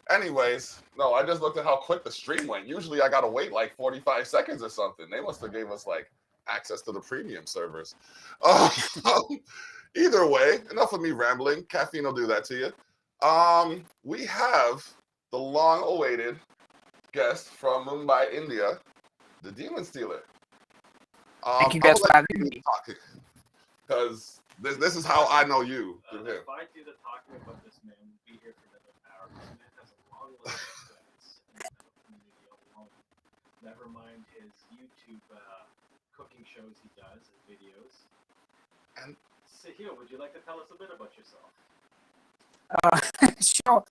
Anyways, no, I just looked at how quick the stream went. Usually I gotta wait like 45 seconds or something. They must have gave us like access to the premium servers. Um, either way, enough of me rambling. Caffeine will do that to you. We have the long-awaited guest from Mumbai, India, the DemonStealer. Thank you I guys would for like having to me. talk because this is how I know you through him. If I do the talking about this man, we'll be here for another hour. This man has a long list of friends in the metal community alone. Never mind his YouTube cooking shows he does and videos. And Sahil, would you like to tell us a bit about yourself? Sure.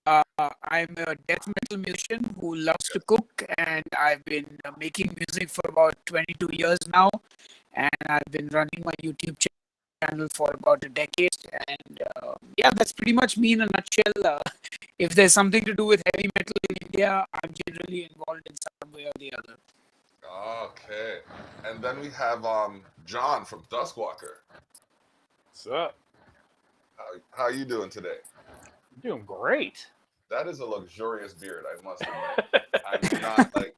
I'm a death metal musician who loves to cook, and I've been making music for about 22 years now. And I've been running my YouTube channel for about a decade. And yeah, that's pretty much me in a nutshell. If there's something to do with heavy metal in India, I'm generally involved in some way or the other. okay, and then we have John from Duskwalker. What's up? How you doing today? I'm doing great. That is a luxurious beard, I must admit. I'm not like.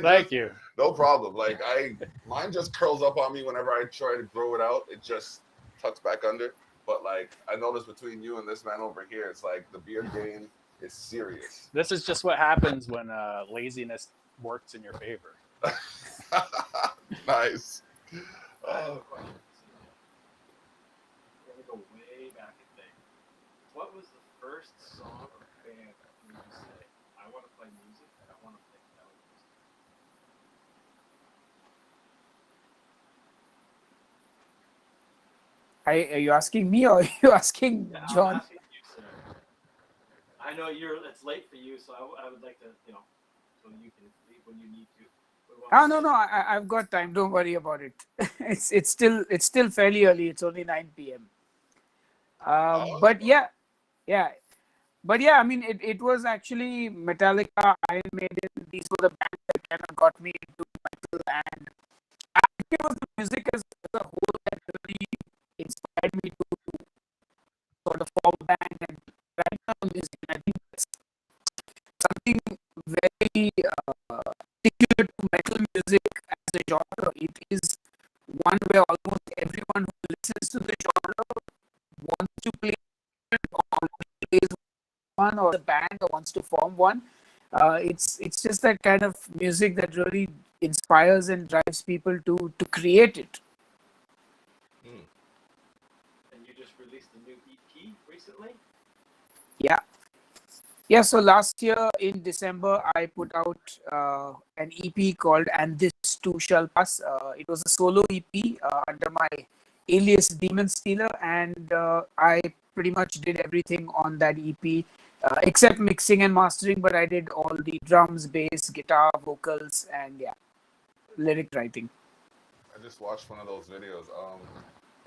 Thank you. No problem. Like mine just curls up on me whenever I try to grow it out. It just tucks back under. But like I noticed between you and this man over here, it's like the beard game is serious. This is just what happens when laziness works in your favor. Nice. I have a question. We're gonna go way back in things. What was the first song or band that made you say, I want to play music and I want to play metal music? Are you asking me or are you asking Yeah, John? I'm asking you, sir. I know it's late for you, so I would like to, so you can leave when you need to. Oh no, I've got time. Don't worry about it. It's still fairly early. It's only 9 p.m. But yeah. But yeah, I mean, it was actually Metallica, Iron Maiden. These were the bands that kind of got me into metal, and I think it was the music as a whole that really inspired me to sort of form a band and write down music. And I think that's something very particular to metal music as a genre. It is one where almost everyone who listens to the genre wants to play it or plays one or the band or wants to form one. It's just that kind of music that really inspires and drives people to create it. And you just released a new EP recently? Yeah, so last year in December, I put out an EP called And This Too Shall Pass. It was a solo EP under my alias DemonStealer, and I pretty much did everything on that EP except mixing and mastering, but I did all the drums, bass, guitar, vocals, and yeah, lyric writing. I just watched one of those videos.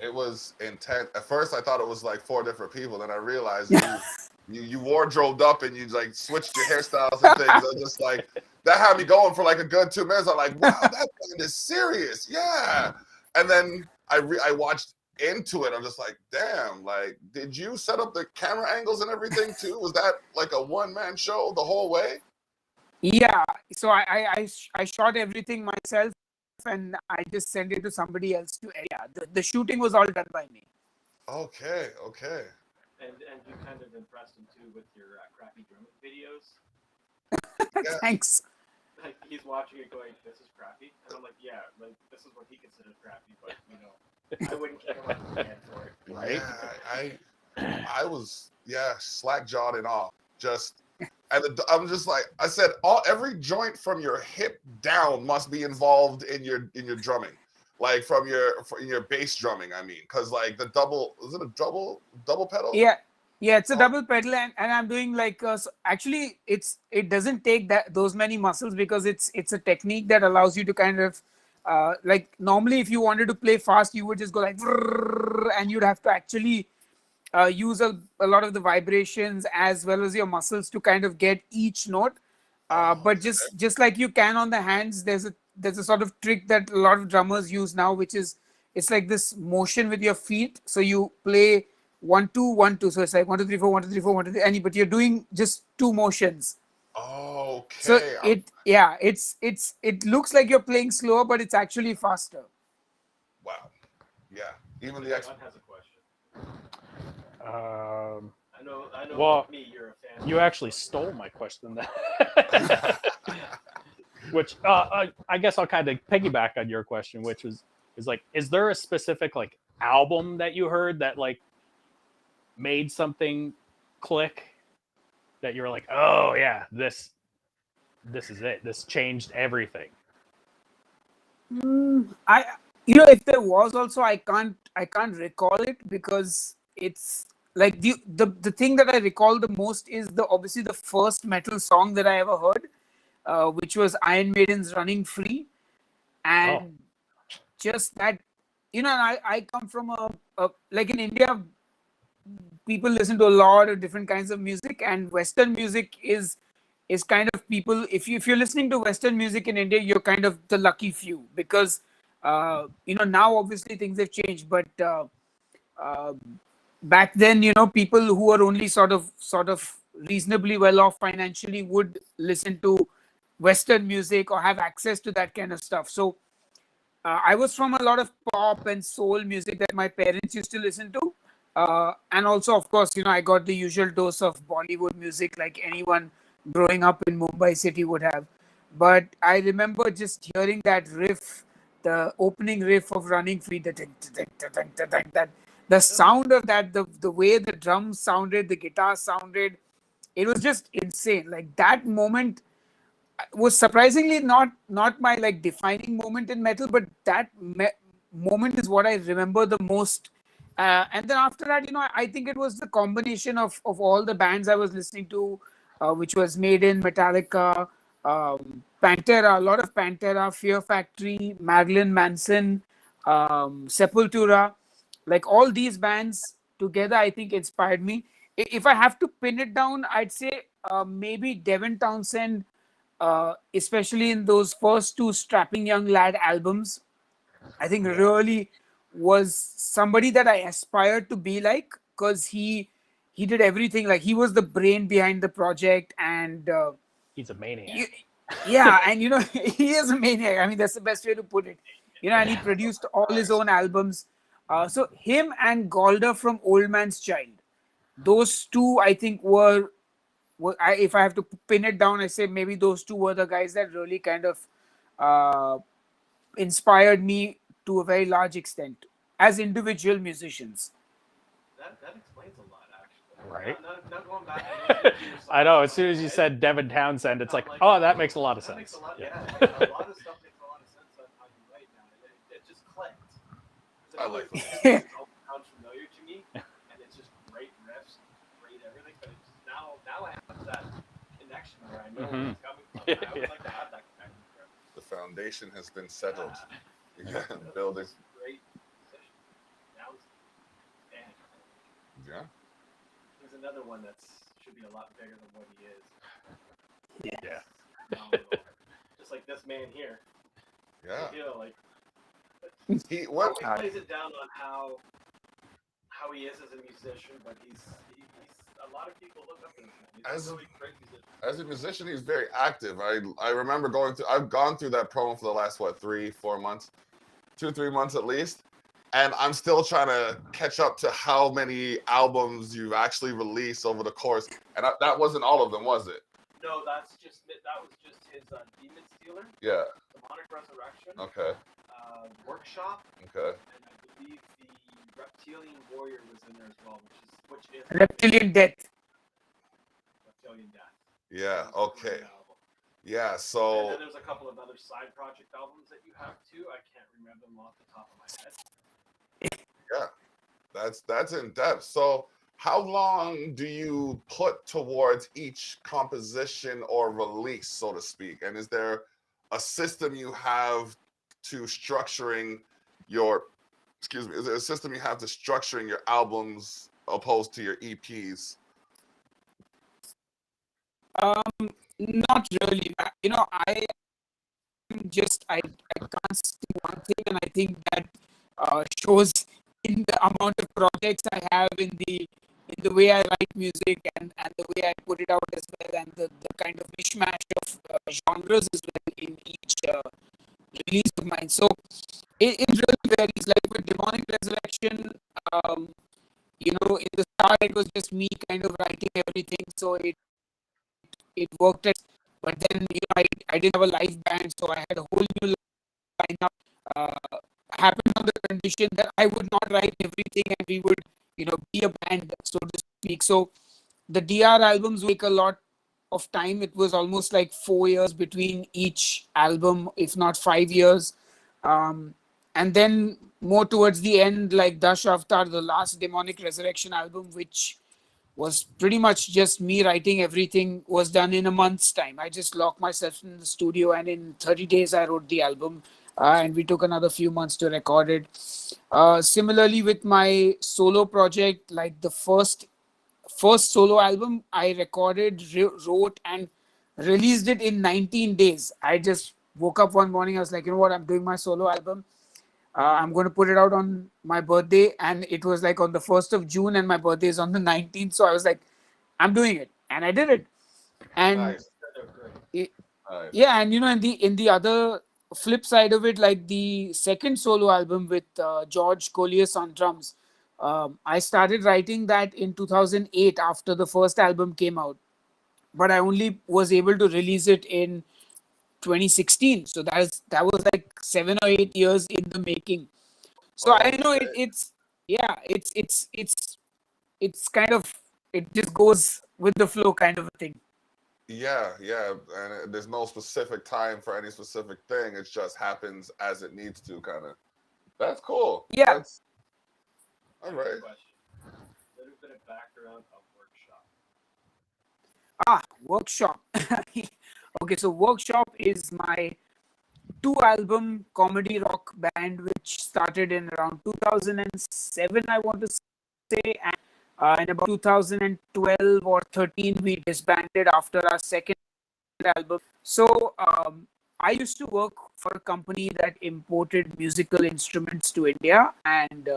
It was intense. At first, I thought it was like 4 different people. Then I realized you wardrobed up and you like switched your hairstyles and things. I was just like, that had me going for like a good 2 minutes. I'm like, wow, that band is serious. Yeah. And then I watched into it. I'm just like, damn, like, did you set up the camera angles and everything too? Was that like a one-man show the whole way? Yeah, so I shot everything myself, and I just sent it to somebody else to edit. Yeah, the shooting was all done by me. Okay. And you kind of impressed him too with your crappy drumming videos. Yeah. Thanks. Like he's watching it going, this is crappy. And I'm like, yeah, like this is what he considers crappy, but I wouldn't kick him out of the band for it. Right? Yeah, I was slack jawed and all. I'm just like I said, every joint from your hip down must be involved in your drumming, like from your bass drumming. I mean, because like the is it a double pedal? Yeah, it's a double pedal, and I'm doing like so actually it doesn't take those many muscles because it's a technique that allows you to kind of like normally if you wanted to play fast you would just go like and you'd have to actually use a lot of the vibrations as well as your muscles to kind of get each note. But just like you can on the hands, there's a sort of trick that a lot of drummers use now, which is it's like this motion with your feet. So you play 1 2 1 2. So it's like 1 2 3 4 1 2 3 4 1 2 3, and but you're doing just two motions. So Okay. it looks like you're playing slower, but it's actually faster. Wow. Yeah. Even the John has a question. I know. Well, like me, you're a fan. you actually stole my question then. Which I guess I'll kind of piggyback on your question, which is like, is there a specific like album that you heard that like made something click, that you're like, oh yeah, this is it. This changed everything. If there was also, I can't recall it, because it's like the thing that I recall the most is obviously the first metal song that I ever heard, which was Iron Maiden's Running Free. And just that, and I come from like in India, people listen to a lot of different kinds of music, and Western music is kind of, people, if you're listening to Western music in India, you're kind of the lucky few, because now obviously things have changed, but uh, back then, people who were only sort of reasonably well off financially would listen to Western music or have access to that kind of stuff. So I was from a lot of pop and soul music that my parents used to listen to. And also, of course, I got the usual dose of Bollywood music like anyone growing up in Mumbai city would have. But I remember just hearing that riff, the opening riff of Running Free, that the sound of that, the way the drums sounded, the guitar sounded, it was just insane. Like that moment was surprisingly not my like defining moment in metal, but that moment is what I remember the most. And then after that, I think it was the combination of all the bands I was listening to, which was Maiden, Metallica, Pantera, a lot of Pantera, Fear Factory, Marilyn Manson, Sepultura, like all these bands together, I think inspired me. If I have to pin it down, I'd say maybe Devin Townsend, especially in those first two Strapping Young Lad albums, I think really was somebody that I aspired to be like, because he did everything. Like he was the brain behind the project, and He's a maniac. and he is a maniac. I mean, that's the best way to put it. And he produced all his own albums. So him and Golder from Old Man's Child, those two I think were if I have to pin it down, I say maybe those two were the guys that really kind of inspired me to a very large extent as individual musicians. That explains a lot, actually. Right. Not going back. I know. As soon as you said Devin Townsend, it's like, oh, that makes a lot of That sense. makes a lot. Yeah. A lot of stuff makes a lot of sense on how you write now. It just clicked. I like it. Sounds familiar to me, and it's just great riffs, great everything. But it's now I have that connection where I know where it's coming from. I would like to have that connection. The foundation has been settled. Building. Great position. Yeah. There's another one that should be a lot bigger than what he is. Yeah. Just like this man here. Yeah. Like He he plays it down on how he is as a musician, but he's a lot of people look up to him. He's a really great musician. As a musician, he's very active. I remember I've gone through that promo for the last 3-4 months, 2-3 months at least, and I'm still trying to catch up to how many albums you've actually released over the course. And that wasn't all of them, was it? No, that was just his DemonStealer. Yeah. Demonic Resurrection. Okay. Workshop. Okay. And I believe the Reptilian Warrior was in there as well, which is Reptilian Death. Reptilian Death. Yeah. Okay. Yeah. So. And then there's a couple of other side project albums that you have too. I can't remember them off the top of my head. Yeah. That's in depth. So how long do you put towards each composition or release, so to speak? And is there a system you have to structuring your, is there a system you have to structuring your albums opposed to your EPs? Not really. I can't stick one thing, and I think that shows in the amount of projects I have, in the way I write music, and the way I put it out as well, and the kind of mishmash of genres as well in each release of mine. So it really varies. Like with Demonic Resurrection, um, in the start it was just me kind of writing everything, so it worked. But then I didn't have a live band, so I had a whole new lineup. Uh, happened on the condition that I would not write everything, and we would be a band, so to speak. So the DR albums take a lot of time. It was almost like 4 years between each album, if not 5 years. And then more towards the end, like Dash Avatar, the last Demonic Resurrection album, which was pretty much just me writing everything, was done in a month's time. I just locked myself in the studio, and in 30 days I wrote the album, and we took another few months to record it. Similarly with my solo project, like the first solo album I recorded, wrote, and released it in 19 days. I just woke up one morning, I was like, you know what, I'm doing my solo album. I'm going to put it out on my birthday, and it was like on the 1st of June, and my birthday is on the 19th. So I was like, I'm doing it, and I did it. And Nice. it, Nice. yeah, and in the other flip side of it, like the second solo album with George Colliers on drums, I started writing that in 2008 after the first album came out, but I only was able to release it in 2016. So that was like 7 or 8 years in the making. So Oh, I know shit. it's kind of, it just goes with the flow kind of a thing. Yeah, and there's no specific time for any specific thing. It just happens as it needs to, kind of. That's cool. Yeah. That's all right. Question. A little bit of background of Workshop. Okay, so Workshop is my 2-album comedy rock band which started in around 2007, I want to say, and in about 2012 or 13 we disbanded after our second album. So I used to work for a company that imported musical instruments to India, and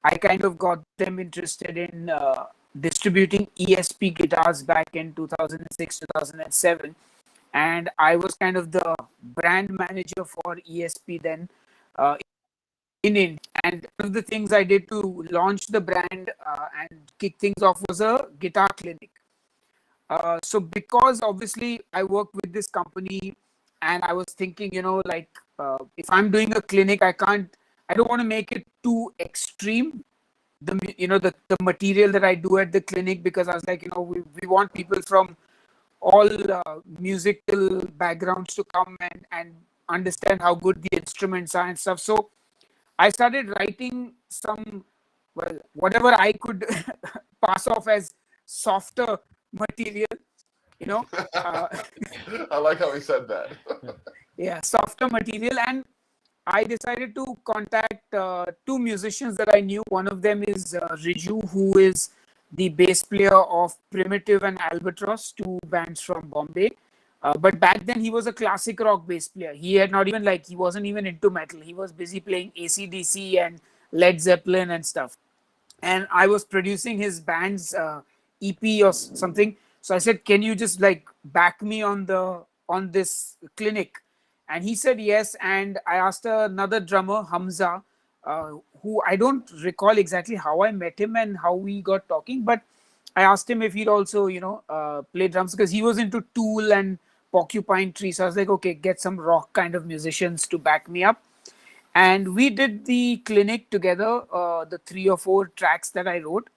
I kind of got them interested in distributing ESP guitars back in 2006, 2007. And I was kind of the brand manager for ESP then in India. And one of the things I did to launch the brand and kick things off was a guitar clinic. So because obviously I work with this company, and I was thinking, if I'm doing a clinic, I don't want to make it too extreme. The material that I do at the clinic, because I was like, we want people from all musical backgrounds to come and understand how good the instruments are and stuff. So I started writing whatever I could pass off as softer material, I like how he said that. yeah, softer material. And I decided to contact 2 musicians that I knew. One of them is Riju, who is the bass player of Primitive and Albatross, 2 bands from Bombay. But back then he was a classic rock bass player. He had not even he wasn't even into metal. He was busy playing AC/DC and Led Zeppelin and stuff. And I was producing his band's EP or something. So I said, can you just back me on this clinic? And he said yes. And I asked another drummer, Hamza, who I don't recall exactly how I met him and how we got talking, but I asked him if he'd also, play drums, because he was into Tool and Porcupine Tree. So I was like, okay, get some rock kind of musicians to back me up. And we did the clinic together, the 3 or 4 tracks that I wrote.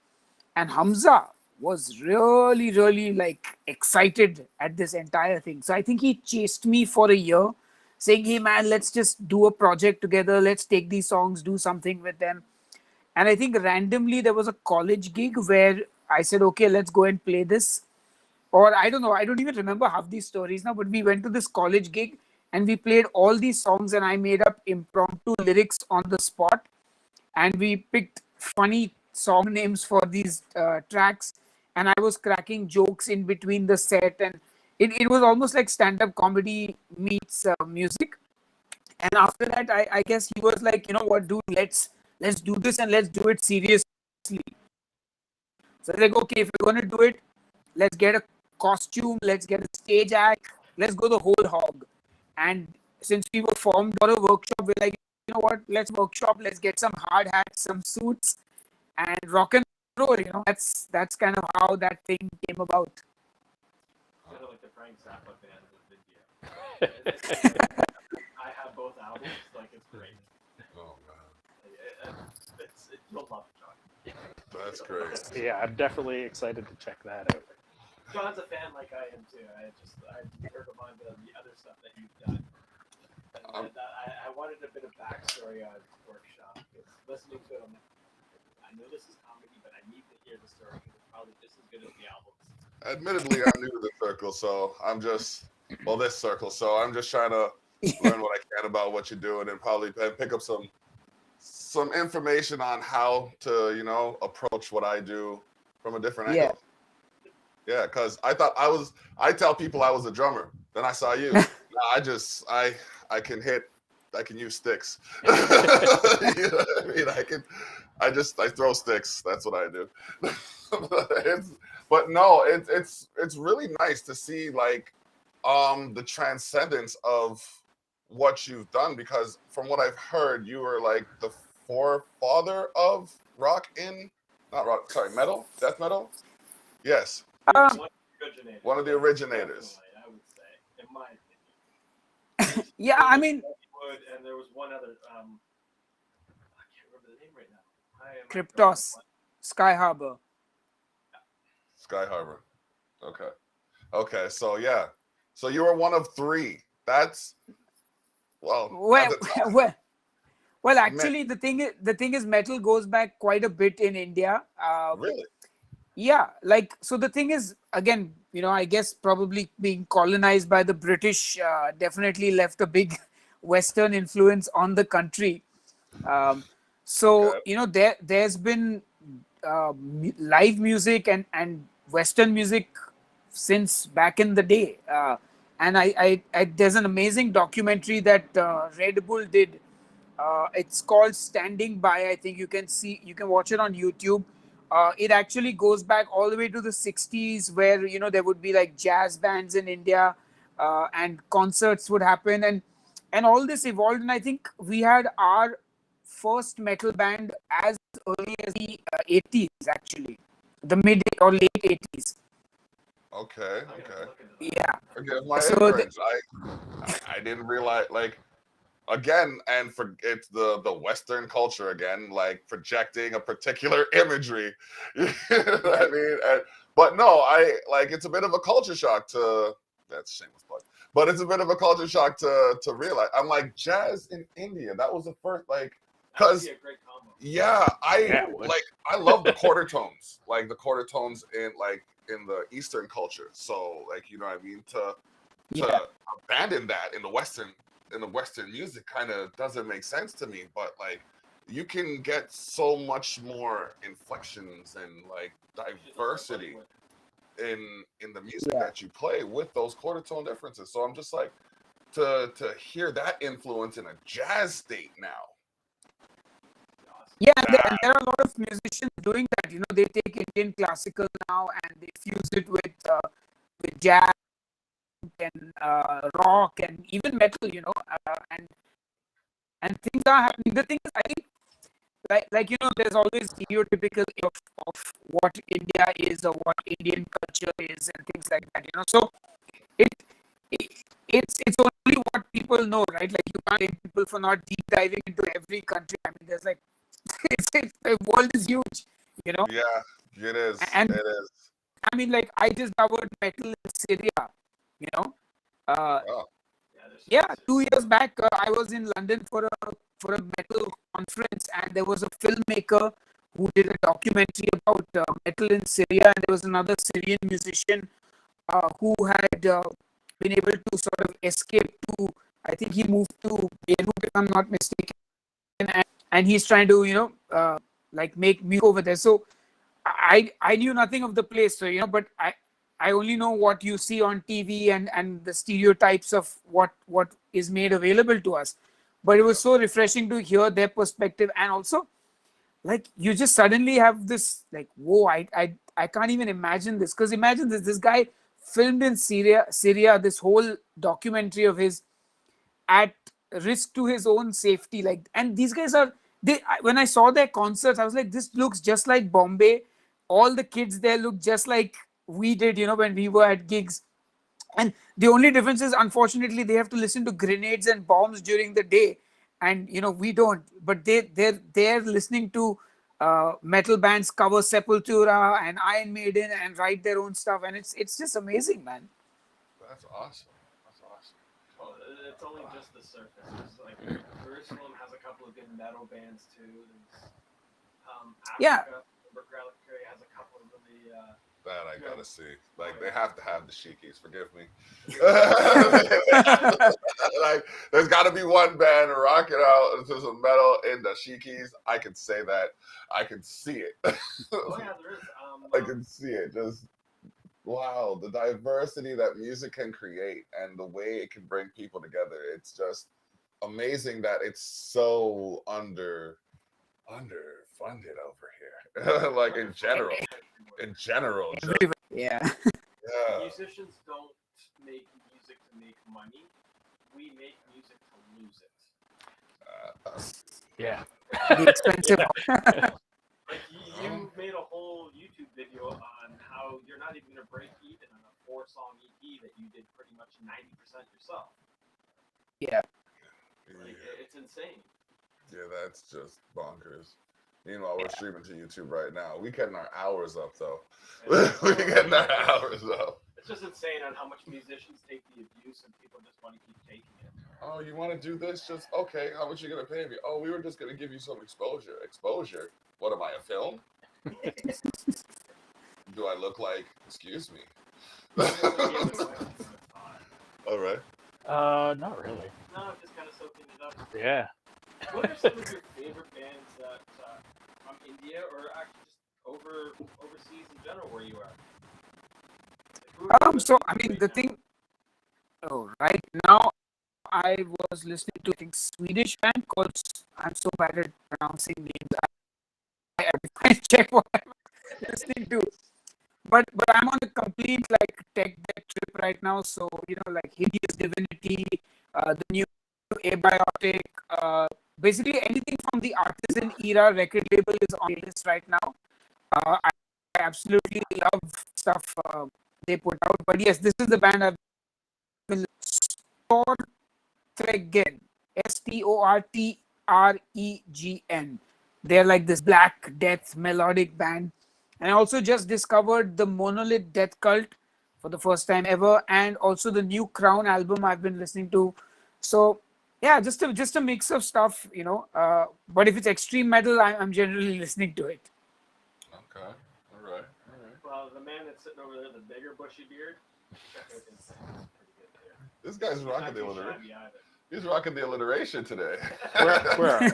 And Hamza was really, really excited at this entire thing. So I think he chased me for a year, saying, hey man, let's just do a project together. Let's take these songs, do something with them. And I think randomly there was a college gig where I said, okay, let's go and play this. Or I don't know, I don't even remember half these stories now, but we went to this college gig and we played all these songs, and I made up impromptu lyrics on the spot. And we picked funny song names for these tracks. And I was cracking jokes in between the set. And it was almost like stand-up comedy meets music. And after that, I guess he was like, you know what, dude, let's let's do this and let's do it seriously. So like, okay, if we're going to do it, let's get a costume, let's get a stage act, let's go the whole hog. And since we were formed for a workshop, we're like, you know what, let's workshop, let's get some hard hats, some suits, and rock and roll. That's kind of how that thing came about. Kind of like the Frank Zappa band with India. I have both albums. Like, it's great. Oh man, You'll love it, John. that's great. Yeah, I'm definitely excited to check that out. John's a fan like I am too. I heard a bunch of the other stuff that you've done. And I wanted a bit of backstory on Workshop. Because listening to it, I'm like, I know this is comedy, but I need to hear the story because it's probably just as good as the albums. Admittedly, I'm new to the circle, so I'm just this circle. So I'm just trying to learn what I can about what you're doing and probably pick up some information on how to, approach what I do from a different angle. Yeah, because I tell people I was a drummer. Then I saw you. I can use sticks. You know what I mean? I throw sticks. That's what I do. But no, it's really nice to see like the transcendence of what you've done, because from what I've heard, you were like the forefather of metal, death metal. Yes. One of the originators. I would say, in my opinion. Yeah, I mean, and there was one other. I can't remember the name right now. Cryptos, Sky Harbor. Sky Harbor. Okay. So yeah. So you were one of three. That's well. Actually, the thing is, metal goes back quite a bit in India. Really? Yeah, like, so the thing is, again, I guess probably being colonized by the British definitely left a big Western influence on the country. So, there's been live music and Western music since back in the day. And I there's an amazing documentary that Red Bull did. It's called Standing By. I think you can watch it on YouTube. It actually goes back all the way to the 60s, where there would be like jazz bands in India, and concerts would happen, and all this evolved. And I think we had our first metal band as early as the 80s, actually, the mid or late 80s. Okay. Yeah. Forgive my ignorance. I didn't realize, like, again, and for it's the Western culture again, like projecting a particular imagery. You know what I mean? But no, it's a bit of a culture shock to. That's a shameless plug. But it's a bit of a culture shock to realize. I'm like, jazz in India. That was the first, like, because I love the quarter tones, like the quarter tones in the Eastern culture. So like, you know what I mean? To abandon that in the Western music kind of doesn't make sense to me. But like, you can get so much more inflections and like diversity in the music that you play with those quarter tone differences. So I'm just like, to hear that influence in a jazz state now. Yeah, and there are a lot of musicians doing that. They take Indian classical now and they fuse it with jazz and rock and even metal. And things are happening. The thing is, I think, there's always stereotypical of what India is or what Indian culture is and things like that. So it's only what people know, right? Like, you can't blame people for not deep diving into every country. I mean, there's like the world is huge, Yeah, it is. And it is. I mean, like, I just covered metal in Syria. Oh. Yeah, 2 years back, I was in London for a metal conference, and there was a filmmaker who did a documentary about metal in Syria, and there was another Syrian musician who had been able to sort of escape to. I think he moved to Beirut, if I'm not mistaken, and he's trying to make music over there. So I knew nothing of the place, so but I only know what you see on TV and the stereotypes of what is made available to us. But it was so refreshing to hear their perspective, and also like you just suddenly have this like, whoa, I can't even imagine this, because imagine this guy filmed in Syria, this whole documentary of his at risk to his own safety, like, and these guys are, when I saw their concerts, I was like, this looks just like Bombay. All the kids there look just like we did, when we were at gigs. And the only difference is, unfortunately, they have to listen to grenades and bombs during the day, and we don't. But they're listening to metal bands cover Sepultura and Iron Maiden and write their own stuff, and it's just amazing, man. That's awesome. That's awesome. Well, it's only just the surface. It's like Jerusalem has a couple of good metal bands too. There's Yeah. Africa, Berkeley has a couple of really. That I gotta see. Like, they have to have the Shikis. Forgive me. Like, there's got to be one band rocking out into some metal in the Shikis. I can say that. I can see it. Oh yeah, there is. I can see it. Just wow, the diversity that music can create and the way it can bring people together. It's just amazing that it's so underfunded over here. Like, in general. Just, Yeah. Musicians don't make music to make money. We make music to lose it. Yeah. The expensive. Like you made a whole YouTube video on how you're not even gonna break even on a 4-song EP that you did pretty much 90% yourself. Yeah. Like it's insane. Yeah, that's just bonkers. Meanwhile, we're streaming to YouTube right now. We getting our hours up though. We getting our hours up. It's just insane on how much musicians take the abuse and people just want to keep taking it. Oh, you want to do this? Just okay. How much you gonna pay me? Oh, we were just gonna give you some exposure. Exposure? What am I, a film? Do I look like? Excuse me. All right. Not really. No, I'm just kind of soaking it up. Yeah. What are some of your favorite bands that from India or actually just overseas in general where you are? So I mean, the thing. Oh, right now I was listening to, I think, Swedish band called. I'm so bad at pronouncing names. I check what I'm listening to. But I'm on a complete like tech debt trip right now. So like Hideous Divinity, the new Abiotic, basically anything from the Artisan era record label is on the list right now. I absolutely love stuff they put out. But yes, this is the band I've been. Stortregen, Stortregen. They're like this black death melodic band. And I also just discovered the Monolith Death Cult for the first time ever, and also the new Crown album I've been listening to. So yeah, just a mix of stuff, but if it's extreme metal, I'm generally listening to it. Okay. All right. Well, the man that's sitting over there, the bigger bushy beard, This guy's rocking the alliteration. He's rocking the alliteration today. We're all right.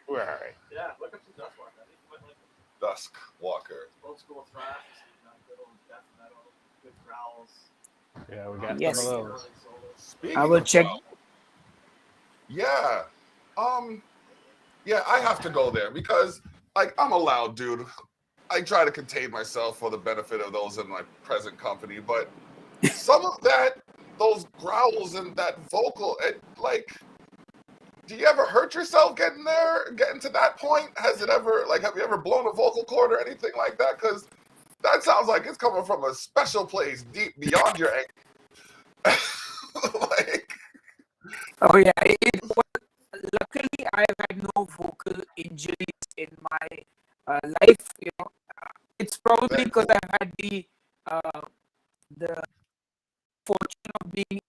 We're all right. Yeah, look up some Duskwalker. I think you might like him. Duskwalker. Old school thrash, good old death metal, good growls. Yeah, we got Yes. some of those. Speaking I will of check. growls, yeah. Yeah, I have to go there because, like, I'm a loud dude. I try to contain myself for the benefit of those in my present company, but some of those growls and that vocal, do you ever hurt yourself getting to that point? Have you ever blown a vocal cord or anything like that? Because that sounds like it's coming from a special place deep beyond your ankle. Oh yeah, luckily I've had no vocal injuries in my life. It's probably because I've had the fortune of being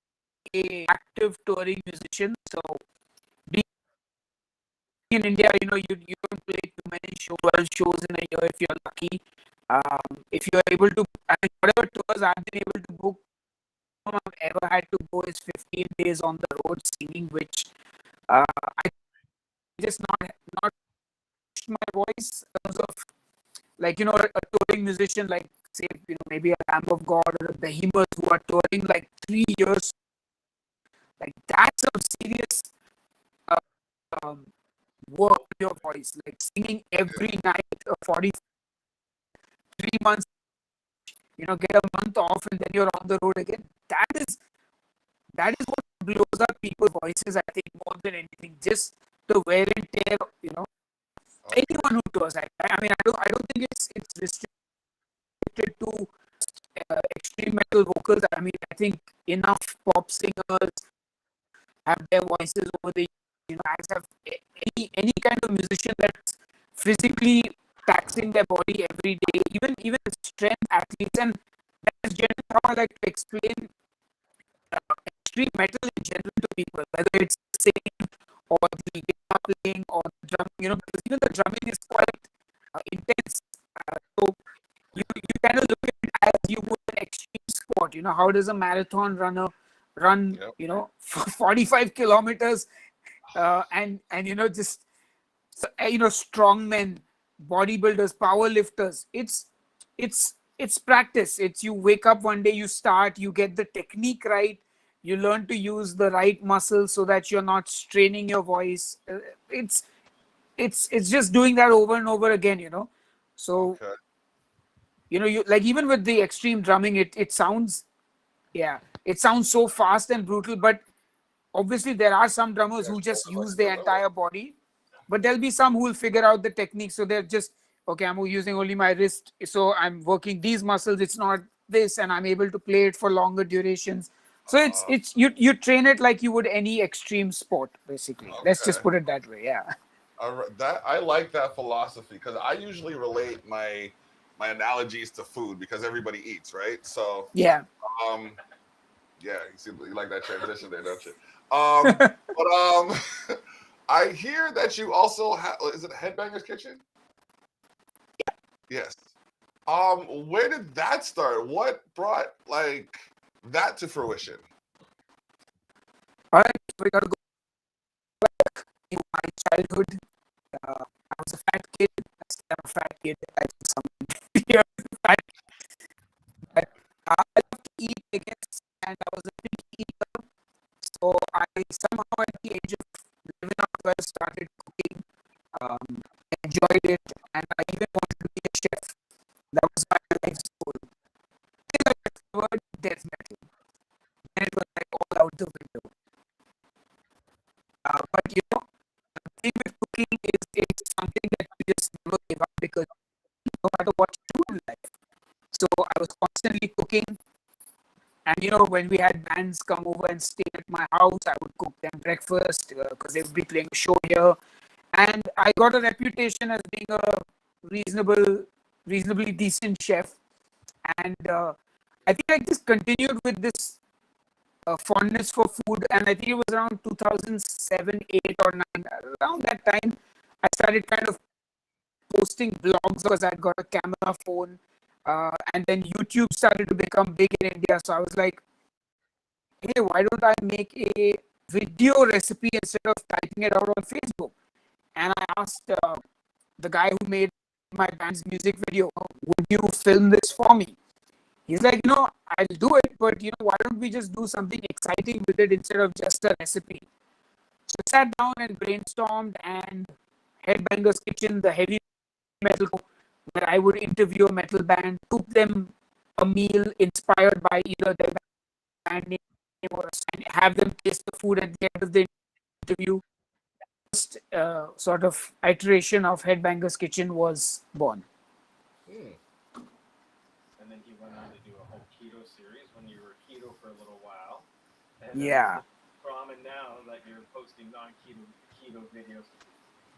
an active touring musician. So being in India, you don't play too many 12 shows in a year if you're lucky. If you're able to, and whatever tours I've been able to book, I've ever had to go is 15 days on the road singing, which I just not my voice in terms of, like, a touring musician, like say, maybe a Lamb of God or a Behemoth who are touring like 3 years, like that's some serious work your voice, like singing every night, 43 months, get a month off and then you're on the road again. That is what blows up people's voices, I think, more than anything. Just the wear and tear, anyone who does that. I don't think it's restricted to extreme metal vocals. I mean, I think enough pop singers have their voices over the as have any kind of musician that's physically taxing their body every day, even strength athletes, and that's generally how I like to explain extreme metal in general to people, whether it's singing or the guitar playing or the drumming, because even the drumming is quite intense. So you kind of look at it as you would an extreme sport. How does a marathon runner run, for 45 kilometers, and just strongmen, bodybuilders, power lifters. It's practice. It's you wake up one day, you start, you get the technique right, you learn to use the right muscles so that you're not straining your voice. It's just doing that over and over again. So Okay. you like, even with the extreme drumming, it sounds so fast and brutal, but obviously there are some drummers who just use their entire body, but there'll be some who will figure out the technique. So they're just, okay, I'm using only my wrist, so I'm working these muscles, it's not this, and I'm able to play it for longer durations. So it's you train it like you would any extreme sport, basically. Let's just put it that way. Yeah. That I like that philosophy, because I usually relate my analogies to food, because everybody eats, right? So Yeah. yeah, you like that transition there, don't you? But I hear that you also have, is it Headbangers Kitchen? Yes. Where did that start? What brought that to fruition? All right, we gotta go back in my childhood. I was a fat kid. I'm a fat kid. I think someone here is fat. But I love to eat, I guess, and I was a picky eater. So I somehow at the age of 11 or 12 started cooking, enjoyed it, and I even wanted to be a chef. That was my life's goal. Till I discovered death metal. Then it was like all out the window. But the thing with cooking is it's something that you just never give up, because no matter what you do in life. So I was constantly cooking. And when we had bands come over and stay at my house, I would cook them breakfast, because they would be playing a show here. And I got a reputation as being a reasonably decent chef. And I think I just continued with this fondness for food. And I think it was around 2007, 8 or 9. Around that time, I started kind of posting blogs because I'd got a camera phone. And then YouTube started to become big in India. So I was like, hey, why don't I make a video recipe instead of typing it out on Facebook? And I asked the guy who made my band's music video, would you film this for me? He's like, I'll do it, but why don't we just do something exciting with it instead of just a recipe? So I sat down and brainstormed, and Headbangers Kitchen, the heavy metal, where I would interview a metal band, cook them a meal inspired by either their band name or have them taste the food at the end of the interview. First sort of iteration of Headbangers Kitchen was born. And then he went on to do a whole keto series when you were keto for a little while. And Yeah. Common now that you're posting non-keto videos.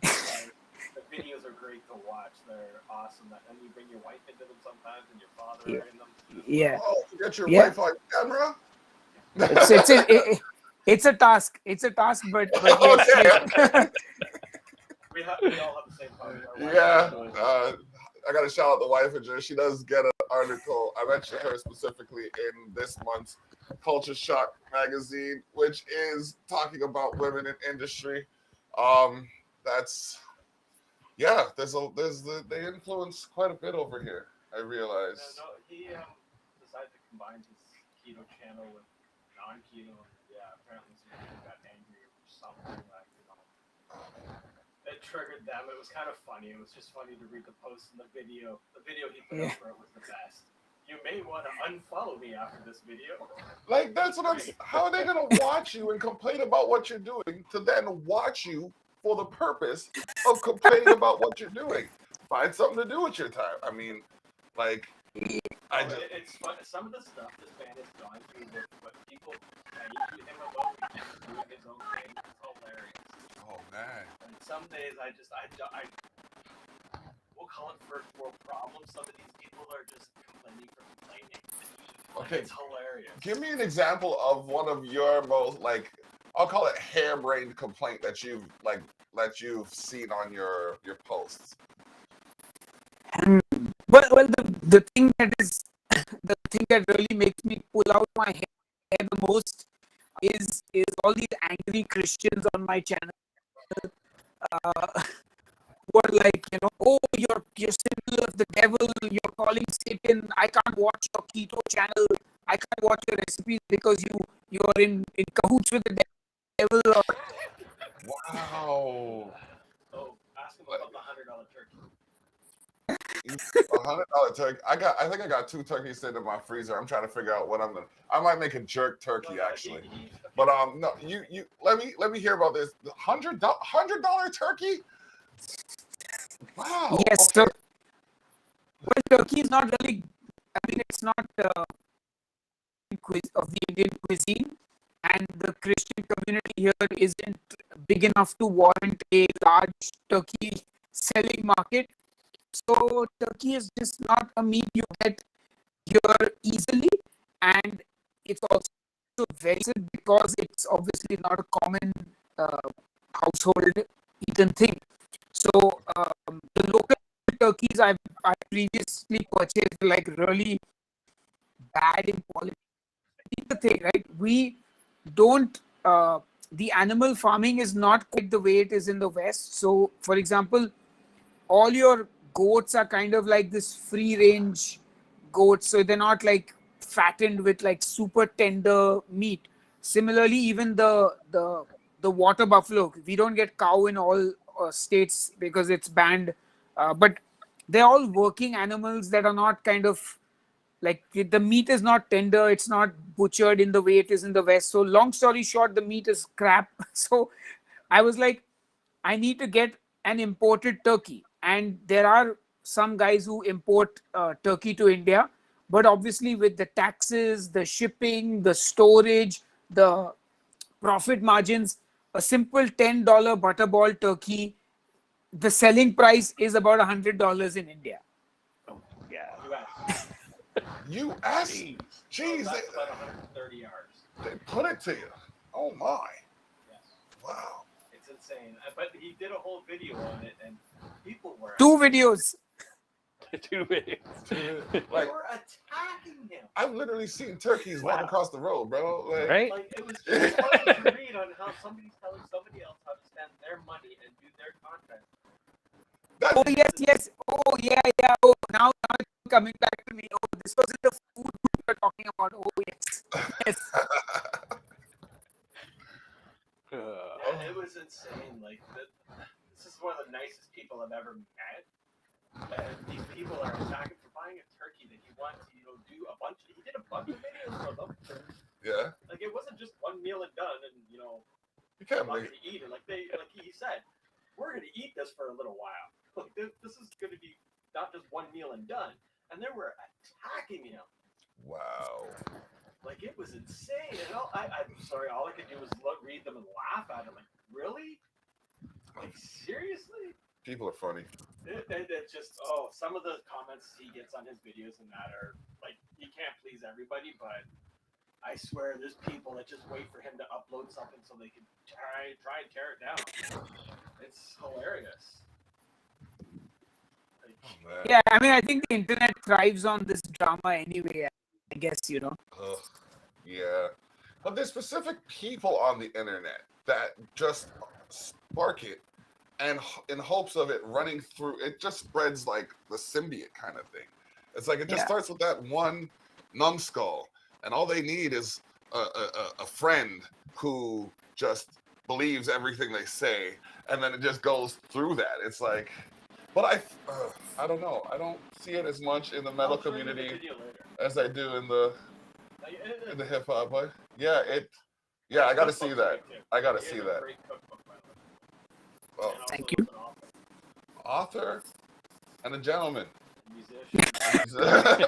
The videos are great to watch. They're awesome. And you bring your wife into them sometimes, and your father are in them. Yeah. Oh, you get your wife on camera? It's a task. It's a task, but yes. Okay. We all have the same problem. Yeah. I got to shout out the wife of Jer. She does get an article. I mentioned her specifically in this month's Culture Shock magazine, which is talking about women in industry. They influence quite a bit over here, I realize. He decided to combine his keto channel with non-keto. Yeah, apparently some people got angry or something. it triggered them. It was kind of funny. It was just funny to read the post and the video. The video he put Yeah. up for it was the best. You may want to unfollow me after this video. Like, that's what I'm. How are they gonna watch you and complain about what you're doing to then watch you for the purpose of complaining about what you're doing? Find something to do with your time. I mean, like, It's fun. Some of the stuff this man has gone through with what people say to him about doing his own thing is hilarious. oh man. And some days I we'll call it first world problems. Some of these people are just complaining for complaining. Okay. It's hilarious. Give me an example of one of your most, like, I'll call it harebrained complaint that you've seen on your posts. Well, the thing that really makes me pull out my hair the most is all these angry Christians on my channel. Who are like, oh, you're symbol of the devil, you're calling Satan, I can't watch your keto channel, I can't watch your recipes because you're in cahoots with the devil. Or... Wow. Oh, ask him about the $100 turkey. $100 turkey. I think I got 2 turkeys sitting in my freezer. I'm trying to figure out what I might make a jerk turkey actually. But no, you let me hear about this. $100 turkey? Wow. Yes, okay. so well, turkey is not really. I mean, it's not of the Indian cuisine, and the Christian community here isn't big enough to warrant a large turkey selling market. So turkey is just not a meat you get here easily, and it's also very good because it's obviously not a common household eaten thing. So the local turkeys I previously purchased were like really bad in quality. The thing, right? We don't. The animal farming is not quite the way it is in the West. So, for example, all your goats are kind of like this free range goats, so they're not like fattened with like super tender meat. Similarly, even the water buffalo, we don't get cow in all states because it's banned, but they're all working animals that are not kind of like, the meat is not tender, it's not butchered in the way it is in the West. So long story short, the meat is crap. So I was like, I need to get an imported turkey. And there are some guys who import turkey to India, but obviously with the taxes, the shipping, the storage, the profit margins, a simple $10 butterball turkey, the selling price is about $100 in India. Yeah. You asked. Jeez, That's about 130 yards. they put it to you. Oh my. Yes. Wow. It's insane. But he did a whole video on it, and people were 2 videos. 2 videos. They Like, were attacking him. I've literally seen turkeys run across the road, bro. Like, Right? Like, it was just funny to read on how somebody's telling somebody else how to spend their money and do their content. Oh yes. Oh yeah. Oh, now it's coming back to me. Oh, this was in the food we were talking about. Oh yes. Yeah, it was insane. Like, this is one of the nicest people I've ever met. And these people are attacking for buying a turkey that he wanted to, do a bunch. He did a bunch of videos for them. yeah. Like, it wasn't just one meal and done, and You I'm can't not believe. gonna eat it. Like he said, we're gonna eat this for a little while. Like, this is gonna be not just one meal and done. And they were attacking him. Wow. Like, it was insane. And I'm sorry, all I could do was read them and laugh at him. Like, really? Like, seriously? People are funny. It's just, some of the comments he gets on his videos and that are, like, he can't please everybody, but I swear there's people that just wait for him to upload something so they can try and tear it down. It's hilarious. Like, Oh, man. Yeah, I mean, I think the internet thrives on this drama anyway. I guess Ugh. Yeah. But there's specific people on the internet that just spark it, and in hopes of it running through, it just spreads like the symbiote kind of thing. It's like it just starts with that one numbskull, and all they need is a friend who just believes everything they say, and then it just goes through that. It's like, but I don't know. I don't see it as much in the metal I'll show you the community video later. as I do in the Like, it- hip hop. But yeah, I got to see that. I got to see He has a that. great cookbook, by the way. Oh, And also Thank you. as an author, author and a gentleman. a musician, Yeah. a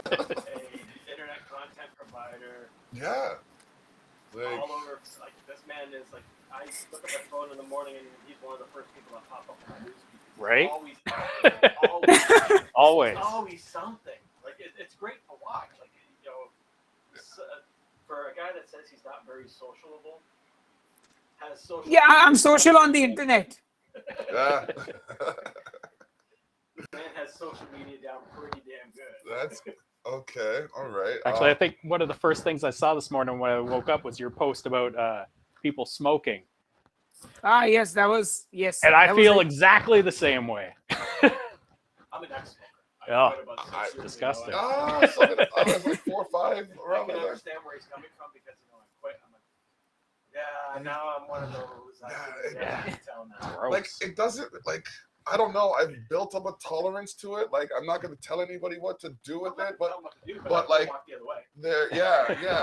internet content provider, Like, all over. Like, this man is like, I look at my phone in the morning and he's one of the first people that pop up on my news feed. Right? Always, Always. always something. Like, it's great to watch. Like, you know, for a guy that says he's not very sociable, has social. Yeah, I'm social on the internet. yeah. This man has social media down pretty damn good. That's okay. All right. Actually, I think one of the first things I saw this morning when I woke up was your post about people smoking. Ah, yes, that was yes. And I that feel was exactly the same way. I'm an ex-smoker. Yeah. quit about 6 years ago. Disgusting. So I was like 4 or 5 I around can there. understand where he's coming from because, you know, I quit. I'm like, yeah, now I'm one of those. I can tell now. Gross. Like it doesn't like I don't know. I've built up a tolerance to it. Like I'm not going to tell anybody what to do with it, but like walk the other way.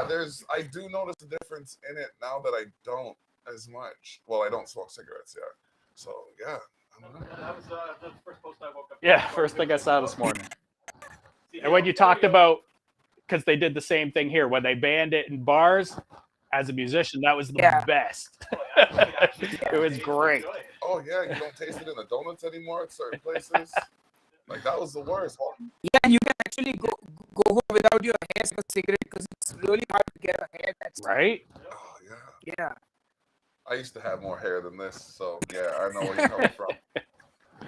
there's I do notice a difference in it now that I don't as much. Well, I don't smoke cigarettes yet, so yeah. I don't know. That was the first post I woke up. Yeah, first thing I saw this morning. And when you talked about, because they did the same thing here, when they banned it in bars, as a musician, that was the best. It was great. Oh yeah, you don't taste it in the donuts anymore at certain places. Like that was the worst. yeah, and you can actually go home without your hair or cigarette because it's really hard to get a hair that's Right? Oh yeah. Yeah. I used to have more hair than this, so yeah, I know where you're coming from.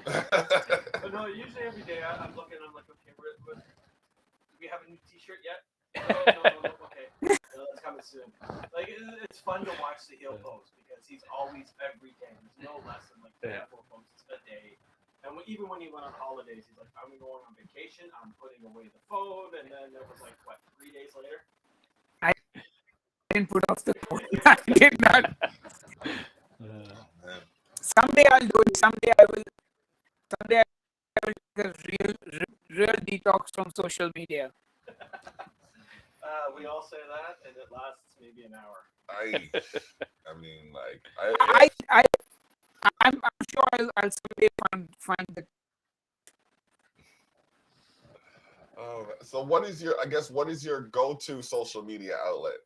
But no, usually every day I'm looking, I'm like, okay, do we have a new T-shirt yet? No, okay, that's coming soon. Like it's fun to watch the heel post because he's always every day. There's no less than like 3 or 4 posts a day. And even when he went on holidays, he's like, I'm going on vacation. I'm putting away the phone, and then it was like what 3 days later. I didn't put off the phone. I did not. Someday I'll do it. Someday I will take a real detox from social media. We all say that, and it lasts maybe an hour. I mean, like, I'm sure I'll someday find the. Oh, so what is your go-to social media outlet?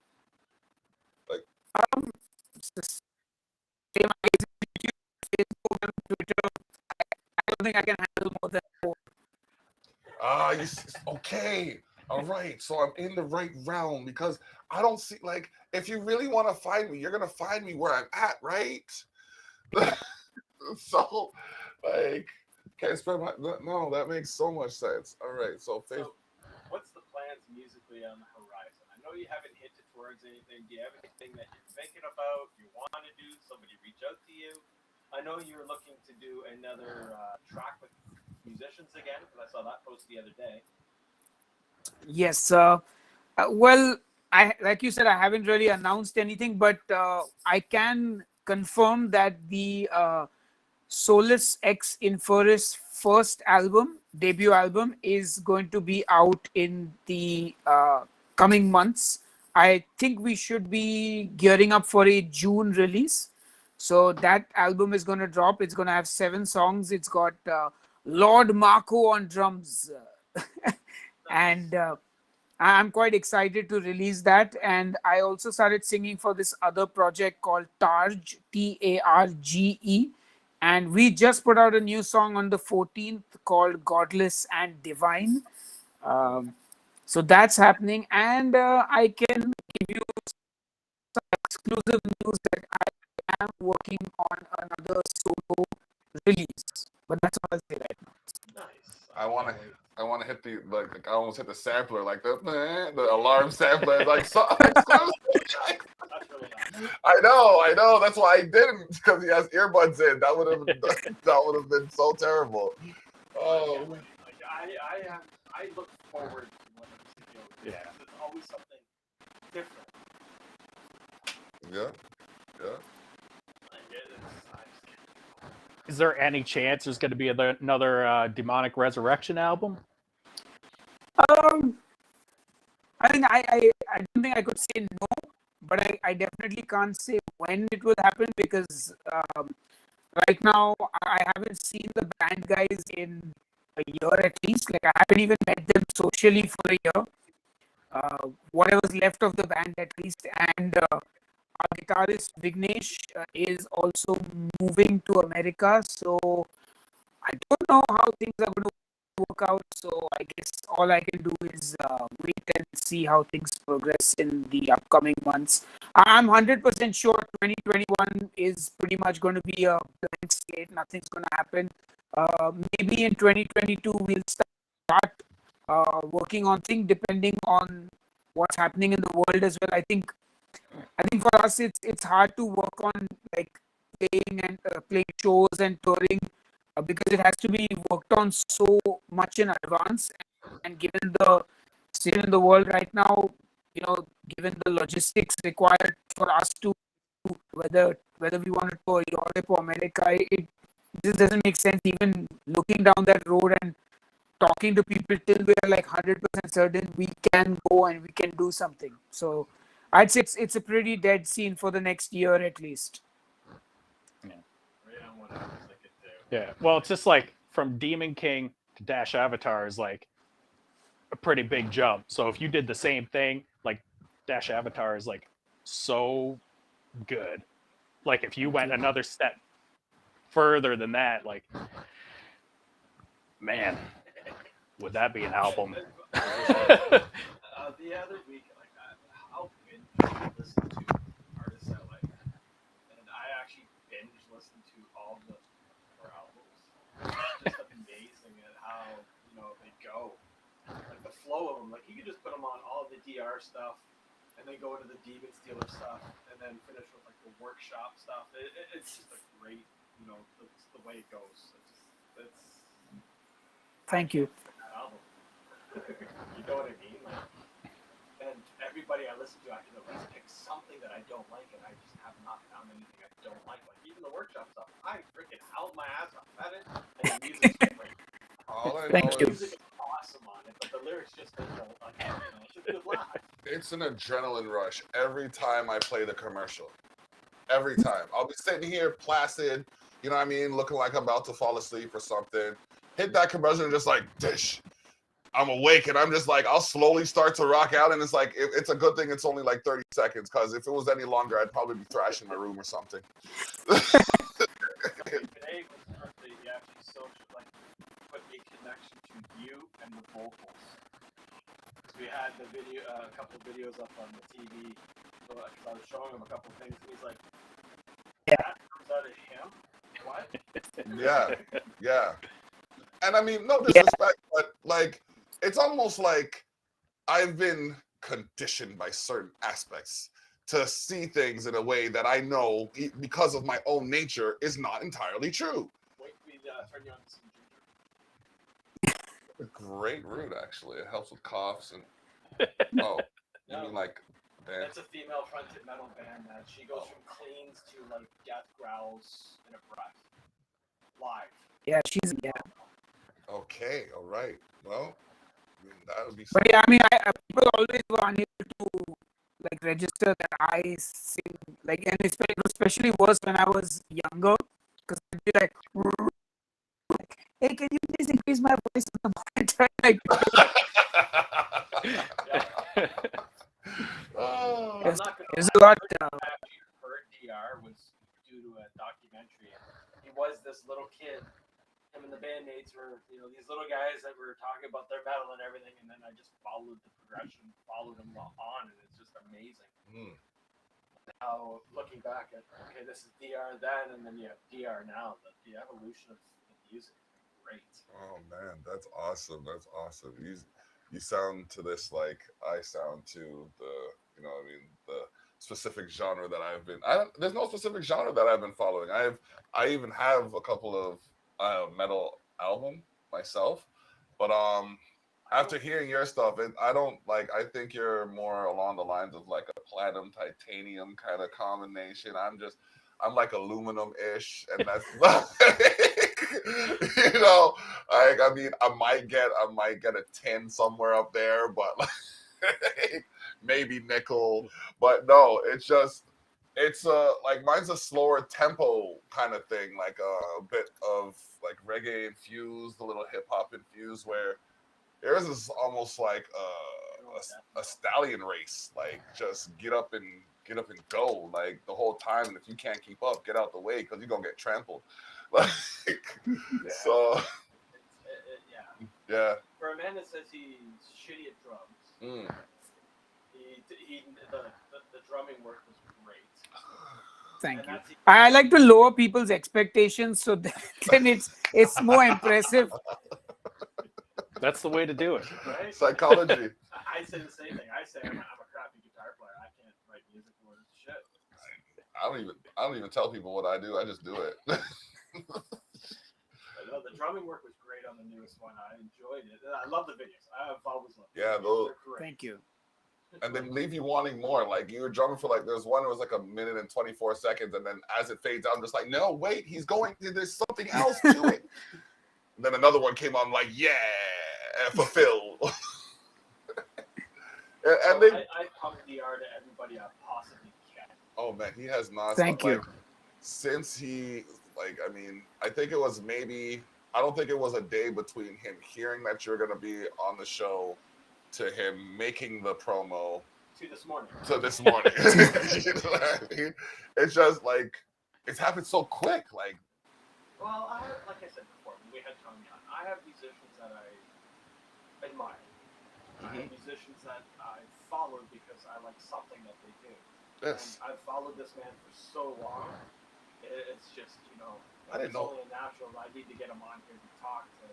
It's the same as YouTube, Facebook, and Twitter. I don't think I can handle more than 4. Okay. All right. So I'm in the right realm because I don't see like if you really want to find me, you're gonna find me where I'm at, right? So like can't spend my no, that makes so much sense. All right. So what's the plans musically on the horizon? I know you haven't hinted towards anything. Do you have anything that you're thinking about, you want to do, somebody reach out to you? I know you're looking to do another track with musicians again, because I saw that post the other day. Yes. Well, like you said, I haven't really announced anything, but I can confirm that the Solus X Inferis first debut album, is going to be out in the coming months. I think we should be gearing up for a June release. So that album is going to drop. It's going to have 7 songs. It's got Lord Marco on drums. And I'm quite excited to release that. And I also started singing for this other project called Targe, Targe. And we just put out a new song on the 14th called Godless and Divine. So that's happening. And I can give you some exclusive news that I am working on another solo release. But that's all I'll say right now. Nice. I want to hit the like I almost hit the sampler like the alarm sampler like so exclusive. That's really nice. I know. That's why I didn't because he has earbuds in. That would have been so terrible. Oh, Like, I look forward to one of these videos. Yeah. There's always something different. yeah. Like, Is there any chance there's going to be another Demonic Resurrection album? Um, I mean, I don't think I could say no, but I definitely can't say when it will happen because right now I haven't seen the band guys in a year at least. Like I haven't even met them socially for a year. Whatever's left of the band at least, and our guitarist Vignesh is also moving to America, so I don't know how things are going to work out. So I guess all I can do is wait and see how things progress in the upcoming months. I'm 100% sure 2021 is pretty much going to be a blank slate. Nothing's going to happen. Maybe in 2022 we'll start working on things depending on what's happening in the world as well. I think for us it's hard to work on like playing shows and touring because it has to be worked on so much in advance. And given the state in the world right now, given the logistics required for us to whether we want to tour Europe or America, it just doesn't make sense even looking down that road and talking to people till we're like 100% certain we can go and we can do something. So I'd say it's a pretty dead scene for the next year at least. Yeah. Well, it's just like from Demon King to Dash Avatar is like a pretty big jump. So if you did the same thing, like Dash Avatar is like so good. Like if you went another step further than that, like man, would that be an album? The other week, like I'll binge listen to artists I like, and I actually binge listen to all the four albums. It's just amazing at how they go, like the flow of them. Like you could just put them on all the DR stuff, and then go into the DemonStealer stuff, and then finish with like the workshop stuff. It's just a great, it's the way it goes. It's Thank you. album. You know what I mean? Like, and everybody I listen to, I can at least pick something that I don't like, and I just have not found anything I don't like. Like even the workshop stuff, I freaking howled my ass off at it, and the music's great. All I Thank know you. The music is awesome on it, but the lyrics just don't. It's a good laugh. It's an adrenaline rush every time I play the commercial. Every time. I'll be sitting here placid, you know what I mean, looking like I'm about to fall asleep or something. Hit that commercial and just like, dish. I'm awake and I'm just like, I'll slowly start to rock out. And it's like, it's a good thing it's only like 30 seconds because if it was any longer, I'd probably be thrashing my room or something. Today was the birthday. You actually put a connection to you and the vocals. We had the video, a couple of videos up on the TV because I was showing him a couple of things, and he's like, "That comes out of him? What?" Yeah. And I mean, no disrespect, but like, it's almost like I've been conditioned by certain aspects to see things in a way that I know, because of my own nature, is not entirely true. Wait, we turn you on to some ginger. A great root, actually. It helps with coughs and. Oh, you mean like? That's a female-fronted metal band that she goes from cleans to like death growls in a breath. Live. Yeah. Okay, all right. Well, I mean, that would be. But yeah, I mean, people always were unable to like register that I sing like, and especially worse when I was younger, because I'd be like, "Hey, can you please increase my voice on the monitor?" Like, there's a lot. I actually heard DR was due to a documentary. He was this little kid. Him and the bandmates were, these little guys that were talking about their metal and everything, and then I just followed the progression, followed them on, and it's just amazing. How looking back at, okay, this is DR then, and then you have DR now. The evolution of the music is great. Oh man, that's awesome. That's awesome. You sound to this like I sound to the, the specific genre that I've been. There's no specific genre that I've been following. I even have a couple of metal album myself, but after hearing your stuff, I don't like. I think you're more along the lines of like a platinum titanium kind of combination. I'm like aluminum-ish, and that's you know, like I mean, I might get a tin somewhere up there, but like, maybe nickel. But no, it's just it's like mine's a slower tempo kind of thing, like a bit of like reggae infused, a little hip hop infused, where yours is almost like a stallion race, like just get up and go like the whole time, and if you can't keep up, get out the way because you're gonna get trampled. Like so yeah. For a man that says he's shitty at drums, the drumming work was great. Thank And you. that's- I like to lower people's expectations so that then it's more impressive. That's the way to do it. Right? Psychology. I say the same thing. I say I'm a crappy guitar player. I can't write music worth shit. I don't even tell people what I do. I just do it. But no, the drumming work was great on the newest one. I enjoyed it. I love the videos. I've always loved them. Yeah, those. Thank you. And then leave you wanting more. Like you were drumming for like there's one that was like 1 minute and 24 seconds, and then as it fades out, I'm just like, no, wait, he's going. There's something else to it. And then another one came on, like, yeah, fulfill. and they. I pump DR to everybody I possibly can. Oh man, he has not. Thank you. Like, since he like, I mean, I think it was maybe. I don't think it was a day between him hearing that you're gonna be on the show, to him making the promo. To this morning. You know what I mean? It's just like it's happened so quick. Like, Well, like I said before, when we had Tommy on, I have musicians that I admire. I have musicians that I followed because I like something that they do. this. And I've followed this man for so long. It's just, I didn't know. It's only natural. I need to get him on here to talk to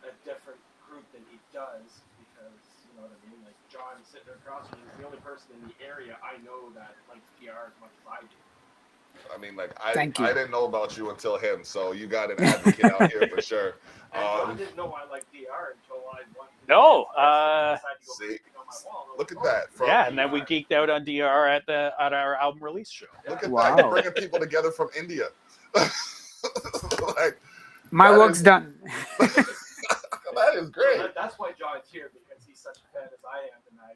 a different group than he does because, you know what I mean? Like John sitting across from me is the only person in the area I know that likes PR as much as I do. I mean, like I Thank you. didn't know about you until him, so you got an advocate out here for sure. And John didn't know I liked DR until I went. No, see, wall. look at that. From, Yeah, and then we geeked out on DR at our album release show. Look at Wow. that. You're bringing people together from India. Like, My that work's is- done. That is great. That's why John's here because he's such a fan as I am, and I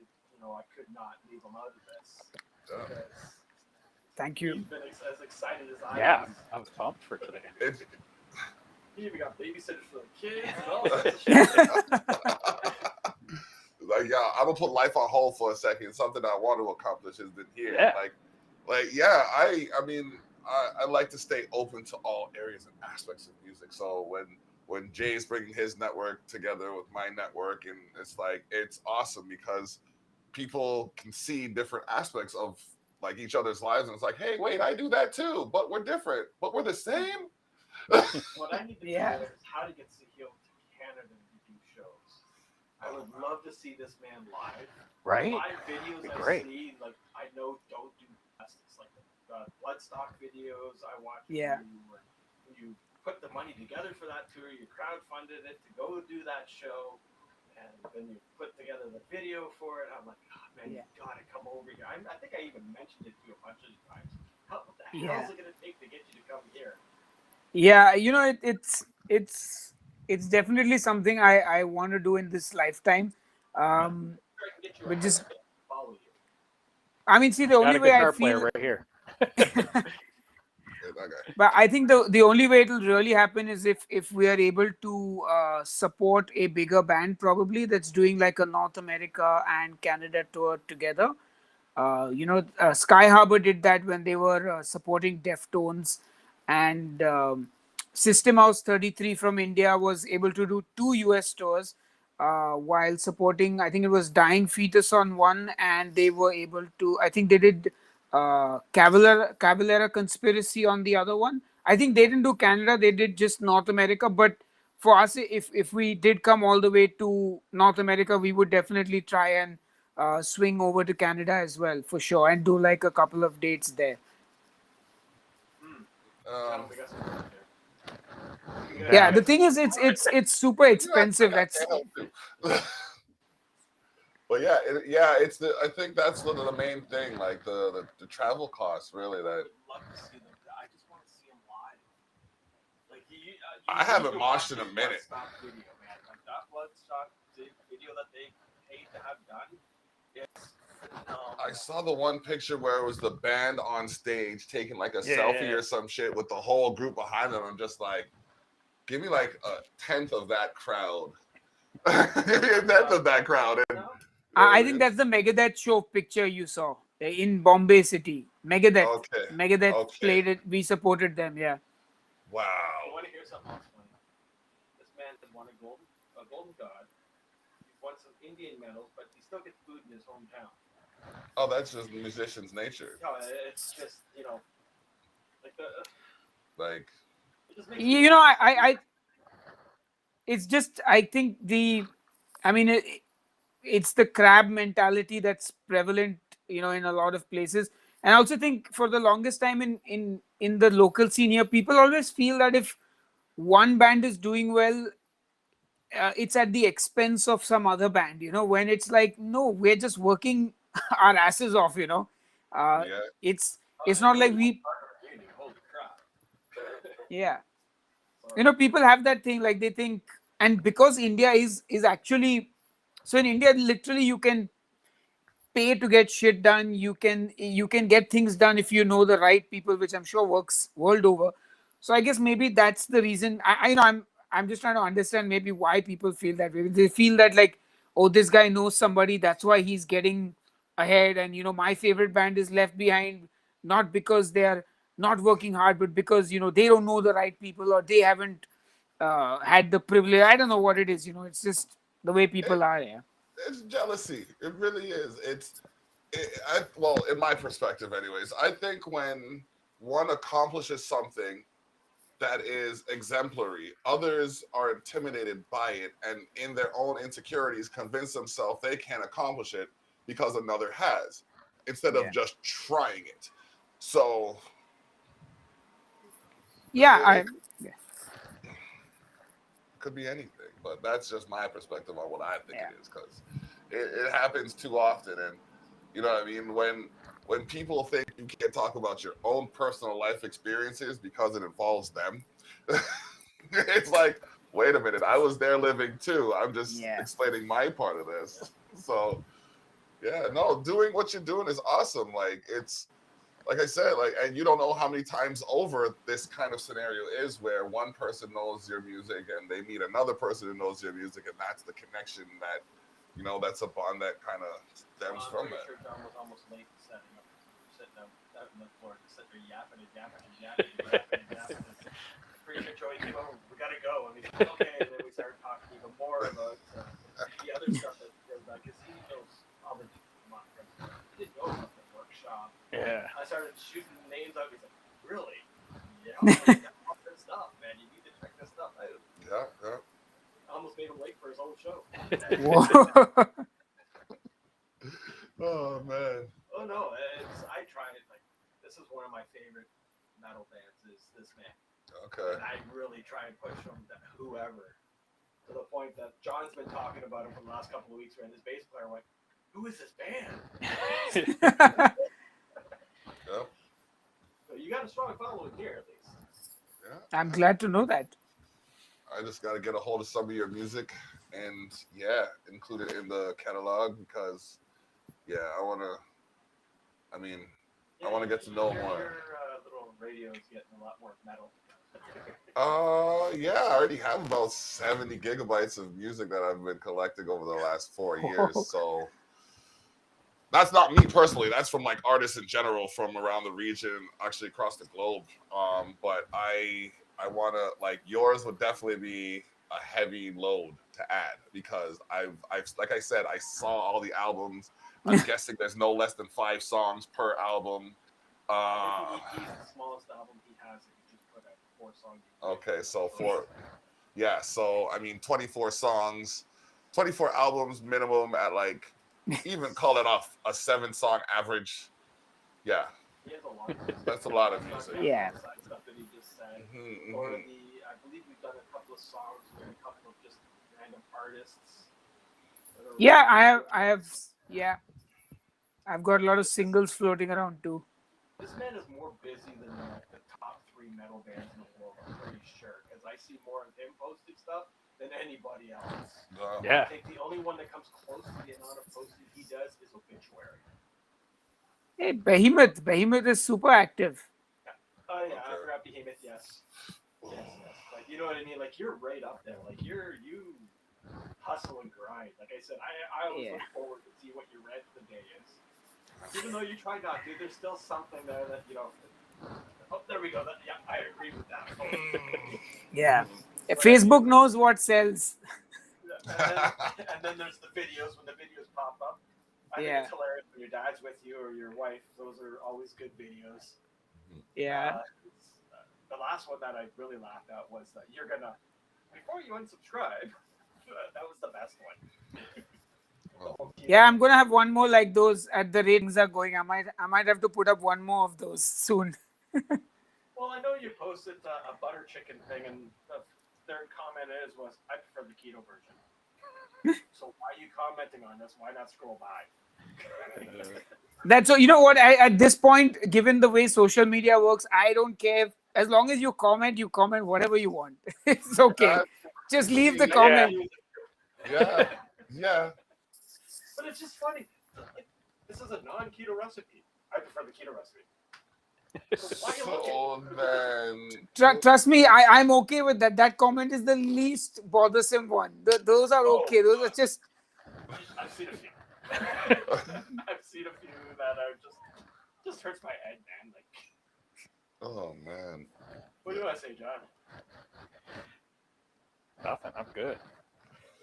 could not leave him out of this. Because Thank he's you. been as excited as I Yeah, am. I was pumped for today. It's, He even got babysitters for the kids and all sorts of shit. like, yeah, I'm gonna put life on hold for a second. Something I want to accomplish has been here. Yeah. Like, yeah. I mean, I like to stay open to all areas and aspects of music. So when Jay's bringing his network together with my network, and it's awesome because people can see different aspects of like each other's lives, and it's like, hey, wait, I do that too, but we're different, but we're the same. What I need to Yeah. figure out is how to get Sahil to Canada to do shows. I would love to see this man live. Right? Live videos Be I great. see, like I know don't do justice. Like the Bloodstock videos I watch. Yeah. When you put the money together for that tour, you crowdfunded it to go do that show, and then you put together the video for it. I'm like, oh, man, Yeah. you gotta come over here. I think I even mentioned it to you a bunch of times. What the Yeah. hell is it gonna take to get you to come here? Yeah, it's definitely something I want to do in this lifetime. I can get you. But just, follow you. I mean, see, the Got only a way I guitar player feel, right here. Yeah, that guy. but I think the only way it'll really happen is if we are able to support a bigger band, probably that's doing like a North America and Canada tour together. Sky Harbor did that when they were supporting Deftones, and System House 33 from India was able to do 2 US tours while supporting, I think it was Dying Fetus on one, and they were able to, I think they did Cavalera Conspiracy on the other one. I think they didn't do Canada, they did just North America. But for us, if we did come all the way to North America, we would definitely try and swing over to Canada as well, for sure, and do like a couple of dates there. I don't think that's gonna work there. Yeah, the thing is, it's super expensive. That's But yeah, it's the. I think that's the main thing, like the travel costs, really. I That would love to see them. I just want to see them live. Like I need haven't to watched watch in a the minute. Bloodstock video, man. Like that Bloodstock video that they paid to have done, it's phenomenal. I saw the one picture where it was the band on stage taking like a Yeah. selfie or some shit with the whole group behind them. I'm just like, give me like a tenth of that crowd. Give me a tenth of that crowd. And I think that's the Megadeth show picture you saw in Bombay City. Megadeth. Okay. Megadeth Okay. played it. We supported them. Yeah. You Wow. want to hear something else funny? This man has won a golden god. He's won some Indian medals, but he still gets food in his hometown. Oh, that's just musician's nature. No, it's just like Like, it just makes You know, I it's just, I think I mean, it's the crab mentality that's prevalent, in a lot of places. And I also think for the longest time in the local scene here, people always feel that if one band is doing well, it's at the expense of some other band, when it's like, no, we're just working our asses off, yeah. It's not like we, holy crap. yeah, people have that thing, like they think, and because India is actually, so in India literally you can pay to get shit done, you can get things done if you know the right people, which I'm sure works world over. So I guess maybe that's the reason. I'm just trying to understand maybe why people feel that way. They feel that, like, oh, this guy knows somebody, that's why he's getting ahead, and my favorite band is left behind, not because they are not working hard, but because they don't know the right people, or they haven't had the privilege. I don't know what it is. It's just the way people are. Yeah. It's jealousy. It really is. Well, in my perspective, anyways, I think when one accomplishes something that is exemplary, others are intimidated by it, and in their own insecurities convince themselves they can't accomplish it because another has, instead of just trying it. So Yeah. it could be anything, but that's just my perspective on what I think it is, because it happens too often. And you know what I mean, when people think you can't talk about your own personal life experiences because it involves them, it's like, wait a minute, I was there living too. I'm just explaining my part of this. So yeah, no, doing what you're doing is awesome. Like, it's like I said, like, and you don't know how many times over this kind of scenario is where one person knows your music and they meet another person who knows your music, and that's the connection that, that's a bond that kind of stems from that. Sure, John was almost late setting up. Sitting out on the floor, just sitting there yapping. Pretty sure Joey came over. We gotta go. And he's like, okay. And then we started talking even more about the other stuff that goes back, because he knows all the he didn't know about the workshop. Yeah. I started shooting names out. He's like, really? Yeah. I got all this stuff, man. You need to check this stuff out. Yeah. I almost made him late for his own show. Oh man. Oh no, I try it. Like, this is one of my favorite metal bands. Is this man? Okay. And I really try and push him to whoever, to the point that John's been talking about him for the last couple of weeks. And his bass player went, "Who is this band?" Yep. So you got a strong following here, at least. Yeah. I'm glad to know that. I just got to get a hold of some of your music and include it in the catalog, because I want to get to know more. Your little radio's getting a lot more metal. I already have about 70 gigabytes of music that I've been collecting over the last 4 years. So that's not me personally. That's from like artists in general from around the region, actually across the globe. But I want to, like, yours would definitely be a heavy load to add, because I've like I said, I saw all the albums. I'm guessing there's no less than 5 songs per album. He's the smallest album he has. He just put out 4 songs. Okay, so 4. Yeah, so I mean 24 songs, 24 albums minimum at, like, even call it off a 7-song average. Yeah. He has a lot of music. That's a lot of music. Yeah. Stuff that he just said. Mm-hmm, Or I believe we've done a couple of songs with a couple of just random artists. Yeah, I have. Yeah, I've got a lot of singles floating around too. This man is more busy than the top 3 metal bands in the world, I'm pretty sure. Because I see more of him posting stuff than anybody else. Yeah. I think the only one that comes close to the amount of posting he does is Obituary. Hey, Behemoth is super active. Oh yeah, I Okay. forgot Behemoth. Yes. But you know what I mean? Like you're right up there. Like you hustle and grind. Like I said, I always look forward to see what your rant of the day is. Even though you try not to, there's still something there that Oh, there we go. Yeah, I agree with that. Yeah. Facebook knows what sells. And then there's the videos when the videos pop up. I think Yeah. it's hilarious when your dad's with you or your wife. Those are always good videos. Yeah. The last one that I really laughed at was that you're gonna, before you unsubscribe, that was the best one. Yeah, I'm gonna have one more like those at the rate things are going. I might have to put up one more of those soon. Well, I know you posted a butter chicken thing, and the third comment was, I prefer the keto version. So why are you commenting on this? Why not scroll by? That's so. You know what? At this point, given the way social media works, I don't care. As long as you comment whatever you want. It's okay. Just leave the comment. Yeah. But it's just funny. Like, this is a non-keto recipe. I prefer the keto recipe. So why are you looking? Man. Trust me, I'm okay with that. That comment is the least bothersome one. Those are okay. Those are just. I've seen a few. I've seen a few that are just hurts my head, man. Like. Oh man. What do you want to say, John? Nothing. I'm good.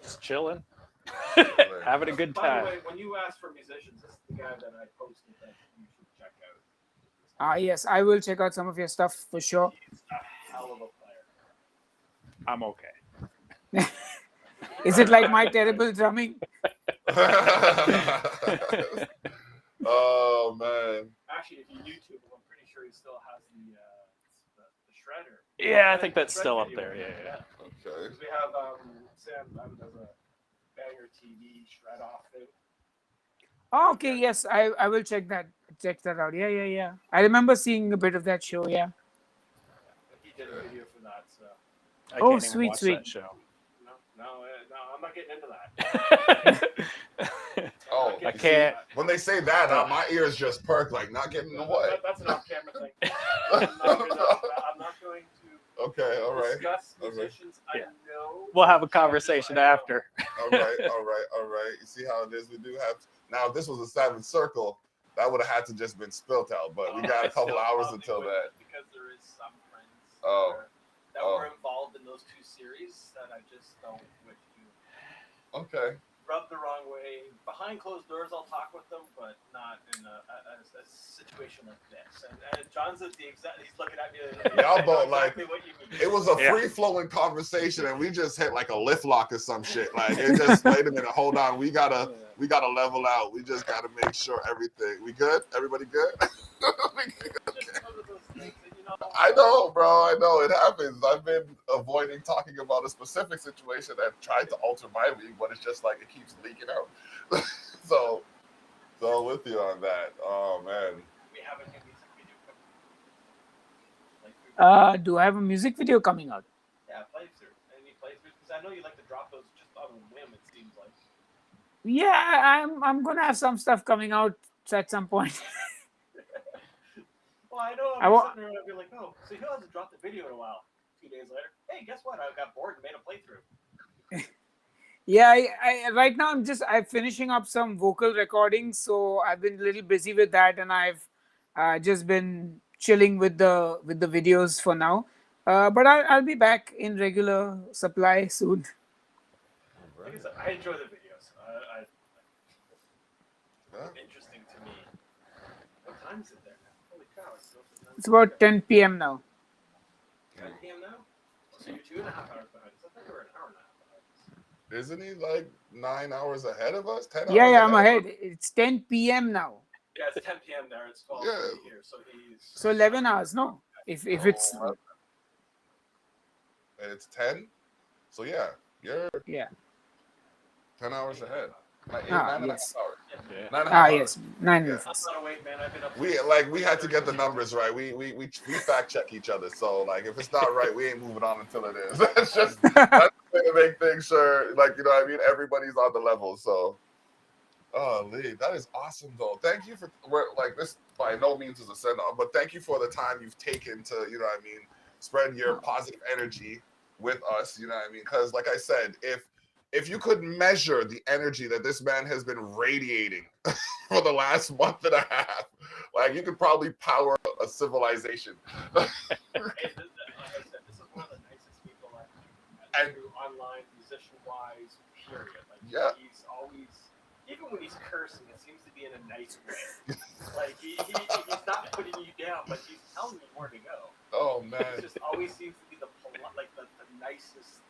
Just chilling. Having a good By time. the way, when you ask for musicians, this is the guy that I posted that you should check out. Yes, I will check out some of your stuff for sure. He's a hell of a player. I'm okay. Is it like my terrible drumming? Oh man. Actually, if you YouTube him, I'm pretty sure he still has the shredder. Yeah, I think that's still up there. Yeah. Okay. Because we have Sam does a banger TV shred off thing. Oh, okay, yes, I will check that out. Yeah. I remember seeing a bit of that show. Yeah. He did a video for that. So. I Oh, can't even sweet, watch sweet. that show. No, I'm not getting into that. Oh, I can't. When they say that, my ears just perk. Like, not getting the what? That's an off-camera thing. I'm not going to. Okay, all right. Discuss musicians. Yeah. I know. We'll have a conversation after. All right. You see how it is? We do have. Now, if this was a seventh circle, that would have had to just been spilt out. But we got a couple hours until that. Because there is some friends that Oh. were involved in those two series that I just don't wish to Okay. rub the wrong way. Behind closed doors, I'll talk with them, but not in a situation like this. And John's at the exact. He's looking at me. Y'all I know both like. exactly what you mean. It was a free-flowing conversation, and we just hit like a lift lock or some shit. Like it just. Wait a minute, hold on. We gotta level out. We just gotta make sure everything. We good? Everybody good? Just one of those things that, I know, bro. I know it happens. I've been avoiding talking about a specific situation and tried to alter my week, but it's just like it keeps leaking out. so with you on that. Oh man. We have a new music video. Do I have a music video coming out? Yeah, playthrough. Any playthroughs? Because I know you like to drop those just on a whim. It seems like. Yeah, I'm gonna have some stuff coming out at some point. Well, I know I'm sitting there and I'll be like, oh, so he hasn't dropped the video in a while. 2 days later, hey, guess what? I got bored and made a playthrough. Yeah, I right now I'm finishing up some vocal recordings, so I've been a little busy with that, and I've just been chilling with the videos for now. But I'll be back in regular supply soon. Like I said, I enjoy the videos. Interesting to me. What time is it there now? Holy cow! It's about 10 p.m. now. 10 p.m. now? So you're 2.5 hours behind us. I thought you were an hour and a half behind us. Isn't he like 9 hours ahead of us? 10 hours Yeah, I'm ahead. It's 10 p.m. now. Yeah, it's 10 p.m. there. It's 12 here. So 11 hours, no? If it's and it's 10. So yeah, you're 10 hours ahead. Like Ah, 9.5 yes. hours. Yeah. 9.5 Ah, hours. yes. 9 Yeah. minutes. I'm not awake, man. I've been up. We had to get the numbers right. We fact check each other. So like if it's not right, we ain't moving on until it is. That's just that's the way to make things sure. Like you know what I mean? Everybody's on the level. So Lee, that is awesome though. Thank you for like this by no means is a send off, but thank you for the time you've taken to, you know what I mean, spread your positive energy with us, you know what I mean? Because like I said, if you could measure the energy that this man has been radiating for the last month and a half, like you could probably power a civilization. Like I said, this is one of the nicest people I've met through online, musician-wise, period. Like, Yeah. he's always, even when he's cursing, it seems to be in a nice way. Like, he's not putting you down, but he's telling you where to go. Oh, man. He just always seems to be the nicest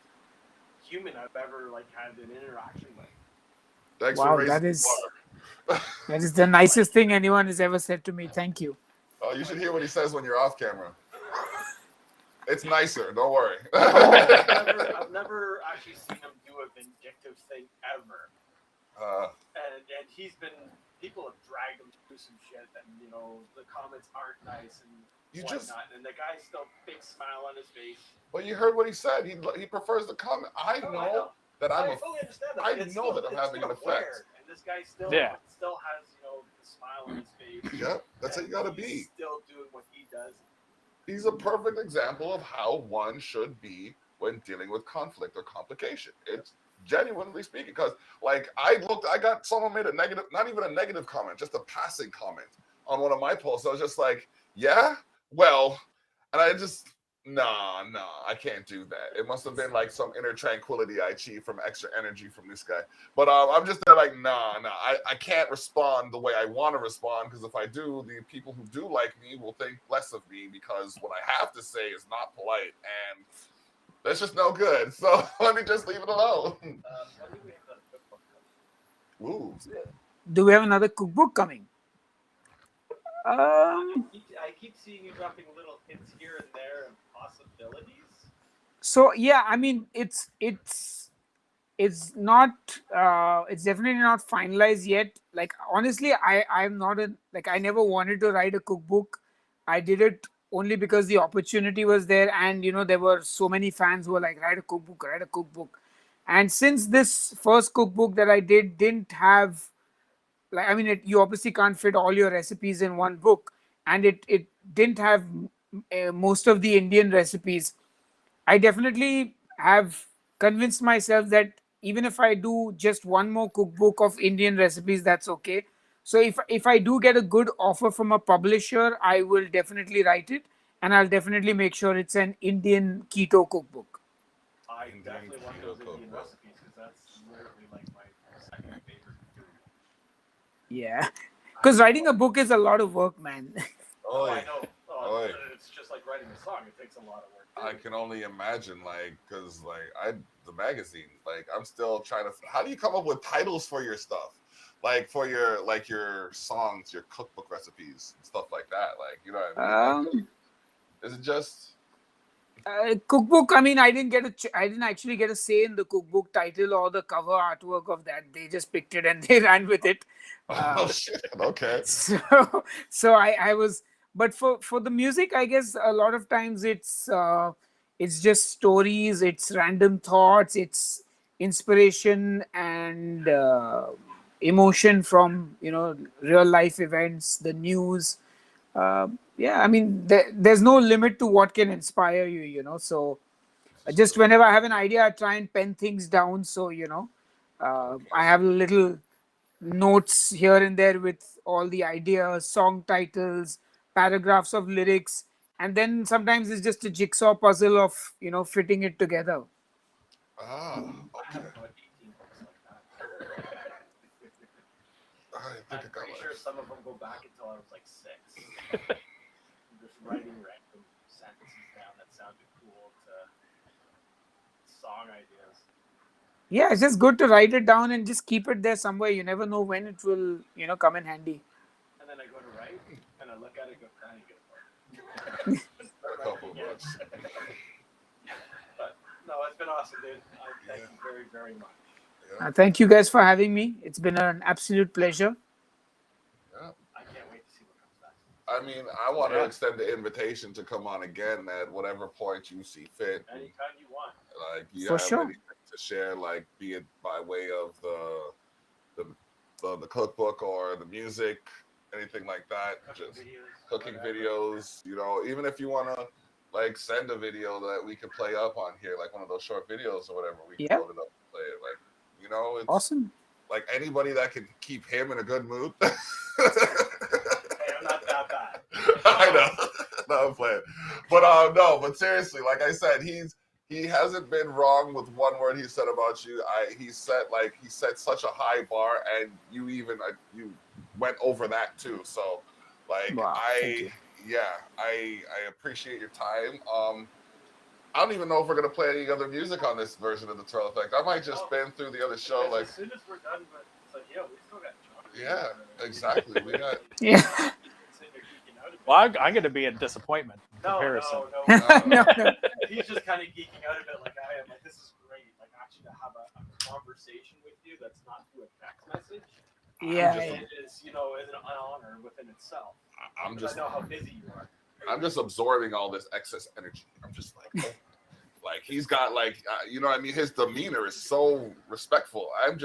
human I've ever, like, had an interaction with. Thanks Wow, for raising that is the bar. that is the nicest thing anyone has ever said to me. Thank you. Oh, you should hear what he says when you're off camera. It's nicer. Don't worry. I've never actually seen him do a vindictive thing ever. And he's been, people have dragged him through some shit, and you know the comments aren't nice and whatnot. And the guy's still big smile on his face. But you heard what he said. He prefers the comment. I know that I fully understand that. I know that I'm having an effect. And this guy still has, you know, the smile on his face. Yeah, that's how you gotta be. He's still doing what he does. He's a perfect example of how one should be when dealing with conflict or complication. It's genuinely speaking, because like I got someone made a negative, not even a negative comment, just a passing comment on one of my posts. I was just like, yeah, well, and I just nah, I can't do that. It must have been like some inner tranquility I achieved from extra energy from this guy. But I'm just there like, nah, I can't respond the way I want to respond, because if I do, the people who do like me will think less of me because what I have to say is not polite, and that's just no good. So let me just leave it alone. Ooh. Do we have another cookbook coming? I keep seeing you dropping little hints here and there of possibilities. So yeah, I mean it's not it's definitely not finalized yet. Like honestly, I'm not I never wanted to write a cookbook. I did it only because the opportunity was there, and you know there were so many fans who were like, write a cookbook. And since this first cookbook that I didn't have, like I mean you obviously can't fit all your recipes in one book, and it didn't have most of the Indian recipes. I definitely have convinced myself that even if I do just one more cookbook of Indian recipes, that's okay. So if I do get a good offer from a publisher, I will definitely write it, and I'll definitely make sure it's an Indian keto cookbook. I definitely want those Indian recipes because that's literally like my second favorite food. Yeah, because writing a book is a lot of work, man. Oh, I know. It's just like writing a song. It takes a lot of work. I can only imagine, like, because like the magazine, like I'm still trying to. How do you come up with titles for your stuff? Like for your songs, your cookbook recipes, and stuff like that. Like you know what I mean? Is it just Cookbook? I mean, I didn't actually get a say in the cookbook title or the cover artwork of that. They just picked it and they ran with it. Oh shit! Okay. So I was, but for the music, I guess a lot of times it's just stories, it's random thoughts, it's inspiration and emotion from real life events, the news. Yeah, I mean there's no limit to what can inspire you. So just whenever I have an idea, I try and pen things down. So I have little notes here and there with all the ideas, song titles, paragraphs of lyrics, and then sometimes it's just a jigsaw puzzle of fitting it together. Ah, okay. I'm pretty sure some of them go back until I was like 6. I'm just writing random sentences down that sounded cool to song ideas. Yeah, it's just good to write it down and just keep it there somewhere. You never know when it will come in handy. And then I go to write and I look at it and go, I ain't good for A couple months. But no, it's been awesome, dude. Thank you very, very much. Yeah. Thank you guys for having me. It's been an absolute pleasure. Yeah. I can't wait to see what comes next. I mean, I want to Yeah. extend the invitation to come on again at whatever point you see fit. Anytime you want. Like you For have sure. anything to share, like be it by way of the cookbook or the music, anything like that. Just cooking videos, you know, even if you want to like send a video that we could play up on here, like one of those short videos or whatever, we can Yeah. load it up and play it. Like, you know, it's Awesome. like anybody that can keep him in a good mood. Hey, I'm not that bad. I know. No, I'm playing. But no, but seriously, like I said, he hasn't been wrong with one word he said about you. He set such a high bar, and you even you went over that too. So like Wow, thank you. I appreciate your time. I don't even know if we're gonna play any other music on this version of the Trail Effect. I might just spin through the other show. Like as soon as we're done, but it's like, yeah, we still got John. yeah, exactly. We got Yeah. Well, I'm going to be a disappointment in comparison. No, no. He's just kind of geeking out a bit like I am. Like, this is great. Like, actually to have a conversation with you that's not through a text message. Yeah, It is, you know, is an honor within itself. I'm Because just I know how busy you are. I'm just absorbing all this excess energy. I'm just like, oh. Like he's got like, you know what I mean? His demeanor is so respectful. I'm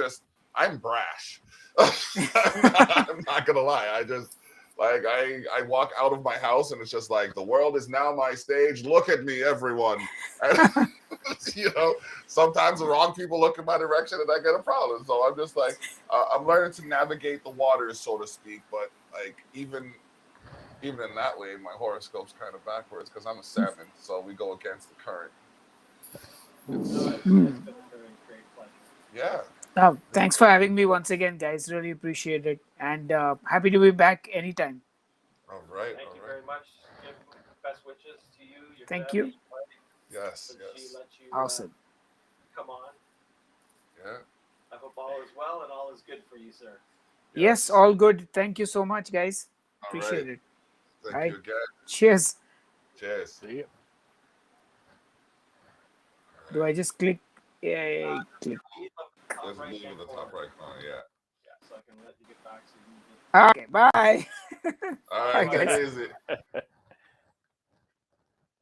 brash. I'm not gonna lie. I just like, I walk out of my house and it's just like, the world is now my stage. Look at me, everyone. And, you know, sometimes the wrong people look in my direction and I get a problem. So I'm just like, I'm learning to navigate the waters, so to speak. But like, even in that way, my horoscope's kind of backwards because I'm a salmon, so we go against the current. It's been a very great pleasure. Yeah. Thanks for having me once again, guys. Really appreciate it. And happy to be back anytime. All right. Thank All you right. very much. Give best wishes to you, your Thank family, you. your wife, Yes. that Yes. she let you Awesome. come on. Yeah. I hope all is well and all is good for you, sir. Yes, all good. Thank you so much, guys. All Appreciate right. it. Thank Right. you again. Cheers. Cheers. See ya. Do I just click? Yeah, click. There's a blue in the top right corner. Yeah. Yeah, so I can let you get back so you can Okay, bye. All Bye, right, take guys. it easy.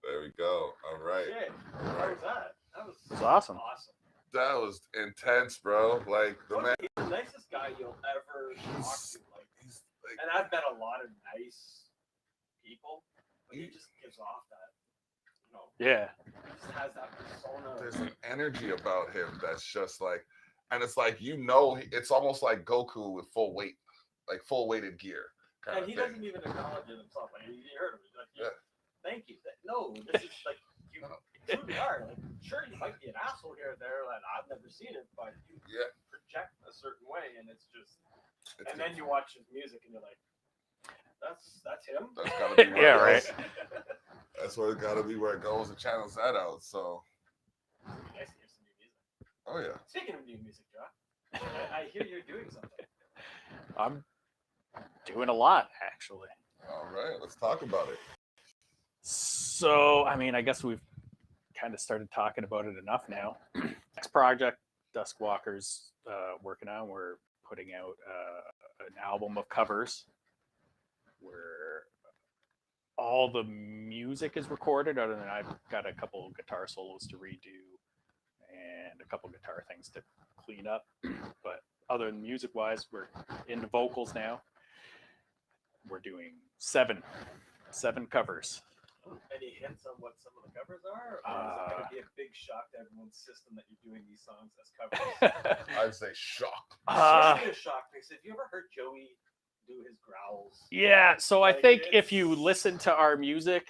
There we go. All right. Shit, how was that? That was It's awesome. Awesome. That was intense, bro. Like the man. He's the nicest guy you'll ever talk to. Like, He's like, and I've met a lot of nice people, but he just gives off that, you know, Yeah. he just has that persona. there's an energy about him that's just like, and it's like, you know, it's almost like Goku with full weight, like full weighted gear kind And of he thing. doesn't even acknowledge it himself. Like, you heard him. He's like, Yeah. Thank you. No, this is like, you truly are. Like, sure, you might be an asshole here or there, and I've never seen it, but you project a certain way, and it's just. And then you watch his music, and you're like, "That's him." That's gotta be where Yeah, it goes. right. That's where it gotta be where it goes and channels that out. So, It'd be nice to hear some new music. oh yeah. Speaking of new music, John, I hear you're doing something. I'm doing a lot, actually. All right, let's talk about it. So, I mean, I guess we've kind of started talking about it enough now. Next project, Duskwalker's working on. We're putting out an album of covers where all the music is recorded, other than I've got a couple of guitar solos to redo and a couple guitar things to clean up. But other than music-wise, we're into vocals now. We're doing seven covers. Any hints on what some of the covers are? Or is it going to be a big shock to everyone's system that you're doing these songs as covers? I'd say shock. It's be a shock because have you ever heard Joey do his growls? Yeah, so I Like, think if it's- you listen to our music,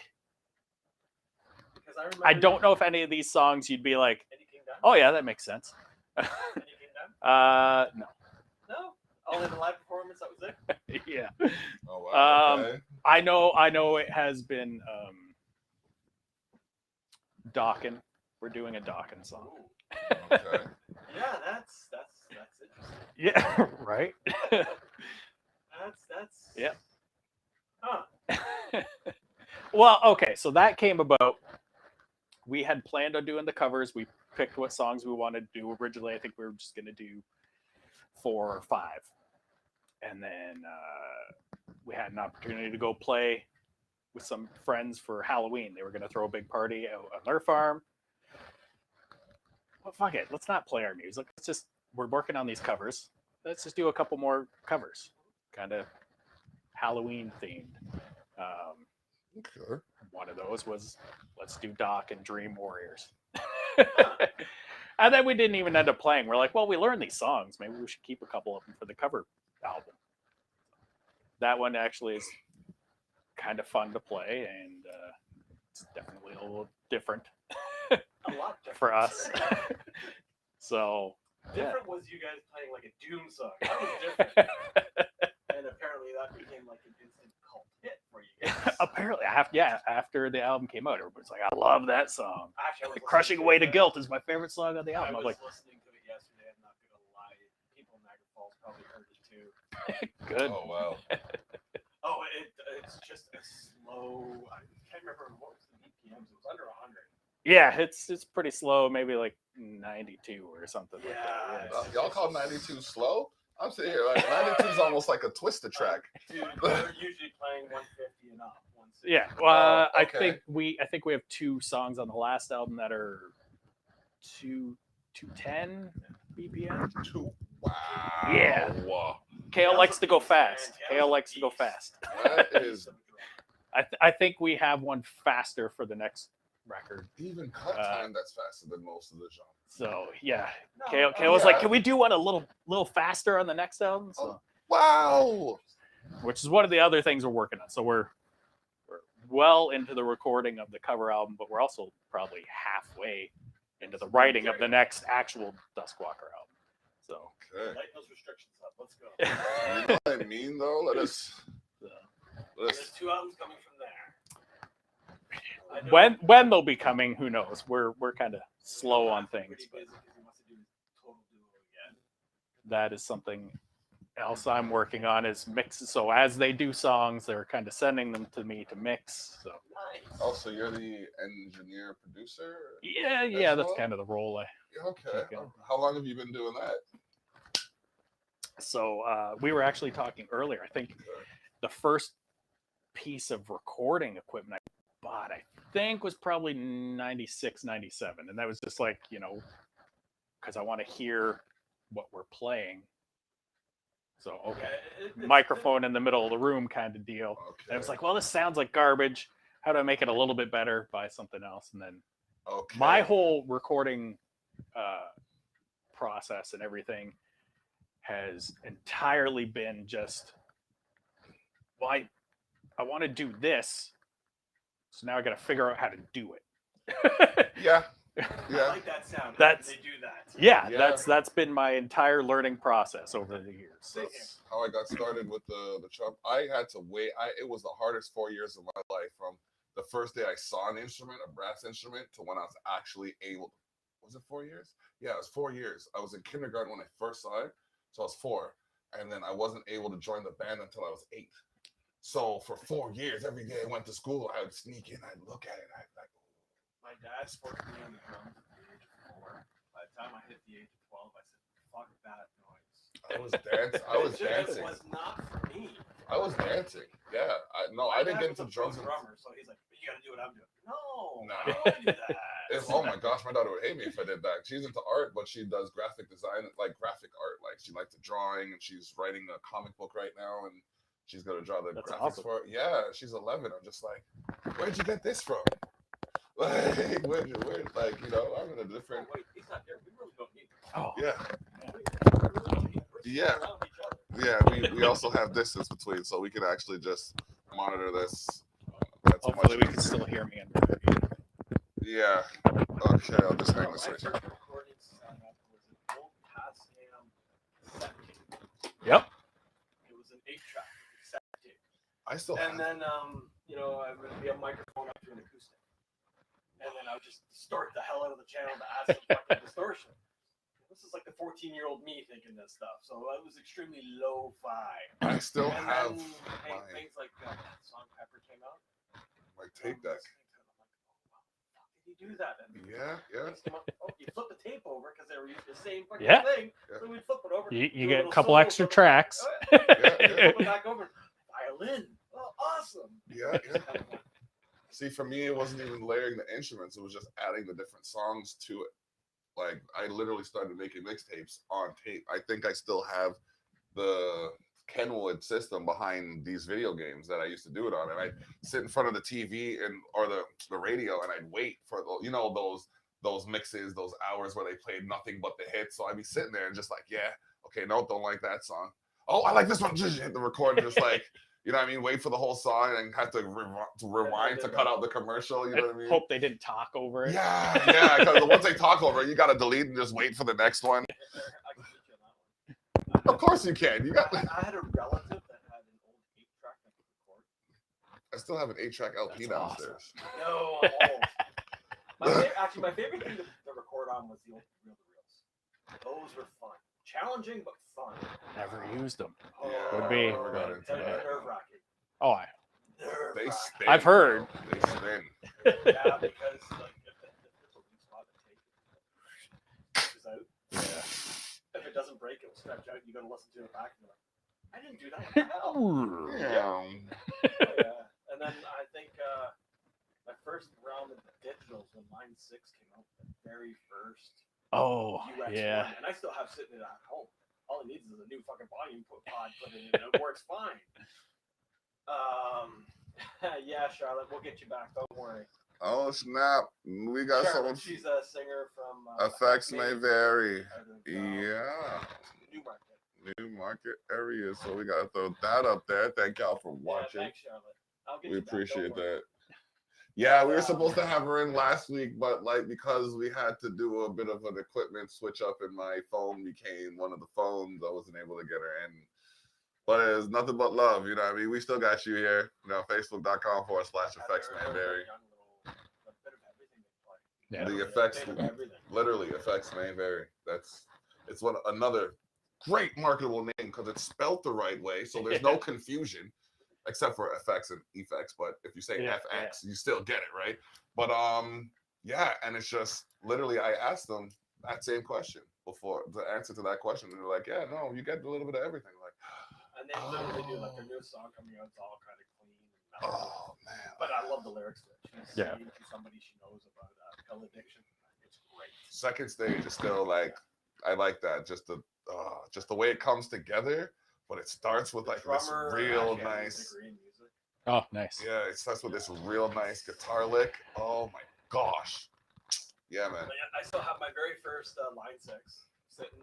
Because I remember. I don't know if any of these songs you'd be like, Any King Done? oh yeah, that makes sense. Any King Done? No. No. Only the live performance. That was it. Yeah. Oh wow. Okay. I know it has been Dawkin. We're doing a Dawkin song. Ooh. Okay. Yeah, that's interesting. Yeah, right? That's. Yeah. Huh. Well, okay, so that came about we had planned on doing the covers. We picked what songs we wanted to do originally. I think we were just going to do 4 or 5. And then we had an opportunity to go play with some friends for Halloween. They were going to throw a big party out on their farm. Well, fuck it. Let's not play our music. We're working on these covers. Let's just do a couple more covers. Kind of Halloween themed. Okay. One of those was let's do Doc and Dream Warriors. And then we didn't even end up playing. We're like, well, we learned these songs. Maybe we should keep a couple of them for the cover album. That one actually is kind of fun to play, and it's definitely a little different. A lot different. For us. So different was you guys playing like a Doom song. That was different. And apparently that became like an instant cult hit for you guys. Apparently, after the album came out, everybody's like, I love that song. Actually, Crushing Away to Guilt is my favorite song on the album. I I'm was like, listening to it yesterday. I'm not gonna lie. People in Niagara Falls probably heard it too. good. Oh wow. Oh, it's just a slow. I can't remember what was the BPMs. It was under 100. Yeah, it's pretty slow, maybe like 92 or something like Yeah. that. Y'all call 92 slow? I'm sitting here like 92 is almost like a twisted track. Dude, they're usually playing 150 and up. 160. Yeah, well, Oh, okay. I think we have 2 songs on the last album that are 210 BPM. Wow. Yeah. KO That's likes a to go beast, fast. man. KO likes to go fast. That is I think we have one faster for the next record. even cut time that's faster than most of the genres. So yeah, No, KO was yeah. like, can we do one a little faster on the next album? So, Wow. which is one of the other things we're working on. So we're well into the recording of the cover album, but we're also probably halfway into the writing of the next actual Duskwalker album. So Okay. Lighten those restrictions up. Let's go. You know what I mean though? Let's There's 2 albums coming from there. I know when they'll be coming, who knows? We're kind of slow on things. Pretty But busy because he wants to do his total duo again. that is something else I'm working on is mixes. So as they do songs, they're kind of sending them to me to mix. So Nice. Oh, so you're the engineer producer? yeah, that's well? kind of the role Okay. Okay. How long have you been doing that? So we were actually talking earlier. I think the first piece of recording equipment I bought, I think, was probably 96, 97. And that was just like, because I want to hear what we're playing. So, okay. Microphone in the middle of the room kind of deal. Okay. And it was like, well, this sounds like garbage. How do I make it a little bit better? Buy something else. And then Okay. my whole recording process and everything has entirely been just, well, I want to do this, so now I got to figure out how to do it. Yeah. I Yeah. like that sound. That's- They do that. Yeah, Yeah. that's been my entire learning process over the years. That's how I got started with the trump. I had to wait. It was the hardest 4 years of my life, from the first day I saw an instrument, a brass instrument, to when I was actually able. Was it 4 years? Yeah, it was 4 years. I was in kindergarten when I first saw it, so I was 4, and then I wasn't able to join the band until I was 8. So for 4 years, every day I went to school, I would sneak in, I'd look at it, I'd like, My dad forced me on the drums at the age of 4. By the time I hit the age of 12, I said, "Fuck that noise." I was dancing. I was It dancing. was not for me. I was dancing. Yeah. I didn't get into drums. Drummer, so he's like, "You gotta do what I'm doing." No, Nah. I don't want to do that. Oh my gosh, my daughter would hate me if I did that. She's into art, but she does graphic design, like graphic art. Like she likes the drawing, and she's writing a comic book right now, and she's gonna draw the That's graphics awesome. for it. Yeah, she's 11. I'm just like, where'd you get this from? Like, where, like, I'm in a different. Oh, wait, he's not there. We really don't need him. Oh, Yeah, We're Yeah. around each other. yeah. We also have distance between, so we can actually just monitor this. That's hopefully we much can easier. still hear me. Yeah. Okay, I'll just hang My this right first here. recording setup was an old Tascam cassette tape. Yep. It was an 8-track cassette tape. I still And have. then, I would be a microphone up to an acoustic. And then I would just distort the hell out of the channel to add some fucking distortion. This is like the 14-year-old me thinking this stuff. So it was extremely lo-fi. I still And have then my things like Song Pepper came out. tape deck. I'm like, oh, wow, what the fuck did he do that. And Yeah. you flip the tape over because they were using the same fucking Yeah. thing. Yeah. So we'd flip it over. You do get a little couple solo, extra flip it back. tracks. Oh, yeah. Flip it back over. Violin. Oh, awesome. Yeah. See, for me, it wasn't even layering the instruments; it was just adding the different songs to it. Like, I literally started making mixtapes on tape. I think I still have the Kenwood system behind these video games that I used to do it on, and I'd sit in front of the TV or the radio, and I'd wait for those mixes, those hours where they played nothing but the hits. So I'd be sitting there and just like, yeah, okay, no, don't like that song. Oh, I like this one. Just hit the record and just like, you know what I mean? Wait for the whole song and have to rewind to cut out the commercial. You know what I mean? Hope they didn't talk over it. Yeah. Because once they talk over it, you got to delete and just wait for the next one. I can teach you that one. Of course you can. You got. I had a relative that had an old 8-track that could record. I still have an 8-track LP That's downstairs. No, I'm old. My favorite thing to record on was the old reel-to-reels. Those were fun. Challenging, but fun. Never used them. Yeah, Would be. we're not into that. Nerve-wracking. Oh, They spin. I've heard. They spin. Yeah, because like if there's a weak spot to take it out. Yeah. If it doesn't break, it will stretch out. You gotta listen to it back and you're like, I didn't do that. What the hell? Yeah. Yeah. And then I think my first round of the digitals when Line 6 came out, the very first Oh, UX yeah. one, and I still have sitting it at home. All it needs is a new fucking volume pod put in, and it works fine. Yeah, Charlotte, we'll get you back. Don't worry. Oh snap! We got Charlotte, someone. she's a singer from Effects may vary. out of, Yeah. Newmarket. New market areas. So we gotta throw that up there. Thank y'all for watching. Yeah, thanks, Charlotte. I'll get We you back, appreciate don't worry. that. Yeah, we were supposed to have her in last week, but like because we had to do a bit of an equipment switch up and my phone became one of the phones, I wasn't able to get her in. But it's nothing but love, you know what I mean? We still got you here. You know, Facebook.com/effects-may-vary. Yeah. The effects literally effects may vary. It's another great marketable name because it's spelt the right way, so there's no confusion. Except for effects and effects, but if you say FX, you still get it, right? But yeah, and it's just literally I asked them that same question before the answer to that question, and they're like, "Yeah, no, you get a little bit of everything." Like, and they literally do like their newest song coming out. It's all kind of clean. And oh man! But I love the lyrics to it. She's Yeah. singing to somebody she knows about pill addiction. It's great. Second stage is still like I like that just the way it comes together. But it starts with like this real nice. Oh, nice. Yeah, it starts with this real nice guitar lick. Oh my gosh. Yeah, man. I still have my very first Line 6 sitting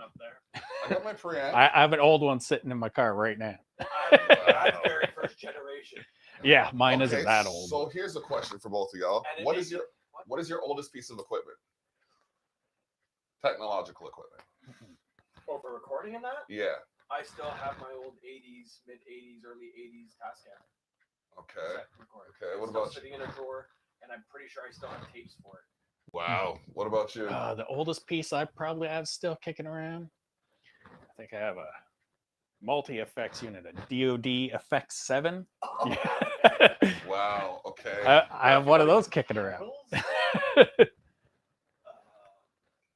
up there. I got my preamp. I have an old one sitting in my car right now. I'm very first generation. Yeah, mine isn't that old. So here's a question for both of y'all. What is your oldest piece of equipment? Technological equipment. Oh, for recording in that? Yeah. I still have my old 80s, mid 80s, early 80s Tascam. Okay. Okay. What about sitting in a drawer, and I'm pretty sure I still have tapes for it. Wow. What about you? The oldest piece I probably have still kicking around. I think I have a multi-effects unit, a DoD FX7. Oh, Yeah. Wow. Okay. I have one of those kicking around.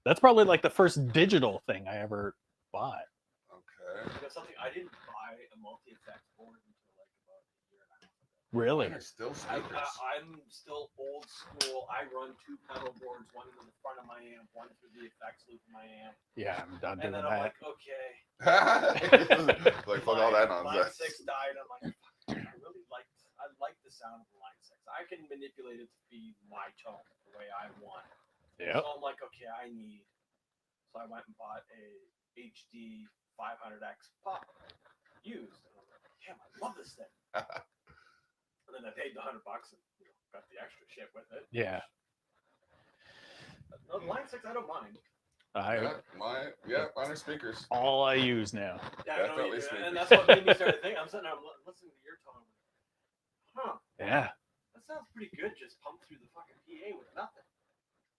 That's probably like the first digital thing I ever bought. Okay. You know something? I didn't buy a multi-effects board until like about a year and a half ago. Really? They're still speakers. I'm still old school. I run 2 pedal boards, one in the front of my amp, one through the effects loop of my amp. Yeah, I'm done doing And then I'm that. like, okay. Like fuck all that nonsense. Line 6 died. I'm like, I like the sound of the Line 6. I can manipulate it to be my tone, the way I want. Yep. So I'm like, okay, so I went and bought a HD 500X pop used. And I'm like, damn, I love this thing. And then I paid the $100 and got the extra shit with it. Yeah. No, Line 6, I don't mind. Mine are speakers. All I use now. Yeah, Definitely and that's what made me start to think. I'm sitting there listening to your tone. Huh. Yeah. That sounds pretty good. Just pump through the fucking PA with nothing.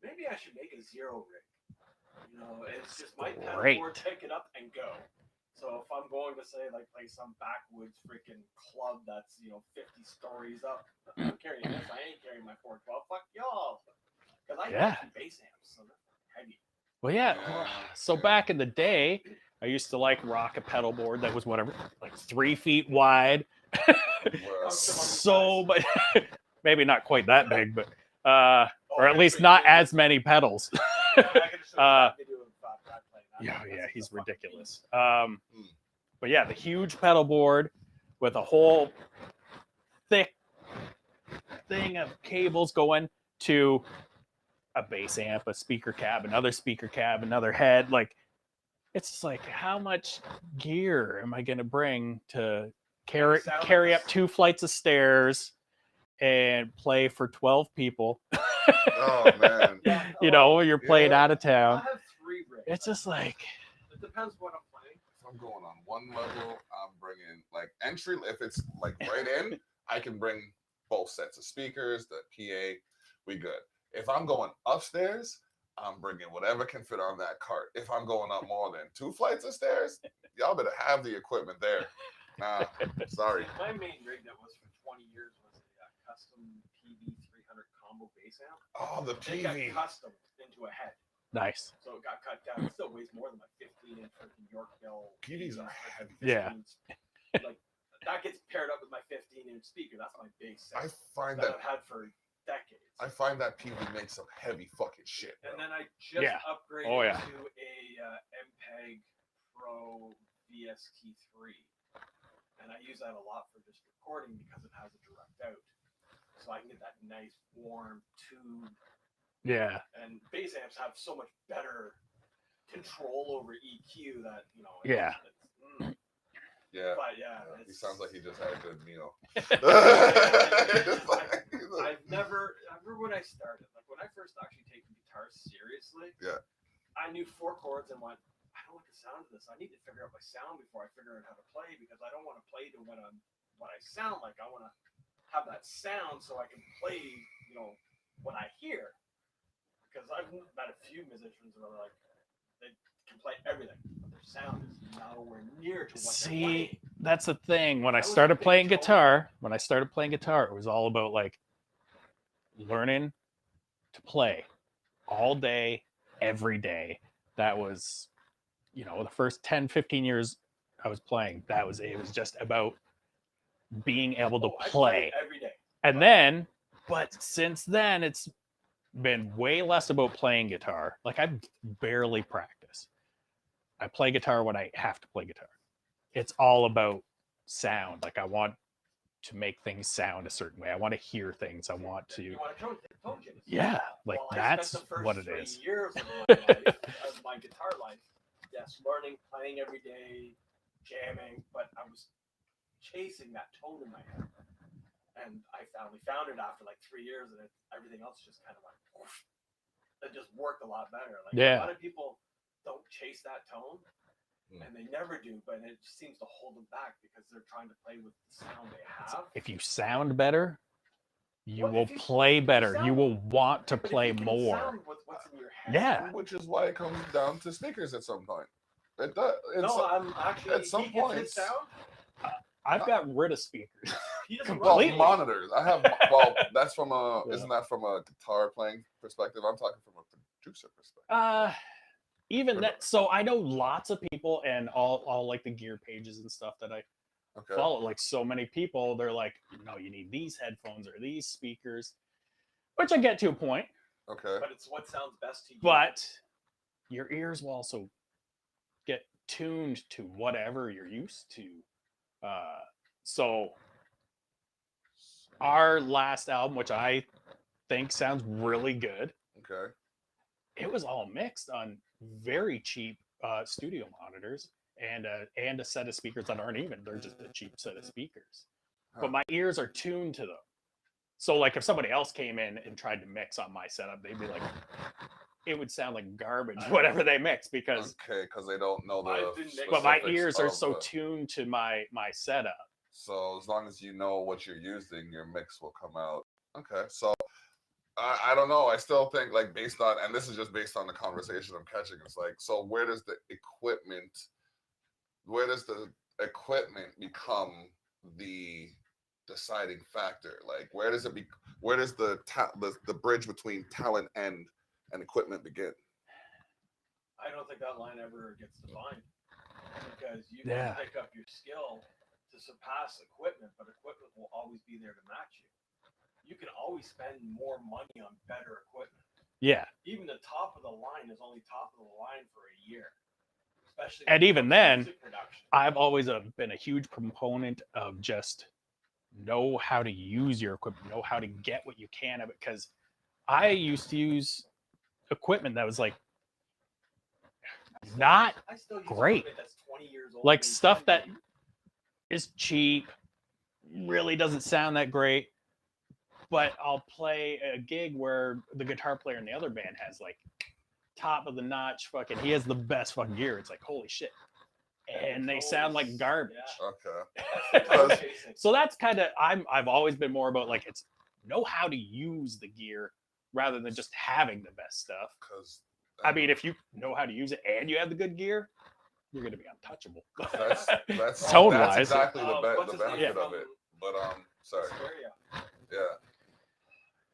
Maybe I should make a zero rig. It's just my pedal board, pick it up and go. So if I'm going to say like play some backwoods freaking club that's 50 stories up, I'm carrying this. I ain't carrying my 412. Fuck y'all. Because I Yeah. have bass amps, so they're heavy. Well, yeah. So back in the day, I used to like rock a pedal board that was whatever, like 3 feet wide. So, but maybe not quite that big, but or at least not as many pedals. Yeah, he's ridiculous. But yeah, the huge pedal board with a whole thick thing of cables going to a bass amp, a speaker cab, another speaker cab, another head. Like, it's just like, how much gear am I going to bring to carry up 2 flights of stairs and play for 12 people? Oh man. You're playing out of town. I have 3 rigs. It's just like, it depends what I'm playing. If I'm going on one level, I'm bringing like entry. If it's like right in, I can bring both sets of speakers, the PA, we good. If I'm going upstairs, I'm bringing whatever can fit on that cart. If I'm going up more than 2 flights of stairs, y'all better have the equipment there. Nah, sorry. My main rig that was for 20 years was a custom PV 300 combo bass amp. Oh, the It got PV. custom into a head. nice. So it got cut down. It still weighs more than my 15-inch freaking Yorkville. PVs are heavy. Yeah. Like that gets paired up with my 15-inch speaker. That's my bass set I find that that I've had for decades. I find that PV makes some heavy fucking shit. And Bro. then I just upgraded Oh, yeah. to a MPEG Pro VST3, and I use that a lot for just recording because it has a direct out, so I can get that nice warm tube. Yeah. And bass amps have so much better control over EQ that Yeah. Yeah. But yeah, He sounds like he just had a good meal. I've never. I remember when I started, like when I first actually taken guitar seriously. Yeah. I knew 4 chords and went, I don't like the sound of this. I need to figure out my sound before I figure out how to play, because I don't want to play to what I sound like. I want to have that sound so I can play, what I hear. Because I've met a few musicians who are like, they can play everything, but their sound is nowhere near to what they're playing. That's the thing. When I That was a started big playing tone. guitar, it was all about like learning to play all day, every day. That was, the first 10, 15 years I was playing, it was just about being able to I play. every day. And then, but since then, it's been way less about playing guitar. Like, I barely practice. I play guitar when I have to play guitar. It's all about sound. Like, I want to make things sound a certain way. I want to hear things. I want to. You want to tone it. Yeah, like Well, that's I spent the first what it 3 is. years of my life, of my guitar life, yes, learning, playing every day, jamming, but I was chasing that tone in my head. And I finally found it after like 3 years, and everything else just kind of went, whoosh. It just worked a lot better. Like a lot of people don't chase that tone, and they never do, but it just seems to hold them back because they're trying to play with the sound they have. If you sound better, you Well, will play better. You will want to But if play you can more. sound with what's in your head. Yeah. Which is why it comes down to speakers at some point. It does. I'm actually at some he gets his points. sound. I've got rid of speakers. He doesn't Well, really. monitors. I have. Well, that's from a. Isn't that from a guitar playing perspective? I'm talking from a producer perspective. Even that. So I know lots of people, and all like the gear pages and stuff that I Okay. follow. Like so many people, they're like, no, you need these headphones or these speakers, which I get to a point. Okay. But it's what sounds best to you. But your ears will also get tuned to whatever you're used to. So our last album, which I think sounds really good, Okay. it was all mixed on very cheap studio monitors and a set of speakers that aren't even. They're just a cheap set of speakers. But my ears are tuned to them. So like if somebody else came in and tried to mix on my setup, they'd be like, it would sound like garbage, whatever they mix, because they don't know the. but my specifics ears are of so the- tuned to my setup. So as long as you know what you're using, your mix will come out. Okay. So I don't know. I still think like based on, and this is just based on the conversation I'm catching. It's like, so where does the equipment where does the equipment become the deciding factor? Like, where does the bridge between talent and equipment begin? I don't think that line ever gets defined because you Yeah. can pick up your skill to surpass equipment, but equipment will always be there to match you. You can always spend more money on better equipment. Yeah. Even the top of the line is only top of the line for a year. Especially And when it even comes to then, music production. I've always been a huge proponent of just know how to use your equipment, know how to get what you can of it. Because I used to use equipment that was like not I still use great. equipment that's 20 years old. like and stuff that trendy. is cheap, really doesn't sound that great. But I'll play a gig where the guitar player in the other band has like top of the notch fucking, he has the best fucking gear. It's like, holy shit. And they sound like garbage. Okay. So that's kind of, I've always been more about like, it's know how to use the gear rather than just having the best stuff. Because I mean, if you know how to use it and you have the good gear, you're going to be untouchable. that's Tone-wise. exactly the What's his name benefit of from it. But sorry, Hysteria? yeah.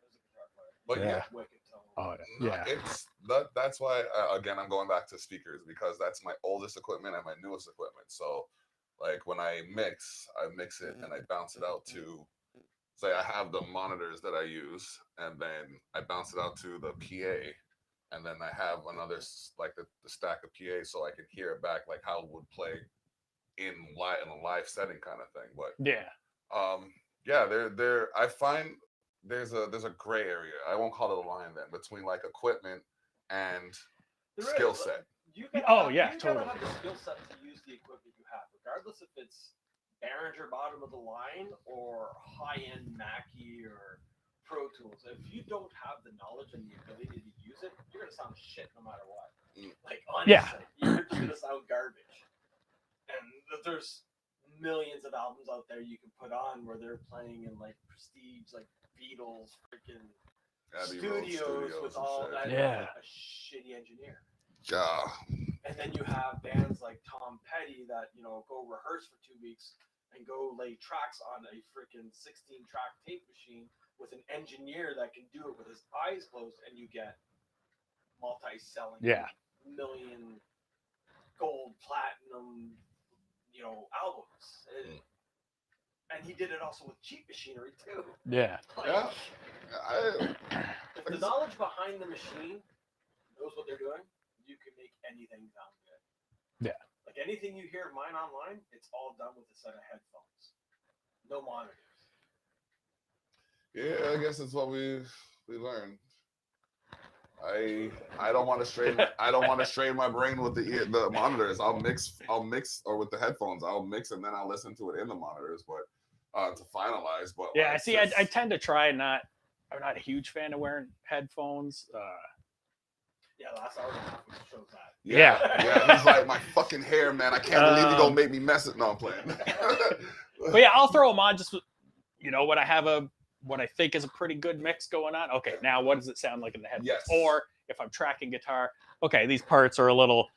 There's a guitar player. But yeah, Wicked tone. Oh, no, yeah. it's that's why again I'm going back to speakers because that's my oldest equipment and my newest equipment. So like when I mix it and I bounce it out to say I have the monitors that I use and then I bounce it out to the PA and then I have another like the stack of PA so I can hear it back like how it would play in a live setting kind of thing. But Yeah. yeah, there I find there's a gray area. I won't call it a line then between like equipment and skill set. Yeah, you totally. gotta have the skill set to use the equipment you have, regardless if it's Behringer bottom of the line or high-end Mackie or Pro Tools. If you don't have the knowledge and the ability to use it, you're gonna sound shit no matter what. Like honestly, Yeah. you're just gonna sound garbage. And there's millions of albums out there you can put on where they're playing in like prestige, like Beatles, freaking studios with all that. Yeah. Like a shitty engineer. Yeah. And then you have bands like Tom Petty that, go rehearse for 2 weeks and go lay tracks on a freaking 16-track tape machine with an engineer that can do it with his eyes closed, and you get multi-selling million gold, platinum, albums. And he did it also with cheap machinery too. Yeah. Yeah. If the knowledge behind the machine knows what they're doing, you can make anything sound good. Yeah. Like anything you hear of mine online, it's all done with a set of headphones. No monitors. Yeah, I guess it's what we learned. I don't want to strain my brain with the monitors. I'll mix or with the headphones. I'll mix and then I'll listen to it in the monitors, but to finalize. But Yeah, like, see, I tend to try not. I'm not a huge fan of wearing headphones. Yeah, last hour and a half shows that. Yeah. He's like, my fucking hair, man. I can't believe you're gonna make me mess it. No, I'm playing. But yeah, I'll throw them on just when I have what I think is a pretty good mix going on. Okay, now what does it sound like in the headphones? Yes. Or if I'm tracking guitar, okay, these parts are a little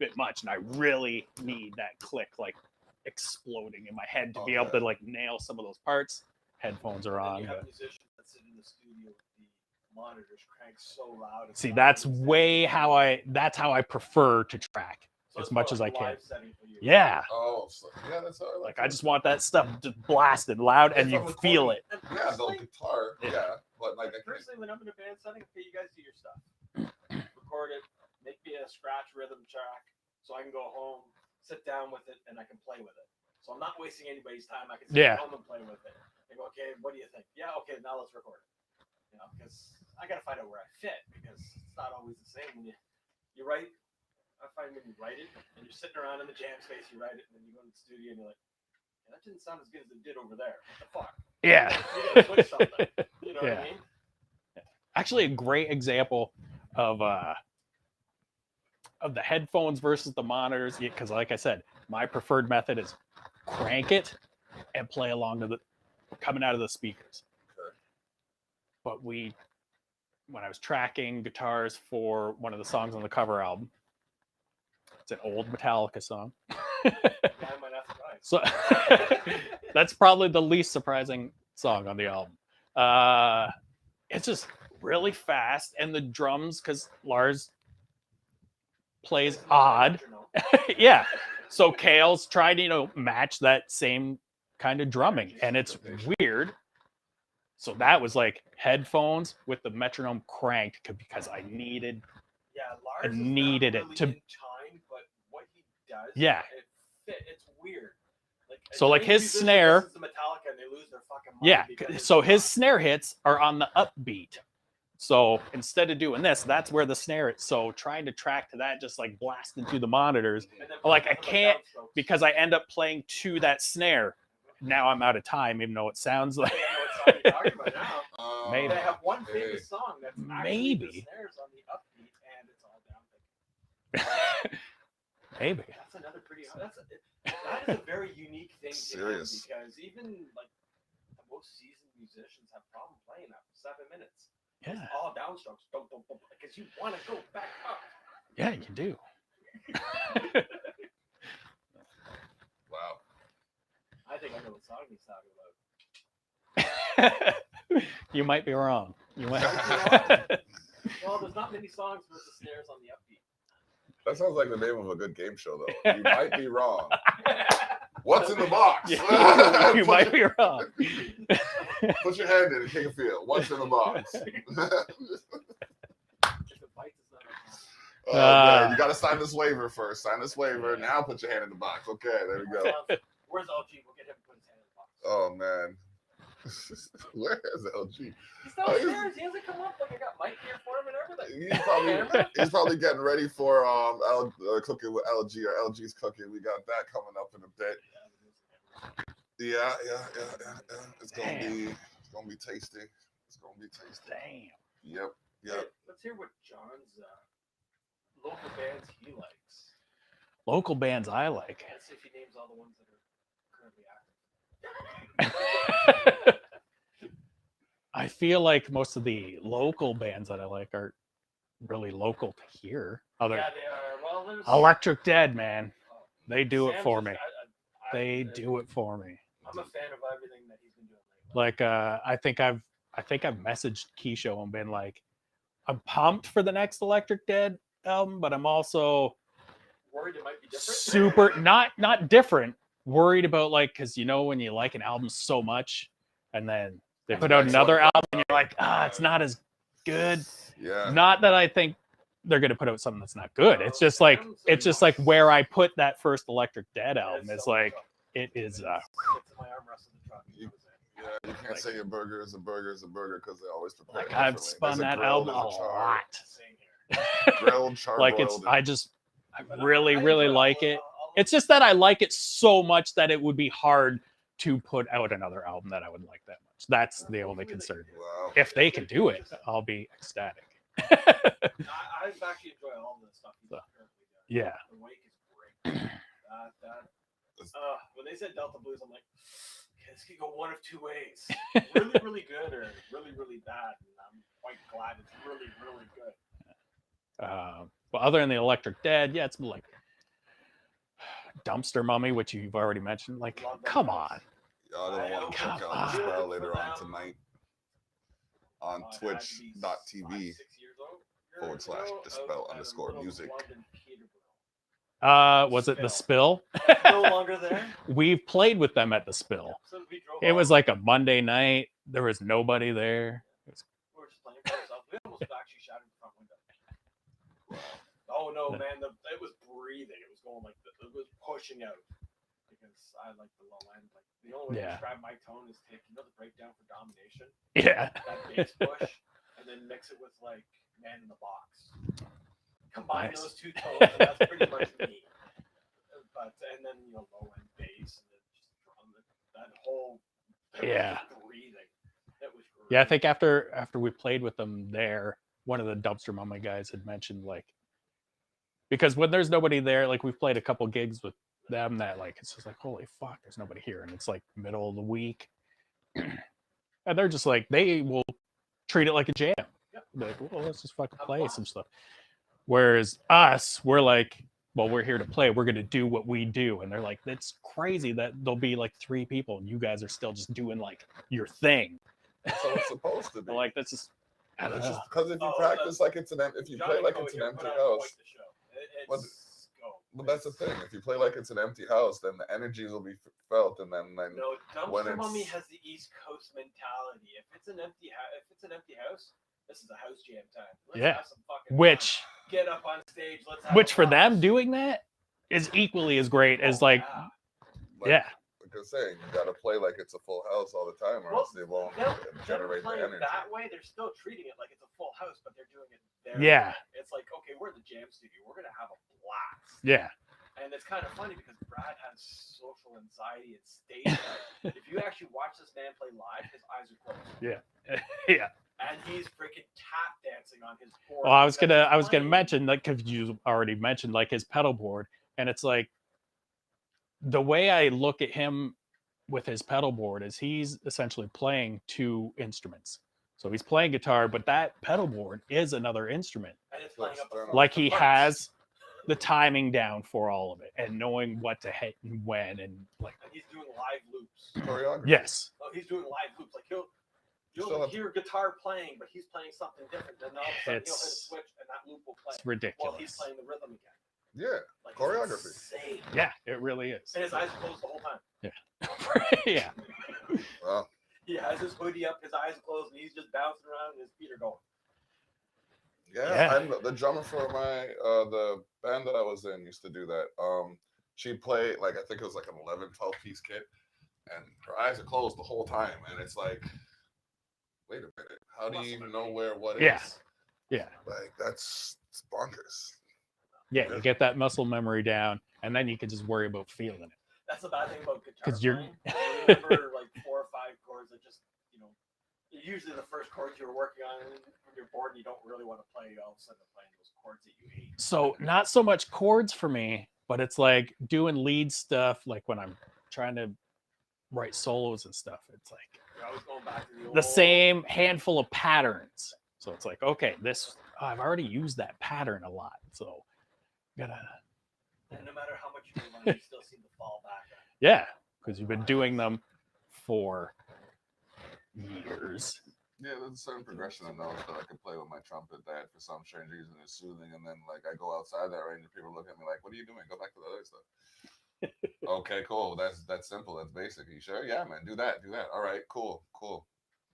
bit much, and I really need that click like exploding in my head to be able to like nail some of those parts. Headphones are on. You have musicians that sit in the studio with the monitors cranked so loud. See, that's how I prefer to track as much as I can. Yeah. Oh, so, yeah, that's how Like I just want that stuff just blasted loud and you feel it. Yeah, the guitar. Yeah, but like personally, when I'm in a band setting, okay, you guys do your stuff. Record it, make me a scratch rhythm track, so I can go home, sit down with it, and I can play with it. So I'm not wasting anybody's time. I can sit home and play with it. And go, okay, what do you think? Yeah, okay, now let's record it. Because I gotta find out where I fit because it's not always the same when you write. I find when you write it and you're sitting around in the jam space, you write it, and then you go in the studio and you're like, yeah, that didn't sound as good as it did over there. What the fuck? Yeah. You gotta switch something. You know what I mean? Actually, a great example of the headphones versus the monitors, because like I said, my preferred method is crank it and play along to the coming out of the speakers. Okay. But when I was tracking guitars for one of the songs on the cover album, it's an old Metallica song. Why am I not surprised? So that's probably the least surprising song on the album. It's just really fast, and the drums, because Lars plays It's not odd. metronome. Yeah. So Kale's trying to, match that same kind of drumming, and it's weird. So that was like headphones with the metronome cranked because I needed. Yeah, I Lars needed is it not to- really in time, but what he does, Yeah. it's weird. Like, So, like, trained his musician snare- listens to Metallica and they lose their fucking mind Yeah. because it's So his not- snare hits are on the upbeat. So instead of doing this, that's where the snare is. So trying to track to that, just like blasting through the monitors, and then like, I nothing but can't- downstrokes. because I end up playing to that snare. Now I'm out of time, even though it sounds like I know what song you're talking about now. Maybe. They have one okay. famous song that's actually Maybe. the snares on the upbeat and it's all down. maybe. That's another pretty. That is a very unique thing to him Serious. because even like the most seasoned musicians have problem playing that for 7 minutes. It's Yeah. all downstrokes, because you want to go back up. Yeah, you do. Wow. I think I know what song he's talking about. You might be wrong. You might. Well, there's not many songs with the snares on the upbeat. That sounds like the name of a good game show, though. You might be wrong. What's in the box? Yeah, you might be wrong. Put your hand in and take a feel. What's in the box? If it bites, it's not a Oh, man. You got to sign this waiver first. Sign this waiver. Now put your hand in the box. Okay, there we go. problem. Where's LG? We'll get him to put his hand in the box. Oh, man. Where is LG? He's downstairs. He hasn't come up. Like, I got Mike here for him and everything. He's probably getting ready for cooking with LG, or LG's cooking. We got that coming up in a bit. Yeah. It's gonna be tasty. It's gonna be tasty. Damn. Yep. Let's hear what John's local bands he likes. Local bands I like. Let's see if he names all the ones that are currently active. I feel like most of the local bands that I like are really local to here. Other Yeah, they are. Well, there's Electric Dead, man. They do it Sam's for just- me. They do it for me. I'm a fan of everything that he's been doing lately. Like I think I've messaged Keisho and been like, I'm pumped for the next Electric Dead album, but I'm also Worried it might be different. super not different, worried about, like, because when you like an album so much and then they put out Next another one album comes and you're like, it's not as good. Yeah. Not that I think they're gonna put out something that's not good. It's just like where I put that first Electric Dead album. It's like it is It's my arm wrestle the truck. Yeah, you can't say a burger is a burger because they always prepare. like I've differently. spun There's a that grill, album a there's charred, lot. Same here. Grilled, char Like I really like it. It's just that I like it so much that it would be hard to put out another album that I would like that much. That's the only concern. Wow. If they can do it, I'll be ecstatic. I actually enjoy all the stuff he's currently doing. Yeah. The Wake is great. When they said Delta Blues, I'm like, okay, this could go one of two ways. Really, really good or really, really bad. And I'm quite glad it's really, really good. But other than the Electric Dead, yeah, it's like Dumpster Mummy, which you've already mentioned. Like, Love that come guys. on. Y'all don't want to check Come out the on. spell later on tonight on It had to be twitch.tv 5-6 years ago. /dispel_music. Was it the Spill? No longer there. We've played with them at the Spill. So we drove It was off. like a Monday night. There was nobody there. We were just playing by ourselves. We almost actually shattered the front window. Oh no, man! It was breathing. It was going like it was pushing out because I like the low end. Like the only way to Yeah. describe my tone is take the breakdown for domination, Yeah. that bass push, and then mix it with like Man in the Box. Combine Nice. those two tones, and that's pretty much me. But and then low end bass and then just drum that whole Yeah. breathing. That was great. Yeah, I think after we played with them there, one of the Dumpster Mummy guys had mentioned, like, because when there's nobody there, like we've played a couple gigs with them that, like, it's just like, holy fuck, there's nobody here, and it's like middle of the week, and they're just like, they will treat it like a jam. Yep. They're like, well, let's just fucking Have play fun. some stuff. Whereas us, we're like, well, we're here to play. We're going to do what we do. And they're like, that's crazy that there'll be like 3 people and you guys are still just doing like your thing. That's how it's supposed to be. Like, that's just, I don't know. Because if you practice like it's if you play like it's an empty house. But that's the thing. If you play like it's an empty house, then the energies will be felt, and then no, when Dumpster Mummy has the East Coast mentality. If it's an empty house, this is a house jam time. Let's have some fucking which fun. Get up on stage. Let's have which for them doing that is equally as great as like like I was saying, you got to play like it's a full house all the time, or else they won't generate the energy. That way, they're still treating it like it's a full house, but they're doing it there. Yeah. It's like, okay, we're in the jam studio. We're gonna have a blast. Yeah. And it's kind of funny because Brad has social anxiety at stage. If you actually watch this man play live, his eyes are closed. Yeah. Yeah. And he's freaking tap dancing on his board. Well, I was gonna mention, like, because you already mentioned like his pedal board, and it's like the way I look at him with his pedal board is he's essentially playing 2 instruments. So he's playing guitar, but that pedal board is another instrument. And it's playing up like he has the timing down for all of it and knowing what to hit and when, and like. And he's doing live loops. Choreography. Yes. Oh, he's doing live loops. Like you'll hear guitar playing, but he's playing something different. Then all of a sudden he'll hit a switch and that loop will play. It's ridiculous. While he's playing the rhythm again. Yeah, like, choreography. Yeah, it really is. And his eyes are closed the whole time. Yeah. Yeah. Wow. He has his hoodie up, his eyes closed, and he's just bouncing around, and his feet are going. Yeah. And the drummer for my the band that I was in used to do that. She'd play like, I think it was like an 12-piece kit, and her eyes are closed the whole time, and it's like, wait a minute, how do you even know what is? Yeah. Like that's bonkers. Yeah, you get that muscle memory down, and then you can just worry about feeling it. That's the bad thing about guitar. Because you're you remember like 4 or 5 chords that just, usually the first chords you were working on, and when you're bored and you don't really want to play, all of a sudden playing those chords that you hate. So not so much chords for me, but it's like doing lead stuff, like when I'm trying to write solos and stuff. It's like you're always going back to the same handful of patterns. So it's like, okay, I've already used that pattern a lot, so gotta. And no matter how much you learn, you still seem to fall back. Yeah, because you've been doing them for years. Yeah, there's a certain progression of notes that I can play with my trumpet that for some strange reason is soothing, and then like I go outside that range and people look at me like, "What are you doing? Go back to the other stuff." Okay, cool. That's simple. That's basic. You sure? Yeah, man. Do that. All right. Cool. Well,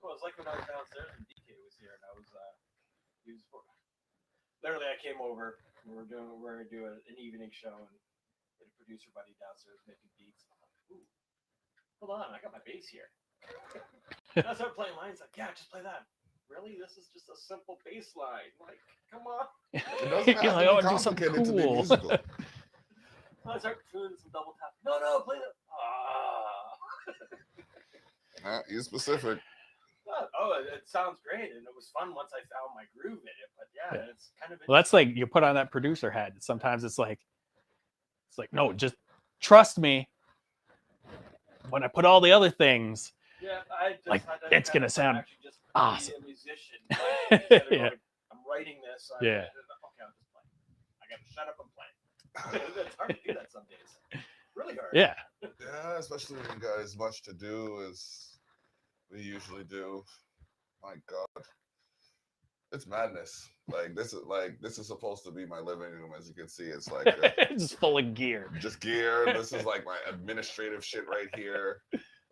it was like when I was downstairs and DK was here, and I was literally I came over. We were gonna do an evening show, and the producer buddy downstairs making beats. I'm like, ooh, hold on, I got my bass here. And I started playing lines like, yeah, just play that. Really? This is just a simple bass line. Like, come on. It doesn't have to be complicated to be musical. I start doing some double tap. No, play that. He's specific. Oh, it sounds great, and it was fun once I found my groove in it. But yeah. It's kind of. Well, that's like you put on that producer hat. Sometimes it's like, no, just trust me. When I put all the other things, it's gonna sound awesome. A musician. Like, yeah. I'm writing this. Yeah. Okay, I'll just play. I gotta shut up and play. It's hard to do that some days. Really hard. Yeah. Yeah, especially when you got as much to do as we usually do. My God, it's madness. This is supposed to be my living room, as you can see. It's like just full of gear. Just gear. This is like my administrative shit right here.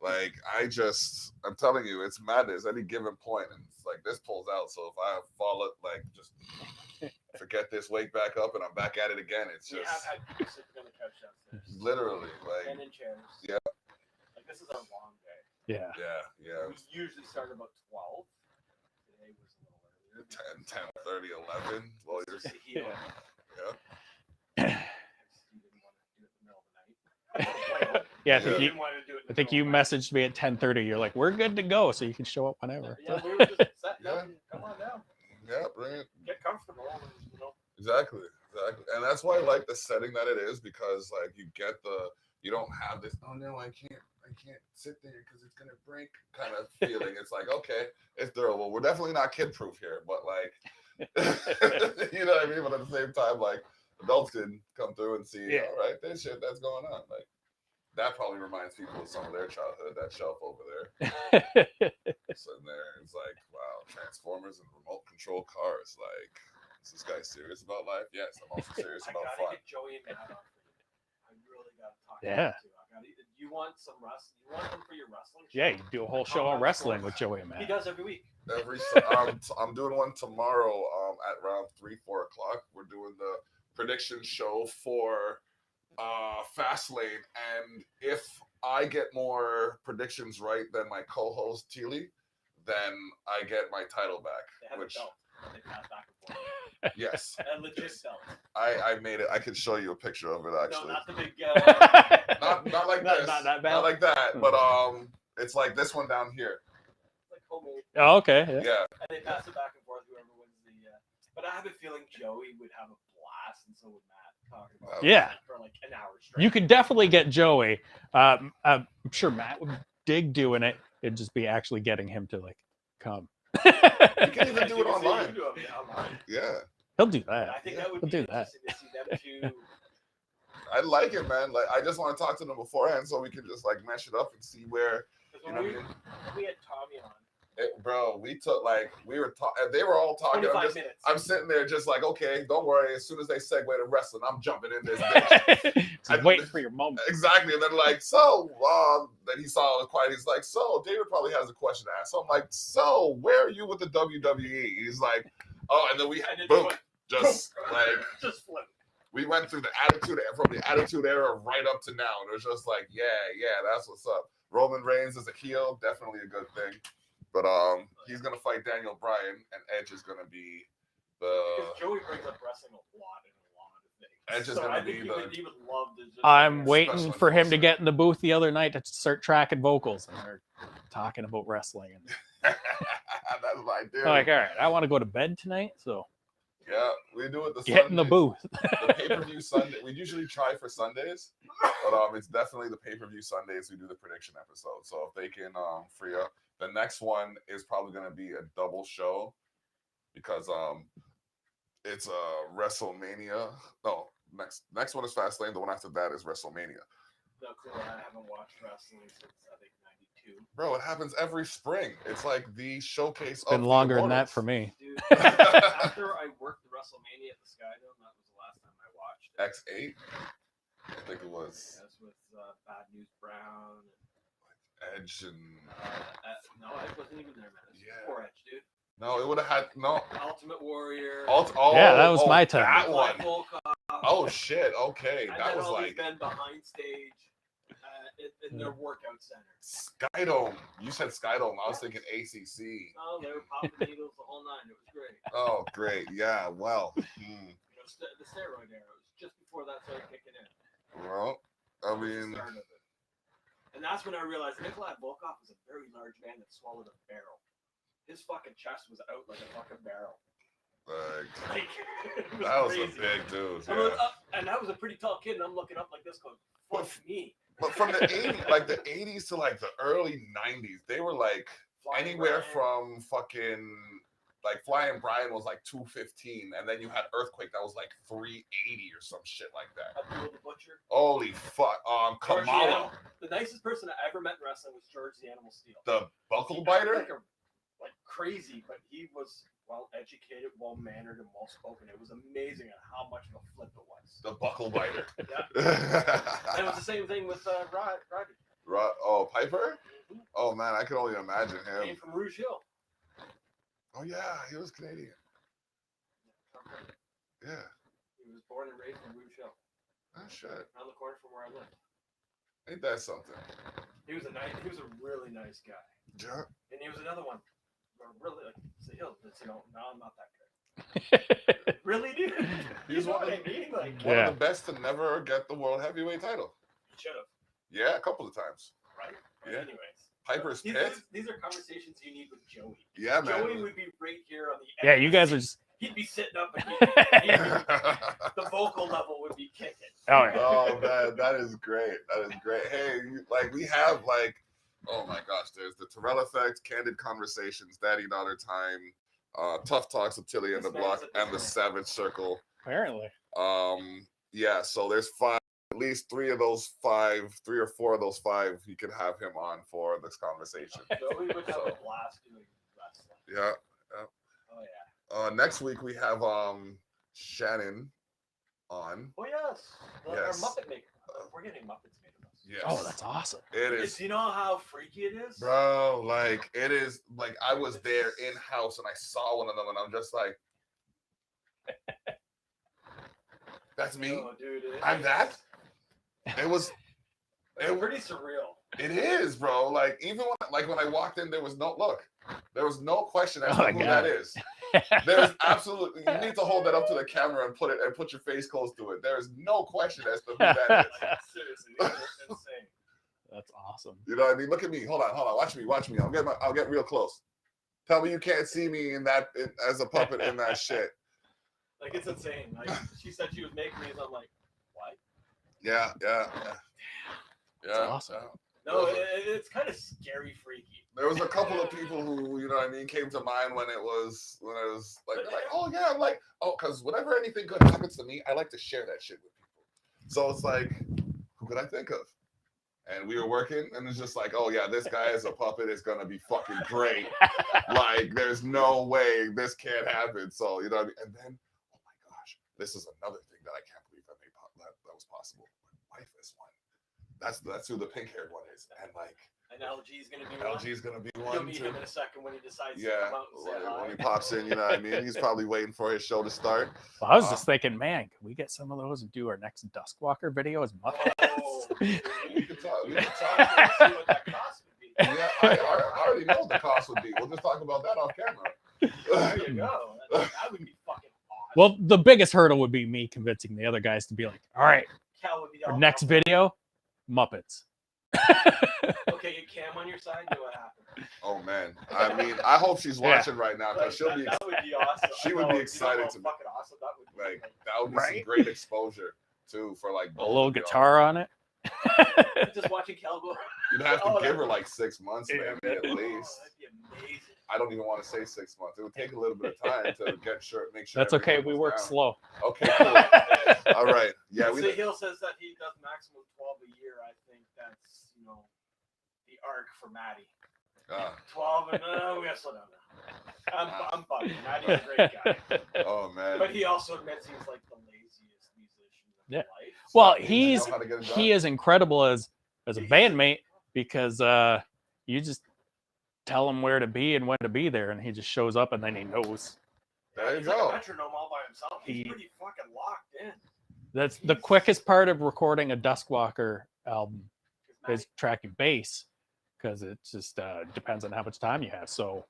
Like I'm telling you, it's madness. Any given point, and it's like this pulls out. So if I fall it, like just forget this, wake back up, and I'm back at it again. It's just. We have had people sitting on the couch downstairs. Literally, like. And in chairs. Yeah. Like this is our long day. Yeah. Yeah. We usually start about 12. Today was a little earlier. 10, 30, 11. Well, you're. Yeah. You didn't want to do it in the middle of the night. Yeah, I think you messaged me at 10:30. You're like, we're good to go, so you can show up whenever. Yeah, we were just setting up. Come on down. Yeah, bring it. Get comfortable. Exactly. And that's why I like the setting that it is, because like you don't have this, oh no, I can't sit there because it's gonna break kind of feeling. It's like, okay, it's durable. We're definitely not kid proof here, but like you know what I mean? But at the same time, like adults can come through and see, Yeah. all right, there's shit that's going on. Like, that probably reminds people of some of their childhood, that shelf over there. Sitting there, it's like, wow, Transformers and remote control cars. Like, is this guy serious about life? Yes, I'm also serious I about gotta fun. get Joey and Matt on for you. I really gotta talk to Yeah. them too. You want some wrestling? You want them for your wrestling? Yeah, you do a whole show on wrestling with Joey and He Matt. does every week. I'm doing one tomorrow at around 3-4 o'clock. We're doing the prediction show for Fastlane, and if I get more predictions right than my co-host Teely, then I get my title They back. have Which a belt. They pass back and forth. yes, A legit belt. I made it. I could show you a picture of it actually. No, not the big. Not like this. Not that bad. Not like that. But it's like this one down here. Like homemade. Oh, okay. Yeah. Yeah. And they pass it back and forth. Whoever wins the. But I have a feeling Joey would have a blast, and so would Matt talking about Yeah. it for like an hour straight. You could definitely get Joey. I'm sure Matt would dig doing it. It'd just be actually getting him to like come. You can even do it online. Yeah. He'll do that. I think that would He'll be do that. interesting to see them two. I like it, man. Like, I just want to talk to them beforehand so we can just like mesh it up and see where. Because You know when what I mean? we had Tommy on. Bro, we took like we were talking. They were all talking. 25 minutes. I'm sitting there just like, okay, don't worry. As soon as they segue to wrestling, I'm jumping in this bitch. Just waiting for your moment. Exactly. And then like, so then he saw it quiet. He's like, so David probably has a question to ask. So I'm like, so where are you with the WWE? He's like, oh, and then we And then boom, just like just flip. we went through the attitude from the attitude era right up to now. And it was just like, yeah, that's what's up. Roman Reigns as a heel, definitely a good thing. But he's gonna fight Daniel Bryan, and Edge is gonna be Because Joey brings up wrestling a lot in a lot of things. Edge is So gonna I think be he would love to just. I'm Special waiting for him to enforcer. get in the booth the other night to start tracking vocals, and they're talking about wrestling. And that's my dude. I'm like, all right, I want to go to bed tonight, so Yeah, we do it the get in the Sundays. booth. The pay-per-view Sunday. We usually try for Sundays, but it's definitely the pay-per-view Sundays we do the prediction episode. So if they can free up, the next one is probably going to be a double show because it's WrestleMania. No, next one is Fastlane. The one after that is WrestleMania. That's why I haven't watched wrestling since I think '92. Bro, it happens every spring. It's like the showcase. It's been of the longer than that immortals. for me. Dude, after I worked the WrestleMania at the Skydome, that was the last time I watched it. X8, I think it was That's with Bad News Brown. Edge and No, Edge wasn't even there, man. It was Yeah. before Edge, dude. no, it would have had no. Ultimate Warrior. Yeah, that was my time. That Black one. Volkov. Oh shit. Okay, And that then was all like these men behind stage in their workout center. Skydome. You said Skydome. I was thinking ACC. Oh, they were popping needles the whole nine. It was great. Oh, great. Yeah. Well. You know, the steroid era was just before that started kicking in. Well, I That was the mean, start of it. And that's when I realized Nikolai Volkov was a very large man that swallowed a barrel. His fucking chest was out like a fucking barrel. like Like, that was crazy. a big dude. I'm Yeah. like, and I was a pretty tall kid, and I'm looking up like this, going, "Fuck me." But from the 80s, like the 80s to like the early 90s, they were like Flying anywhere Brian. from fucking like Flying Brian was like 215, and then you had Earthquake that was like 380 or some shit like that. Abdul the Butcher. Holy fuck. George the Kamala, Animal- The nicest person I ever met in wrestling was George the Animal Steel. the buckle He biter. acted like crazy, but he was well educated, well mannered, and well spoken. It was amazing at how much of a flip it was. The buckle biter. Yeah. And it was the same thing with Roddy. Oh, Piper? Oh man, I can only imagine Came him. from Rouge Hill. Oh yeah, he was Canadian. Yeah. He was born and raised in Rouge Hill, Oh shit. around the corner from where I live. Ain't that something? He was a really nice guy, Yeah. and he was another one. Really, like, say, no, I'm not that good. Really, dude? He's You know one what of I mean? Like, One Yeah. of the best to never get the world heavyweight title. he should have, Yeah, a couple of times. right? But Yeah. anyways, Piper's these, Pit. these are conversations you need with Joey. Yeah, man. Joey would be right here on the edge. Yeah, you guys are just. He'd be sitting up, and the vocal level would be kicking. Oh yeah. Oh man, that is great. That is great. Hey, like we have like, oh my gosh, there's the Terrell Effect, Candid Conversations, Daddy Daughter Time, Tough Talks with Tilly and the This man Block, is a and the business. Savage Circle. Apparently. Yeah, so there's 5, at least 3 of those 5, 3 or 4 of those 5, you can have him on for this conversation. Joey would have a blast doing wrestling. Yeah. Oh yeah. Next week we have Shannon on. Oh yes. Our Yes. Muppet maker. We're getting Muppets made of us. Yes. Oh, that's awesome. It is. Do you know how freaky it is? Bro, like it is like I was there in house and I saw one of them and I'm just like, that's me. Oh, dude, I'm that. It was. It's pretty surreal. It is, bro. Like even when I walked in, there was no question as to who God. that is. There's absolutely you need to hold that up to the camera and put your face close to it. There is no question as to who that is. Like, seriously, it's insane. That's awesome. You know what I mean? Look at me. Hold on. Watch me. I'll get real close. Tell me you can't see me as a puppet in that shit. Like it's insane. Like she said she was making these. I'm like, what? Yeah. That's awesome. No, it's kind of scary, freaky. There was a couple of people who, you know what I mean, came to mind when it was like, they're like, oh yeah, I'm like, oh, because whenever anything good happens to me, I like to share that shit with people. So it's like, who could I think of? And we were working, and it's just like, oh yeah, this guy is a puppet. It's gonna be fucking great. Like, there's no way this can't happen. So you know what I mean? And then, oh my gosh, this is another thing that I can't believe that was possible. My wife is one. That's who the pink-haired one is, and like. And LG's gonna be one. LG's gonna be one. You'll meet too. him in a second when he decides to Yeah, come out and say hi. when he pops in, you know what I mean? He's probably waiting for his show to start. Well, I was just thinking, man, can we get some of those and do our next Duskwalker video as Muppets? Oh, We could talk. see what that cost would be. Yeah, I already know what the cost would be. We'll just talk about that off camera. There you go. That would be fucking awesome. Well, the biggest hurdle would be me convincing the other guys to be like, all right, Cal would be our all next up. video, Muppets. Okay, get Cam on your side. Do what happened. Oh man, I mean, I hope she's watching right now because she'll be that would be awesome. she would be excited how to fucking awesome that would be. like that would be some Right? great exposure too for like A little guitar on it. Just watching Cal go. You'd have to Oh, give that- her like 6 months, Yeah, maybe at Oh, least. that'd be amazing. I don't even want to say 6 months. It would take a little bit of time to make sure. That's okay. everything We was work down. slow. Okay, cool. All right. Yeah, See, Hill says that he does maximum 12 a year. I think that's the arc for Maddie. 12 and we gotta slow down now. I'm bugging. Maddie's a great guy, oh man. but he also admits he's like the laziest musician in Yeah. life. Well, That means you he's know how to get it he done. is incredible as a bandmate because you just tell him where to be and when to be there, and he just shows up and then he knows. There you he's like go. a metronome all by himself. He's pretty fucking locked in. That's the quickest part of recording a Duskwalker album is tracking bass because it just depends on how much time you have. So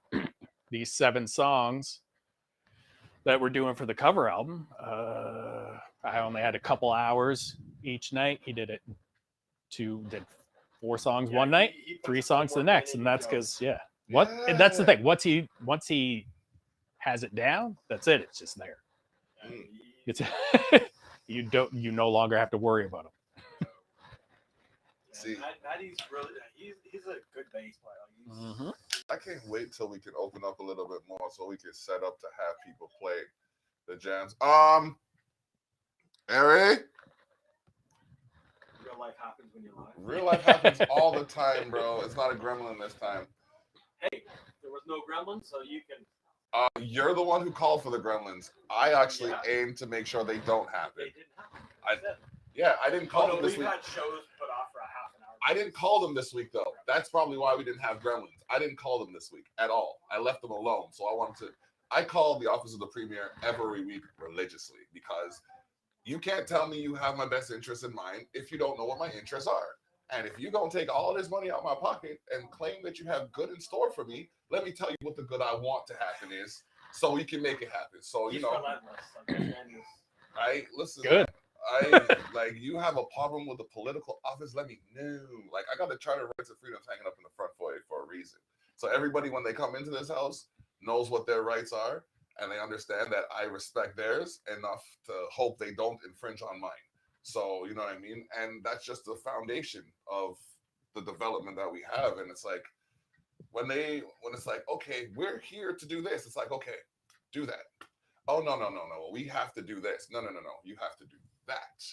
these 7 songs that we're doing for the cover album, I only had a couple hours each night. He did 4 songs one night, he puts 3 a songs little the more next, in and it, that's he because goes. and that's the thing. Once he has it down, that's it. It's just there. It's you no longer have to worry about him. See, Maddie's really he's a good bass player. I can't wait till we can open up a little bit more so we can set up to have people play the jams. Eric, Real life happens when you're live. real life happens all the time, bro. It's not a gremlin this time. Hey, there was no gremlin, so you can. You're the one who called for the gremlins. I actually Yeah. aim to make sure they don't happen. They didn't happen. I didn't call them this we've week. had shows put off for a half an hour. I didn't call them this week though. That's probably why we didn't have gremlins. I didn't call them this week at all. I left them alone. So I called the office of the premier every week religiously because you can't tell me you have my best interests in mind if you don't know what my interests are. And if you're going to take all this money out of my pocket and claim that you have good in store for me, let me tell you what the good I want to happen is so we can make it happen. So, He's you know, relentless. Like, this man is- right? Listen, Good. you have a problem with the political office, let me know. Like, I got the Charter of Rights and Freedoms hanging up in the front foyer for a reason. So everybody, when they come into this house, knows what their rights are, and they understand that I respect theirs enough to hope they don't infringe on mine. So, you know what I mean? And that's just the foundation of the development that we have. And it's like, when it's like, okay, we're here to do this, it's like, okay, do that. oh no, we have to do this. No, you have to do that.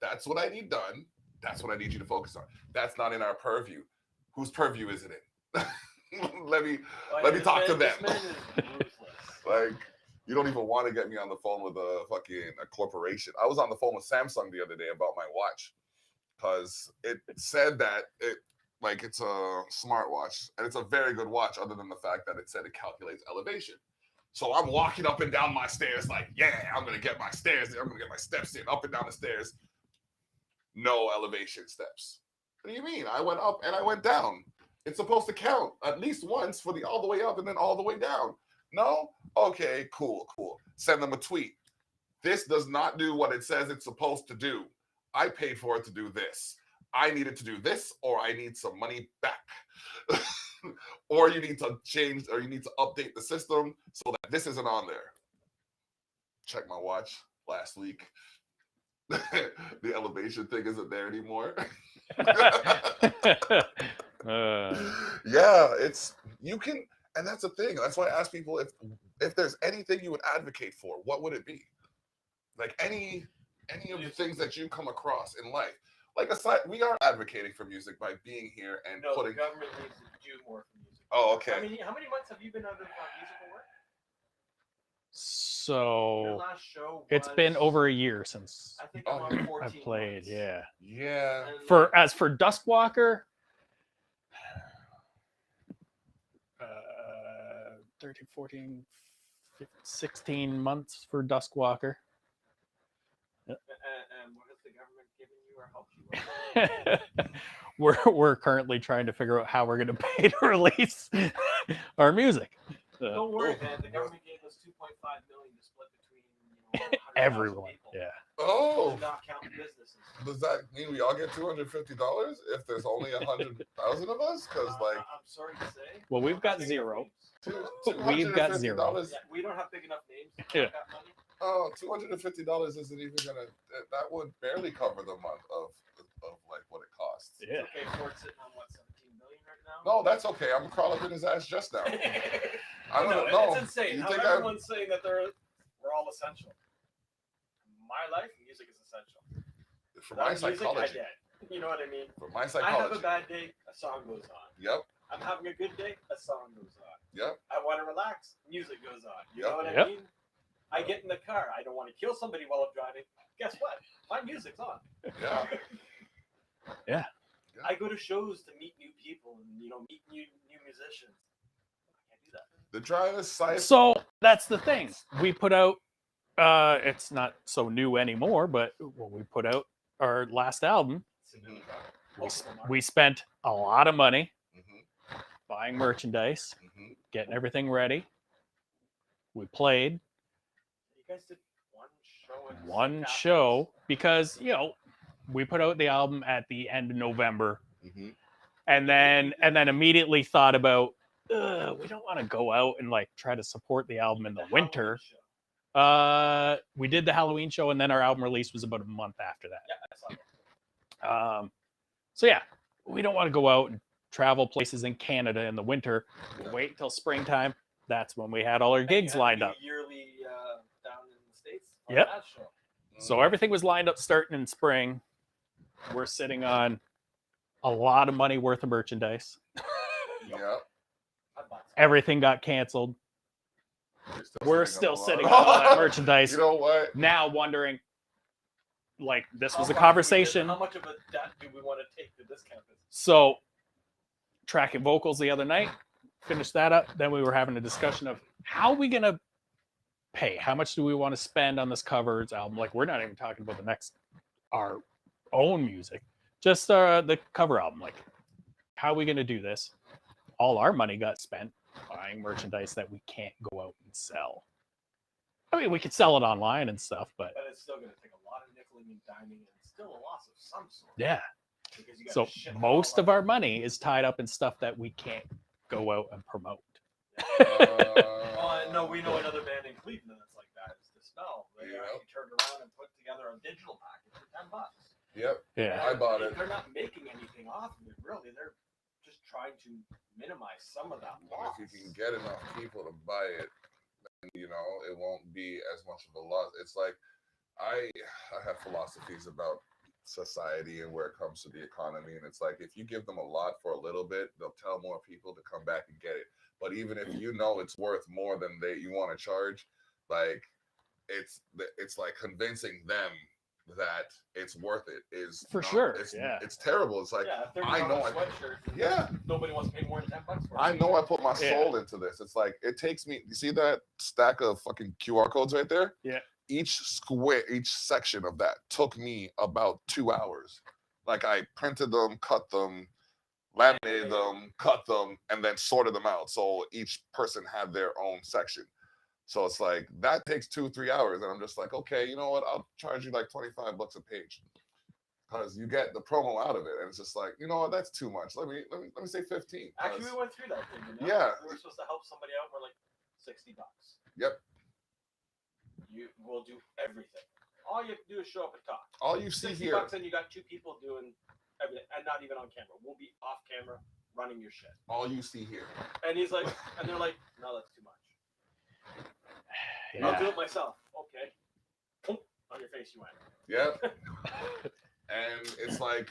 That's what I need done. That's what I need you to focus on. That's not in our purview. Whose purview is it in? let me talk to them. This man is ruthless. Like, you don't even want to get me on the phone with a corporation. I was on the phone with Samsung the other day about my watch because it said that it's a smartwatch and it's a very good watch, other than the fact that it said it calculates elevation. So I'm walking up and down my stairs like, yeah, I'm gonna get my stairs. I'm gonna get my steps in, up and down the stairs. No elevation steps. What do you mean? I went up and I went down. It's supposed to count at least once for the all the way up and then all the way down. No? Okay, cool. Send them a tweet. This does not do what it says it's supposed to do. I paid for it to do this. I needed to do this, or I need some money back. Or you need to change, or you need to update the system so that this isn't on there. Check my watch last week. The elevation thing isn't there anymore. Yeah, you can, and that's the thing. That's why I ask people if there's anything you would advocate for, what would it be? Like any of the things that you come across in life. Like aside, we are advocating for music by being here and putting. The government needs to do more for music. Oh, okay. I mean, how many months have you been out of musical work? So Your last show it's been over a year since I think I'm on 14 I played. months. Yeah. Yeah. And For Duskwalker, 13, 14, 15, 16 months for Duskwalker. and what has the government given you or helped you with? We're currently trying to figure out how we're going to pay to release our music. Don't worry, man. The government gave us 2.5 million to split between 100,000 Everyone. people. Yeah. Oh, Not counting businesses. does that mean we all get $250 if there's only 100,000 of us? Because I'm sorry to say. Well, we've got big zero. enough We've got $250. zero. names. Yeah, we don't have big enough names to Yeah. make that money. Oh, $250 isn't even gonna. That would barely cover the month of like what it costs. Yeah. Okay, Ford's sitting on what, 17 billion right now? No, that's okay. I'm crawling up in his ass just now. I don't know. It's insane. You How think everyone's saying that we're all essential. In my life, music is essential. For my Without music, psychology. I dead. You know what I mean? For my I have psychology. a bad day, a song goes on. Yep. I'm having a good day, a song goes on. Yep. I want to relax, music goes on. You Yep. know what I Yep. mean? I get in the car. I don't want to kill somebody while I'm driving. Guess what? My music's on. Yeah. Yeah. I go to shows to meet new people and meet new musicians. I can't do that. The driver's side. So that's the thing. We put out. It's not so new anymore, but when we put out our last album, we spent a lot of money buying merchandise, getting everything ready. We played You guys did one show. one show because we put out the album at the end of November, and then immediately thought about we don't want to go out and like try to support the album in the winter. We did the Halloween show, and then our album release was about a month after that. Yeah, I saw that. So yeah, we don't want to go out and travel places in Canada in the winter. We'll wait until springtime. That's when we had all our gigs lined up. Yearly down in the States. On Yep. That show. So everything was lined up starting in spring. We're sitting on a lot of money worth of merchandise. Yep. I bought some. Everything got canceled. We're still sitting on on all that merchandise. You know what? Now wondering, like, this was a How conversation. How much of a debt do we want to take to this campus? So, tracking vocals the other night, finished that up. Then we were having a discussion of how are we going to pay? How much do we want to spend on this covers album? Like, we're not even talking about our own music, just the cover album. Like, how are we going to do this? All our money got spent buying merchandise that we can't go out and sell. I mean, we could sell it online and stuff, but But it's still going to take a lot of nickeling and diming and still a loss of some sort. yeah. Because you gotta So ship it most all of out. our money is tied up in stuff that we can't go out and promote. No, we know another band in Cleveland that's like that. It's The Spell. They Yep. actually turned around and put together a digital package for $10. Yep. Yeah. I bought it. They're not making anything off of it, really. They're just trying to minimize some of that But loss. if you can get enough people to buy it, you know, it won't be as much of a loss. It's like I have philosophies about society and where it comes to the economy, and it's like if you give them a lot for a little bit, they'll tell more people to come back and get it. But even if you know it's worth more than you want to charge, like it's like convincing them that it's worth it is For not, sure. It's terrible. It's like I know sweatshirt. Nobody wants to pay more than $10 for it. I know I put my soul into this. It's like it takes me. You see that stack of fucking QR codes right there? Yeah. Each section of that took me about 2 hours. Like I printed them, cut them, laminated them, cut them, and then sorted them out. So each person had their own section. So it's like that takes 2-3 hours, and I'm just like, okay, you know what? I'll charge you like $25 a page because you get the promo out of it, and it's just like, you know what? That's too much. Let me say 15. Actually, we went through that thing. You know? Yeah, we were supposed to help somebody out. We're like $60. Yep. You will do everything. All you have to do is show up and talk. All you see here. $60 and you got 2 people doing everything, and not even on camera. We'll be off camera running your shit. All you see here. And he's like, and they're like, no, that's too much. Yeah. I'll do it myself. Okay. On your face you went. Yep. And it's like,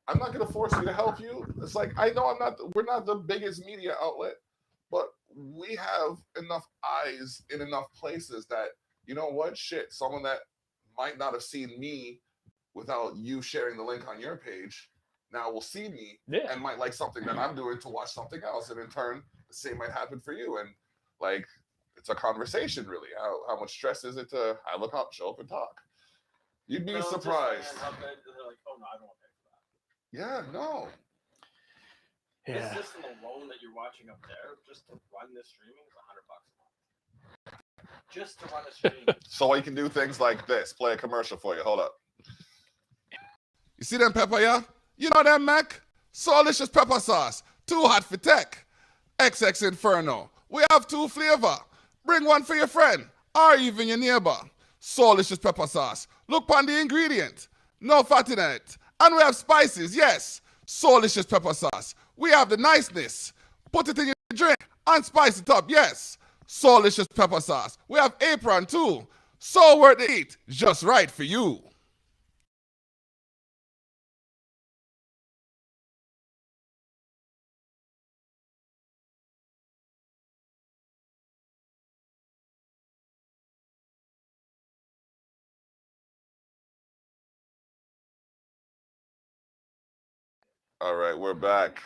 I'm not gonna force you to help you. It's like I know we're not the biggest media outlet, but we have enough eyes in enough places that, you know what, shit, someone that might not have seen me without you sharing the link on your page now will see me and might like something that I'm doing to watch something else, and in turn the same might happen for you. And like it's a conversation, really. How much stress is it to show up and talk? You'd be surprised. They're like, oh no, I don't want to pay for that. Yeah, no. This system alone that you're watching up there, just to run this streaming, is $100 a month. Just to run a stream. So you can do things like this. Play a commercial for you. Hold up. You see them pepper, yeah? You know them, Mac? Soulicious pepper sauce. Too hot for tech. XX Inferno. We have 2 flavor. Bring one for your friend or even your neighbor. Soulicious pepper sauce. Look on the ingredient. No fat in it. And we have spices, yes. Soulicious pepper sauce. We have the niceness. Put it in your drink and spice it up, yes. Soulicious pepper sauce. We have apron too. So worth the eat. Just right for you. All right, we're back.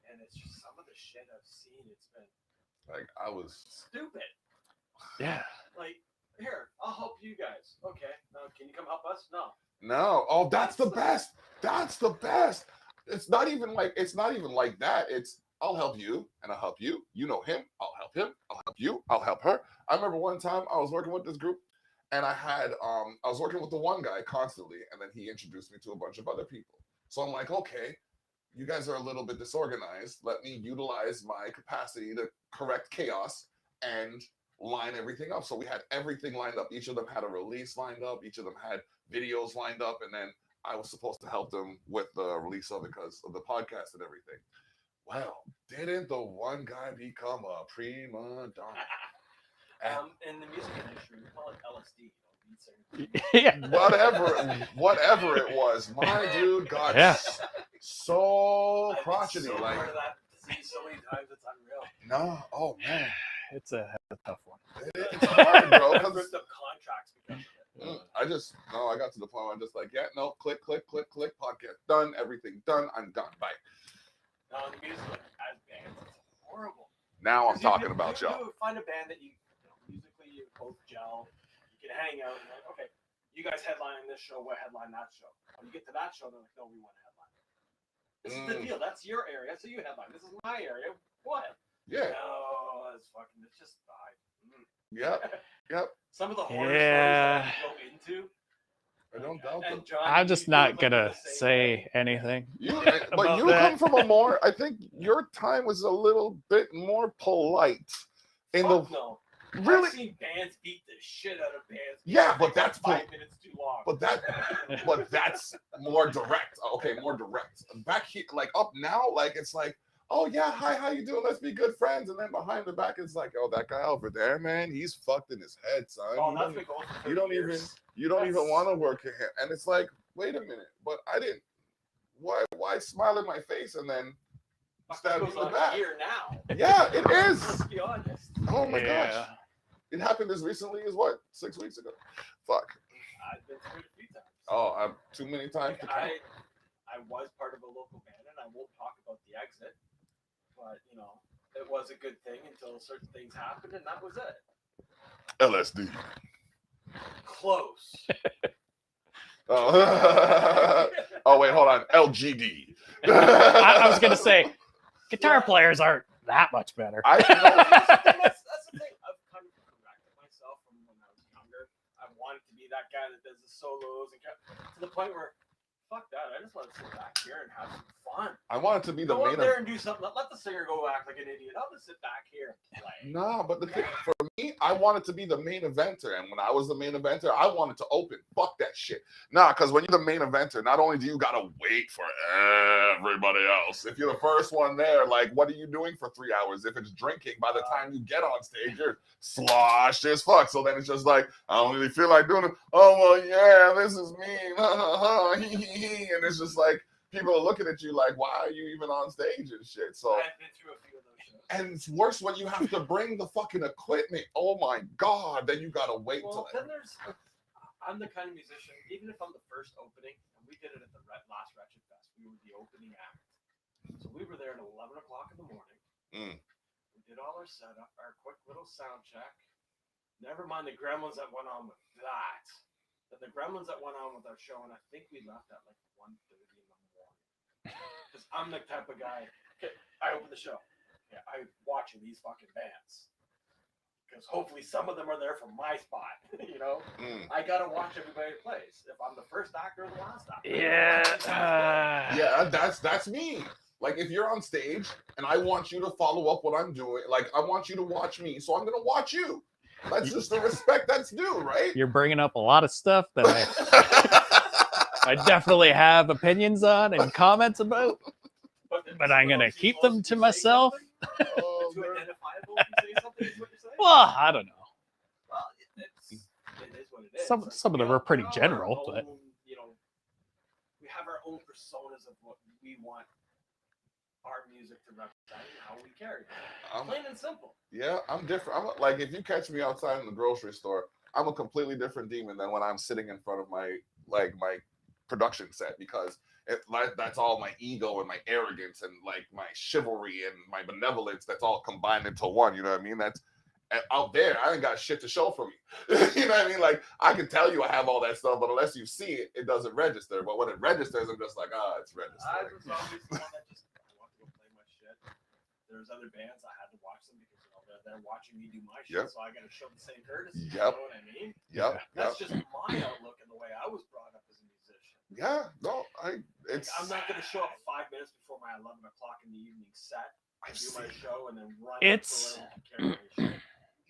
And it's just some of the shit I've seen. It's been like I was stupid. Yeah. Like, here, I'll help you guys. Okay. Now, can you come help us? No. No. Oh, that's the best. That's the best. It's not even like that. It's I'll help you and I'll help you. You know him. I'll help him. I'll help you. I'll help her. I remember one time I was working with this group and I was working with the one guy constantly, and then he introduced me to a bunch of other people. So I'm like, okay, you guys are a little bit disorganized. Let me utilize my capacity to correct chaos and line everything up. So we had everything lined up. Each of them had a release lined up. Each of them had videos lined up. And then I was supposed to help them with the release of it because of the podcast and everything. Well, didn't the one guy become a prima donna? In the music industry, we call it LSD. Yeah. Whatever it was, my dude got so crotchety. So like that disease so many times it's unreal. No, oh man, it's a tough one. It's hard, bro. I've ripped up contracts because of it. I got to the point where I'm just like, yeah, no, click, podcast done, everything done, I'm done, bye. Now in the music, like, as bands, it's horrible. Now I'm talking about y'all. You find a band that you know, musically you both gel. You can hang out and like, okay, you guys headline this show, what headline that show? When you get to that show, they're like, no, we want to headline. This is the deal. That's your area, so you headline. This is my area. What? Yeah. No, it's just Yep. Some of the horror stories that I go into. I don't doubt them. John, I'm just not gonna say anything. But you come from a more. I think your time was a little bit more polite. No. Really? I've seen bands beat the shit out of bands. Yeah, but that's 5 minutes too long. But that's more direct. Okay, more direct. Back here, like up now, like it's like, oh yeah, hi, how you doing? Let's be good friends. And then behind the back, it's like, oh, that guy over there, man, he's fucked in his head, son. Oh, that's been going for 30 years. You don't even want to work here. And it's like, wait a minute, but I didn't. Why smile in my face and then stab me in the back? Here now. Yeah, it is. Let's be honest. Oh my gosh. It happened as recently as what? 6 weeks ago? Fuck. I've been through it a few times. Oh, I'm too many times. I was part of a local band, and I won't talk about the exit, but you know, it was a good thing until certain things happened, and that was it. LSD. Close. Oh. Oh wait, hold on. LGD. I was gonna say, guitar players aren't that much better. That's the thing. I've kind of corrected myself from when I was younger. I wanted to be that guy that does the solos and to the point where, fuck that. I just want to sit back here and have some fun. I wanted to be the go main up there and do something. Let the singer go act like an idiot. I'll just sit back here and play. Nah, but the thing for me, I wanted to be the main eventer, and when I was the main eventer, I wanted to open. Fuck that shit. Nah, because when you're the main eventer, not only do you gotta wait for everybody else. If you're the first one there, like, what are you doing for 3 hours? If it's drinking, by the time you get on stage, you're sloshed as fuck. So then it's just like, I don't really feel like doing it. Oh well, yeah, this is me. And it's just like people are looking at you like, why are you even on stage and shit? So I've been through a few of those shows. and it's worse when you have to bring the fucking equipment. Oh my god, then you gotta wait Well, till then I'm the kind of musician, even if I'm the first opening, and we did it at the last Wretched Fest, we were the opening act. So we were there at 11 o'clock in the morning. We did all our setup, our quick little sound check. Never mind the gremlins that went on with that. But the gremlins that went on with our show, and I think we left at like 1:30 in the morning. Because I'm the type of guy, okay, I open the show. Yeah, I'm watching these fucking bands. Because hopefully some of them are there from my spot, you know? I gotta watch everybody that plays. If I'm the first actor or the last actor. yeah, that's me. Like if you're on stage and I want you to follow up what I'm doing, like I want you to watch me, so I'm gonna watch you. That's just the respect that's due, right? You're bringing up a lot of stuff that I definitely have opinions on and comments about, but I'm gonna keep them to myself. Too identifiable if you say something, is what you're saying? Well, I don't know. Well, it is what it is. Some of them are pretty general, but you know, we have our own personas of what we want our music to represent and how we carry it. Plain and simple. Yeah, I'm different. Like if you catch me outside in the grocery store, I'm a completely different demon than when I'm sitting in front of my production set, because that's all my ego and my arrogance and like my chivalry and my benevolence, that's all combined into one. You know what I mean? That's out there. I ain't got shit to show for me. You know what I mean? Like I can tell you I have all that stuff, but unless you see it, it doesn't register. But when it registers, I'm just like, it's registered. I was always the one that just want to go play my shit. There's other bands I had to watch them because they're watching me do my shit, so I got to show the same courtesy. You know what I mean? That's just my outlook and the way I was brought up as a musician. Yeah, no, I'm not going to show up 5 minutes before my 11 o'clock in the evening set. I do my show and then run.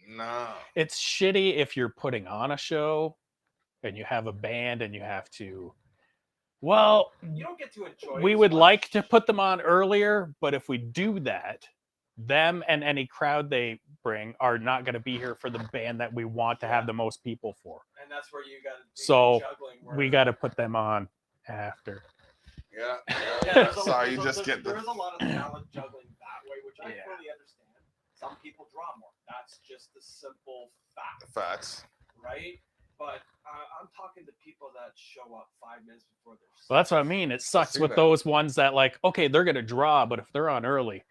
No. It's shitty if you're putting on a show and you have a band and you have to. Well, you don't get to enjoy. We would like to put them on earlier, but if we do that, them and any crowd they bring are not going to be here for the band that we want to have the most people for. And that's where you got to. So we got to put them on after. Yeah. Sorry, you just get There's a lot of talent juggling that way, which I fully understand. Some people draw more. That's just the simple fact. Facts. Right? But I'm talking to people that show up 5 minutes before their set. Well, that's what I mean. It sucks with those ones that like, okay, they're going to draw, but if they're on early,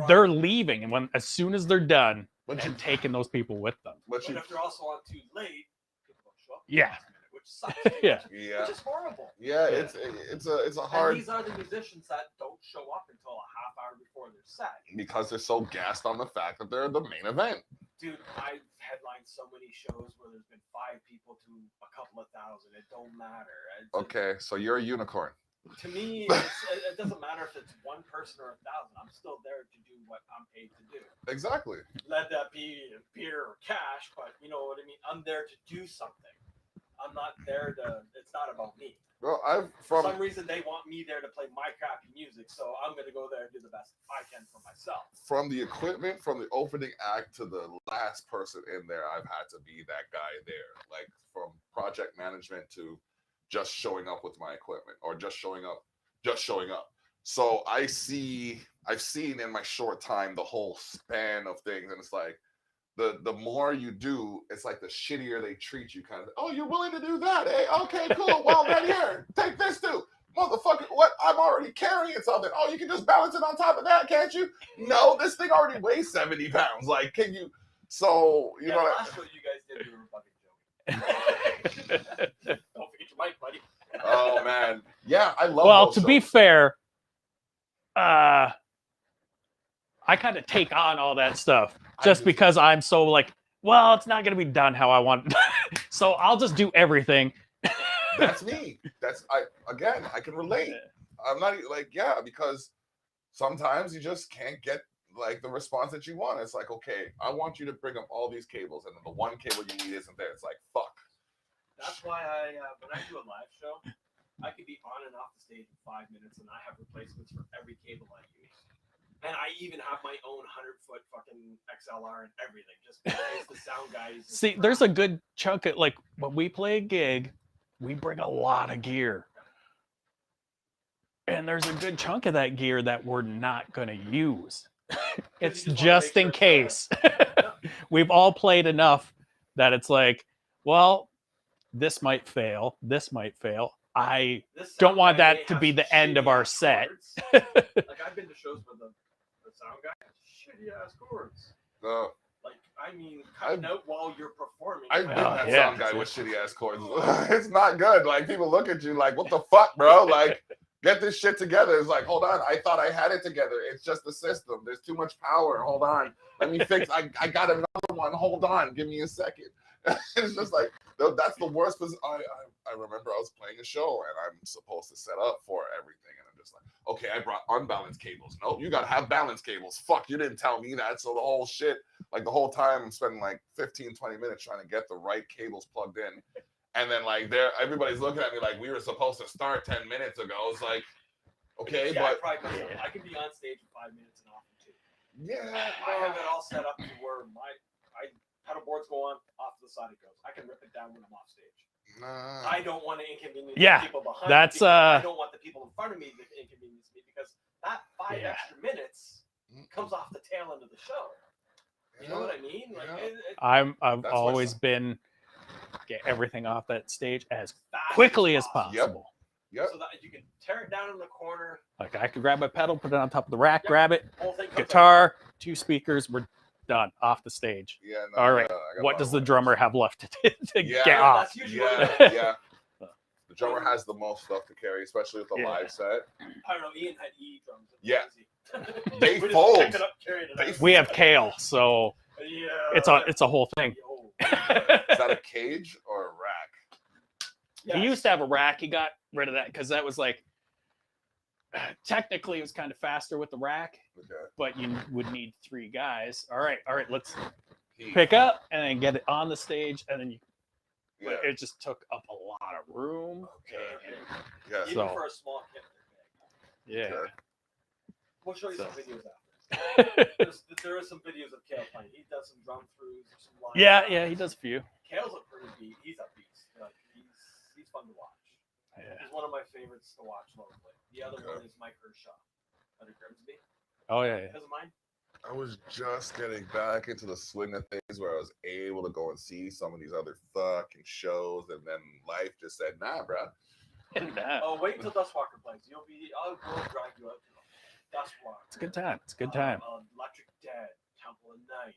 they're leaving, and as soon as they're done, and taking those people with them. But if they're also on too late, people don't show up. Yeah. Which sucks. Which is horrible. Yeah, it's a hard. And these are the musicians that don't show up until a half hour before their set because they're so gassed on the fact that they're the main event. Dude, I've headlined so many shows where there's been 5 people to a couple of thousand. It don't matter. Okay, so you're a unicorn. To me, it doesn't matter if it's one person or 1,000. I'm still there to do what I'm paid to do. Exactly. Let that be beer or cash, but you know what I mean? I'm there to do something. I'm not there to, it's not about me. Well, For some reason, they want me there to play my crappy music, so I'm going to go there and do the best I can for myself. From the equipment, from the opening act to the last person in there, I've had to be that guy there. Like from project management to just showing up with my equipment or just showing up. So I've seen in my short time the whole span of things, and it's like the more you do, it's like the shittier they treat you. Kind of, oh, you're willing to do that, eh? Okay, cool. Well, then here, take this too. Motherfucker, what? I'm already carrying something. Oh, you can just balance it on top of that, can't you? No, this thing already weighs 70 pounds. Like, can you? So, you know. Last show you guys did, we were fucking joking. Don't forget your mic, buddy. Oh, man. Yeah, I love Well, those to shows. be fair, I kind of take on all that stuff just because I'm so like, well, it's not going to be done how I want. So I'll just do everything. That's me. I can relate. I'm not like, yeah, because sometimes you just can't get like the response that you want. It's like, okay, I want you to bring up all these cables, and then the one cable you need isn't there. It's like, fuck. That's why when I do a live show, I can be on and off the stage in 5 minutes, and I have replacements for every cable I use. And I even have my own 100-foot fucking XLR and everything, just in case the sound guys. See, there's a good chunk of like when we play a gig, we bring a lot of gear. And there's a good chunk of that gear that we're not going to use. It's just in case. We've all played enough that it's like, well, this might fail. This might fail. I don't want that to be the end of our set. Like I've been to shows where the sound guy has shitty ass chords. Like, I mean, cutting out while you're performing. I've been that sound guy with shitty ass chords. It's not good. Like, people look at you like, what the fuck, bro? Like, get this shit together. It's like, hold on. I thought I had it together. It's just the system. There's too much power. Hold on. Let me fix. I got another one. Hold on. Give me a second. It's just like, that's the worst. Because I remember I was playing a show and I'm supposed to set up for everything. And I'm just like, okay, I brought unbalanced cables. Nope, you got to have balanced cables. Fuck, you didn't tell me that. So the whole shit, like the whole time I'm spending like 15, 20 minutes trying to get the right cables plugged in. And then like everybody's looking at me like we were supposed to start 10 minutes ago. It's like, okay, yeah, but I can be on stage in 5 minutes and off in 2. Yeah, I have it all set up to where my pedal boards go on, off to the side it goes. I can rip it down when I'm off stage. Nah. I don't want to inconvenience Yeah, the people behind that's me. I don't want the people in front of me to inconvenience me because that 5 extra minutes comes off the tail end of the show. You know what I mean? Like I've always been get everything off that stage as quickly as possible. Yep. So that you can tear it down in the corner. Like I could grab my pedal, put it on top of the rack, grab it, Whole thing comes guitar, 2 speakers, we're done off the stage. Yeah. No, all right. What does the drummer have left to get off? Yeah. The drummer has the most stuff to carry, especially with the live set. I don't know. Ian had E drums. Yeah. They fold. We have Kale, so it's a whole thing. Is that a cage or a rack? Yes. He used to have a rack. He got rid of that because that was like technically it was kind of faster with the rack, but you would need 3 guys. All right, let's pick up and then get it on the stage, and then but it just took up a lot of room. Even for a small kit. Yeah. We'll show you some videos after. There are some videos of Kale playing. He does some drum throughs, some live. Yeah, he does a few. Kale's a pretty beat. He's a beast. Like, he's fun to watch. Yeah. He's one of my favorites to watch locally. The other one is Mike Hershaw out of Grimsby. Oh yeah. Because of mine. I was just getting back into the swing of things where I was able to go and see some of these other fucking shows, and then life just said, nah, bro. Oh, wait until Duskwalker plays. I'll go drag you out to Duskwalker. It's a good time. It's a good time. Electric Dead, Temple of Night.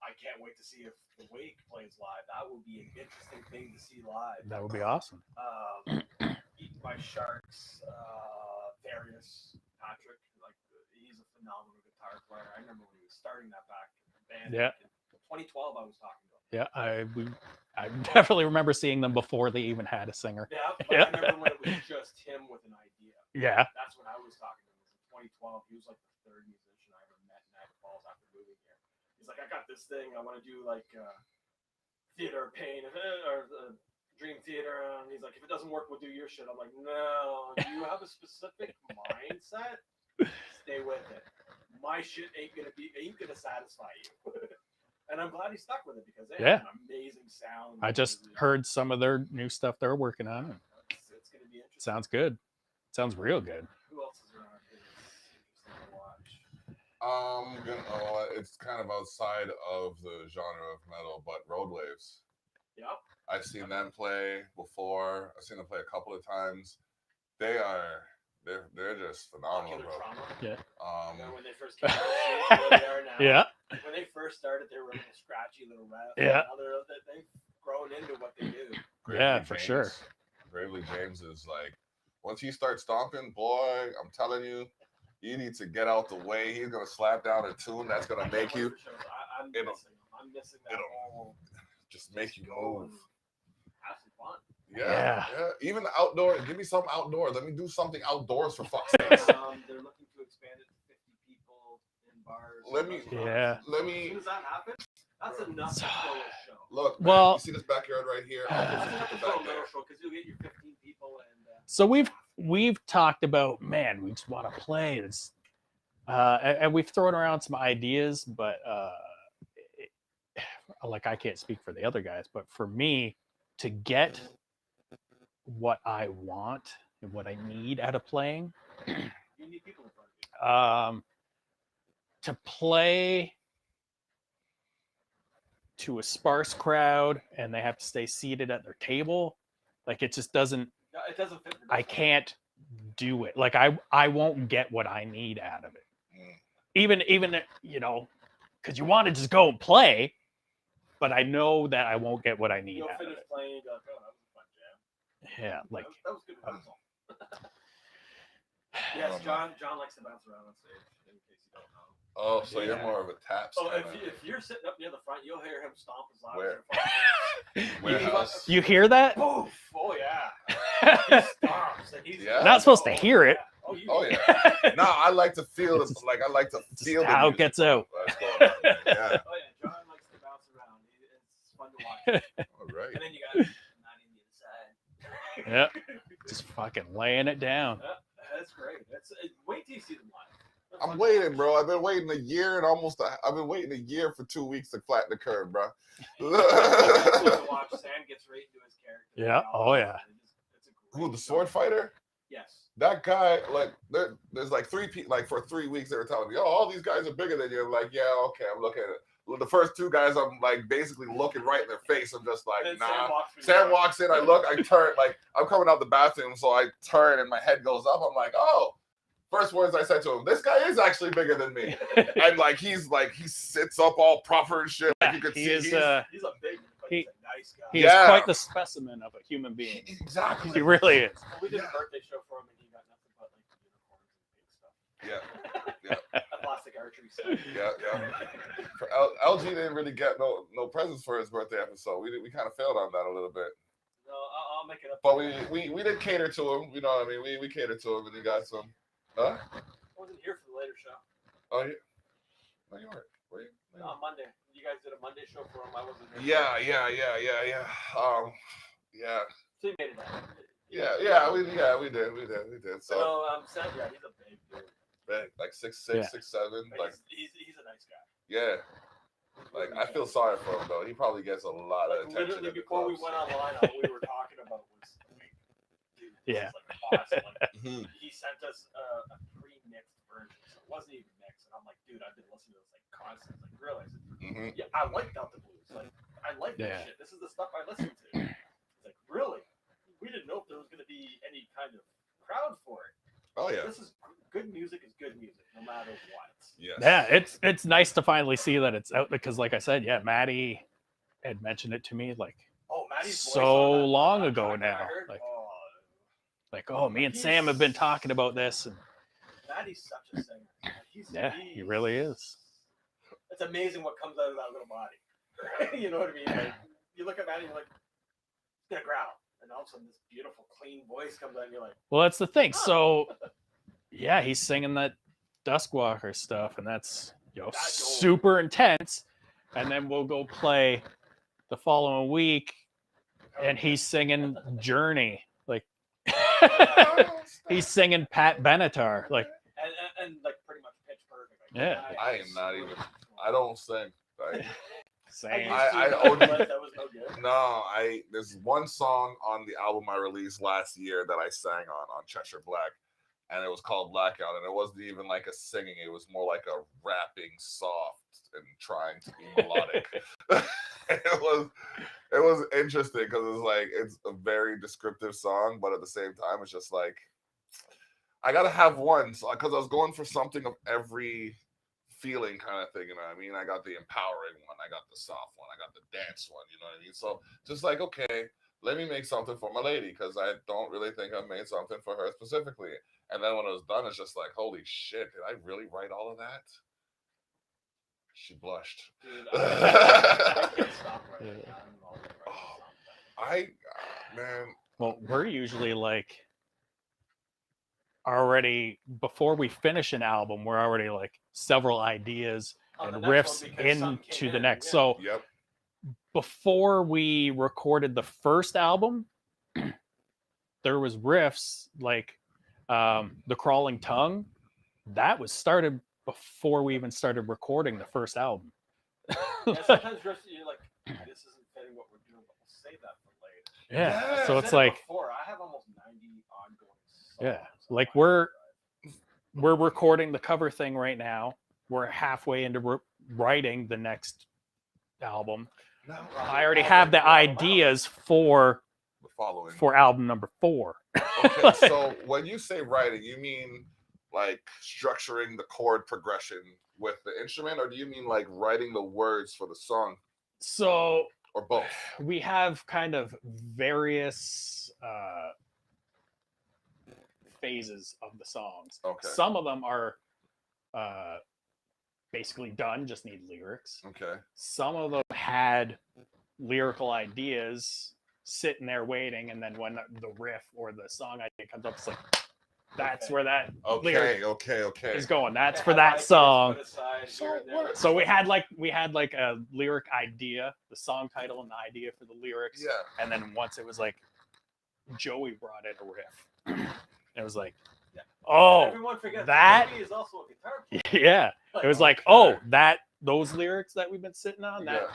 I can't wait to see if The Wake plays live. That would be an interesting thing to see live. That would be awesome. Eaten by Sharks, Darius, Patrick, like he's a phenomenal guitar player. I remember when he was starting that back band. Yeah. In 2012, I was talking to him. Yeah, I definitely remember seeing them before they even had a singer. Yeah, but I remember when it was just him with an idea. Yeah. That's when I was talking to him. It was in 2012. He was like the 3rd musician I ever met in Niagara Falls after moving here. He's like, I got this thing. I want to do like Theater of Pain or Dream Theater, and he's like, if it doesn't work, we'll do your shit. I'm like, no, you have a specific mindset. Stay with it. My shit ain't gonna satisfy you. And I'm glad he stuck with it because they have an amazing sound. I just heard some of their new stuff they're working on. And it's gonna be interesting. sounds good. Sounds real good. Who else is around here that's interesting to watch? It's kind of outside of the genre of metal, but Road Waves. Yep. I've seen them play before. I've seen them play a couple of times. They're just phenomenal, bro. Yeah. When they first came out, where they are now. Yeah. When they first started, they were a little scratchy little rap. Yeah. Now they've grown into what they do. Yeah, for sure. Gravely James is like, once he starts stomping, boy, I'm telling you, you need to get out the way. He's gonna slap down a tune that's gonna make you. I'm missing that whole. Just make you move. Have some fun. Yeah. Even the outdoor. Give me some outdoor. Let me do something outdoors for fuck's sake. They're looking to expand it to 50 people in bars. Let me. As soon as that happens, that's enough to throw a show. Look, man, well, you see this backyard right here? That's enough to throw a little show because you'll get your 15 people and. So we've talked about, man, we just want to play this, and we've thrown around some ideas, but like I can't speak for the other guys, but for me to get what I want and what I need out of playing, you need people in front of you. To play to a sparse crowd and they have to stay seated at their table, like it just doesn't. No, it doesn't fit. I can't do it. Like I won't get what I need out of it. Even because you want to just go and play, but I know that I won't get what I need You'll out of finish it. playing. You'll go, that was a fun jam. Yeah, like that was good. Yes, John likes to bounce around on stage. In case you don't know. Oh, so you're more of a tap. So if you're sitting up near the front, you'll hear him stomp as loud Where? as Warehouse. you hear that? Oh yeah. He stomps. And he's Not supposed to hear it. Oh yeah. No, I like to feel it. Like I like to feel the how it music. gets out. That's going on. Yeah. Oh yeah, John likes to bounce around. It's fun to watch. All right. And then you got 90 on the other side. Yep. Just fucking laying it down. That's great. Wait till you see them live. I'm waiting, bro. I've been waiting a year and I've been waiting a year for 2 weeks to flatten the curve, bro. To watch Sam gets right into his character. Yeah. Oh yeah. Who, the sword fighter? Yes. That guy, like, there's like 3 people. Like for 3 weeks, they were telling me, "Oh, all these guys are bigger than you." I'm like, "Yeah, okay." I'm looking at it. Well, the first 2 guys, I'm like basically looking right in their face. I'm just like, nah. Sam walks in. I look. I turn. Like I'm coming out the bathroom, so I turn and my head goes up. I'm like, "Oh." First words I said to him, "This guy is actually bigger than me." And like he sits up all proper and shit. Like you could see he's a big, but he's a nice guy. He is quite the specimen of a human being. Exactly. He really is. We did a birthday show for him, and he got nothing but like unicorns and big stuff. Yeah. A plastic archery set. Yeah. For LG didn't really get no presents for his birthday episode. We kind of failed on that a little bit. No, I'll make it up. But we did cater to him. You know what I mean? We catered to him, and he got some. Huh? I wasn't here for the later show. Oh yeah. No, you weren't. Were you? No, on Monday. You guys did a Monday show for him. I wasn't here. Yeah. Yeah. So you made it out. We did. So Sam, yeah, he's a big dude. like 6'6", 6'7". Like he's a nice guy. yeah. Like I feel sorry for him though. He probably gets a lot of attention. Literally at the before we clubs. went online, all we were talking about was Yeah. Awesome. Mhm. He sent us a pre-mixed version, so it wasn't even mixed. And I'm like, dude, I've been listening to this like constantly. Like, really? I said, yeah, I like Delta Blues. Like, I like this shit. This is the stuff I listen to. He's like, really? We didn't know if there was going to be any kind of crowd for it. Oh yeah. This is good music is good music, no matter what. Yes. Yeah, it's nice to finally see that it's out because, like I said, yeah, Maddie had mentioned it to me like Maddie's so long ago now. Like, oh, me and Sam have been talking about this, and Maddie's such a singer. He really is. It's amazing what comes out of that little body. You know what I mean? Like, you look at Maddie, and you're like, it's gonna growl, and all of a sudden this beautiful, clean voice comes out, and you're like, well, that's the thing. So, yeah, he's singing that Duskwalker stuff, and that's super intense. And then we'll go play the following week and he's singing Journey, like he's singing Pat Benatar, like and like pretty much pitch perfect. Like, Yeah. I am not even. I don't sing. Like, same. I OD. That was no good. no, there's one song on the album I released last year that I sang on Cheshire Black, and it was called Blackout, and it wasn't even like a singing, it was more like a rapping soft and trying to be melodic. it was interesting because it's a very descriptive song, but at the same time it's just like I gotta have one, because I was going for something of every feeling kind of thing, you know what I mean? I got the empowering one, I got the soft one, I got the dance one, you know what I mean? So just like, okay, let me make something for my lady, because I don't really think I made something for her specifically. And then when it was done, it's just like, holy shit, did I really write all of that? She blushed. Dude, I can't stop writing. Man. Well, we're usually like already before we finish an album, we're already like several ideas and riffs into the next. So Yep. before we recorded the first album, there was riffs like The Crawling Tongue. That was started before we even started recording the first album. Yeah, sometimes you're like, this isn't fitting what we're doing, but we'll save that for later. Yeah. So it's like before, I have almost 90 ongoing songs. Yeah. Like we're recording the cover thing right now. We're halfway into writing the next album. No, I already have the ideas for album number 4. Okay, so when you say writing, you mean like structuring the chord progression with the instrument, or do you mean like writing the words for the song? So, or both? We have kind of various phases of the songs. Okay. Some of them are basically done, just need lyrics. Okay. Some of them had lyrical ideas sitting there waiting, and then when the riff or the song idea comes up, it's like, that's where that lyric is going. That's for that song. So we had like a lyric idea, the song title and the idea for the lyrics. Yeah. And then once it was like Joey brought in a riff. It was like, oh, everyone forgets that Joey is also a guitar player. Yeah. It was like, oh, those lyrics that we've been sitting on, that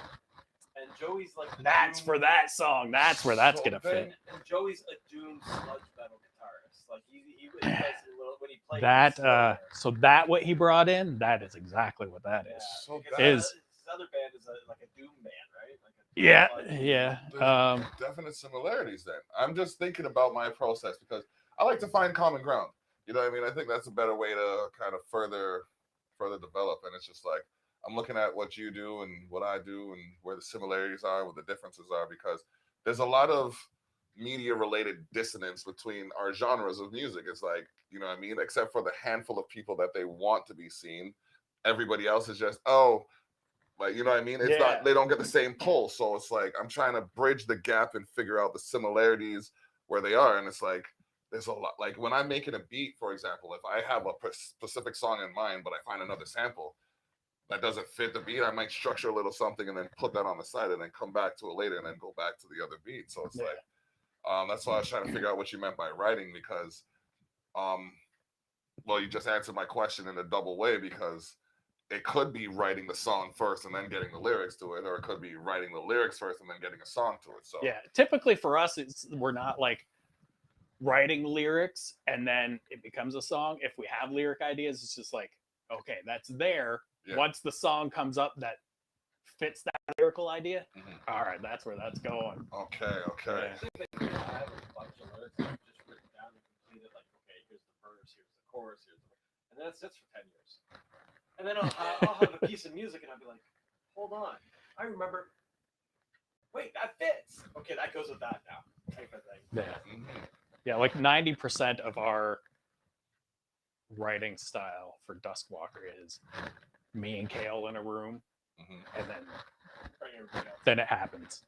and Joey's like that's for that song. That's where that's gonna fit. And Joey's a doom sludge metal guitarist. Like he plays a little when he plays that so that what he brought in, that is exactly what that is. So his other band is like a doom band, right? Like yeah. Definite similarities then. I'm just thinking about my process because I like to find common ground. You know what I mean? I think that's a better way to kind of further develop. And it's just like I'm looking at what you do and what I do and where the similarities are, what the differences are, because there's a lot of media related dissonance between our genres of music. It's like, you know what I mean? Except for the handful of people that they want to be seen. Everybody else is just, like, you know what I mean? It's not, they don't get the same pull. So it's like, I'm trying to bridge the gap and figure out the similarities where they are. And it's like, there's a lot, like when I'm making a beat, for example, if I have a specific song in mind, but I find another sample that doesn't fit the beat, I might structure a little something and then put that on the side and then come back to it later and then go back to the other beat. So it's like, that's why I was trying to figure out what you meant by writing, because, well, you just answered my question in a double way, because it could be writing the song first and then getting the lyrics to it, or it could be writing the lyrics first and then getting a song to it. So yeah, typically for us, we're not like writing lyrics and then it becomes a song. If we have lyric ideas, it's just like, okay, that's there. Yeah. Once the song comes up that fits that lyrical idea, all right, that's where that's going. Okay. Yeah. I have a bunch of lyrics just written down and completed, like, okay, here's the verse, here's the chorus, and then it sits for 10 years. And then I'll have a piece of music and I'll be like, hold on, I remember, wait, that fits. Okay, that goes with that now. Type of thing. Yeah. Yeah, like 90% of our writing style for Duskwalker is me and Kale in a room, and then it happens.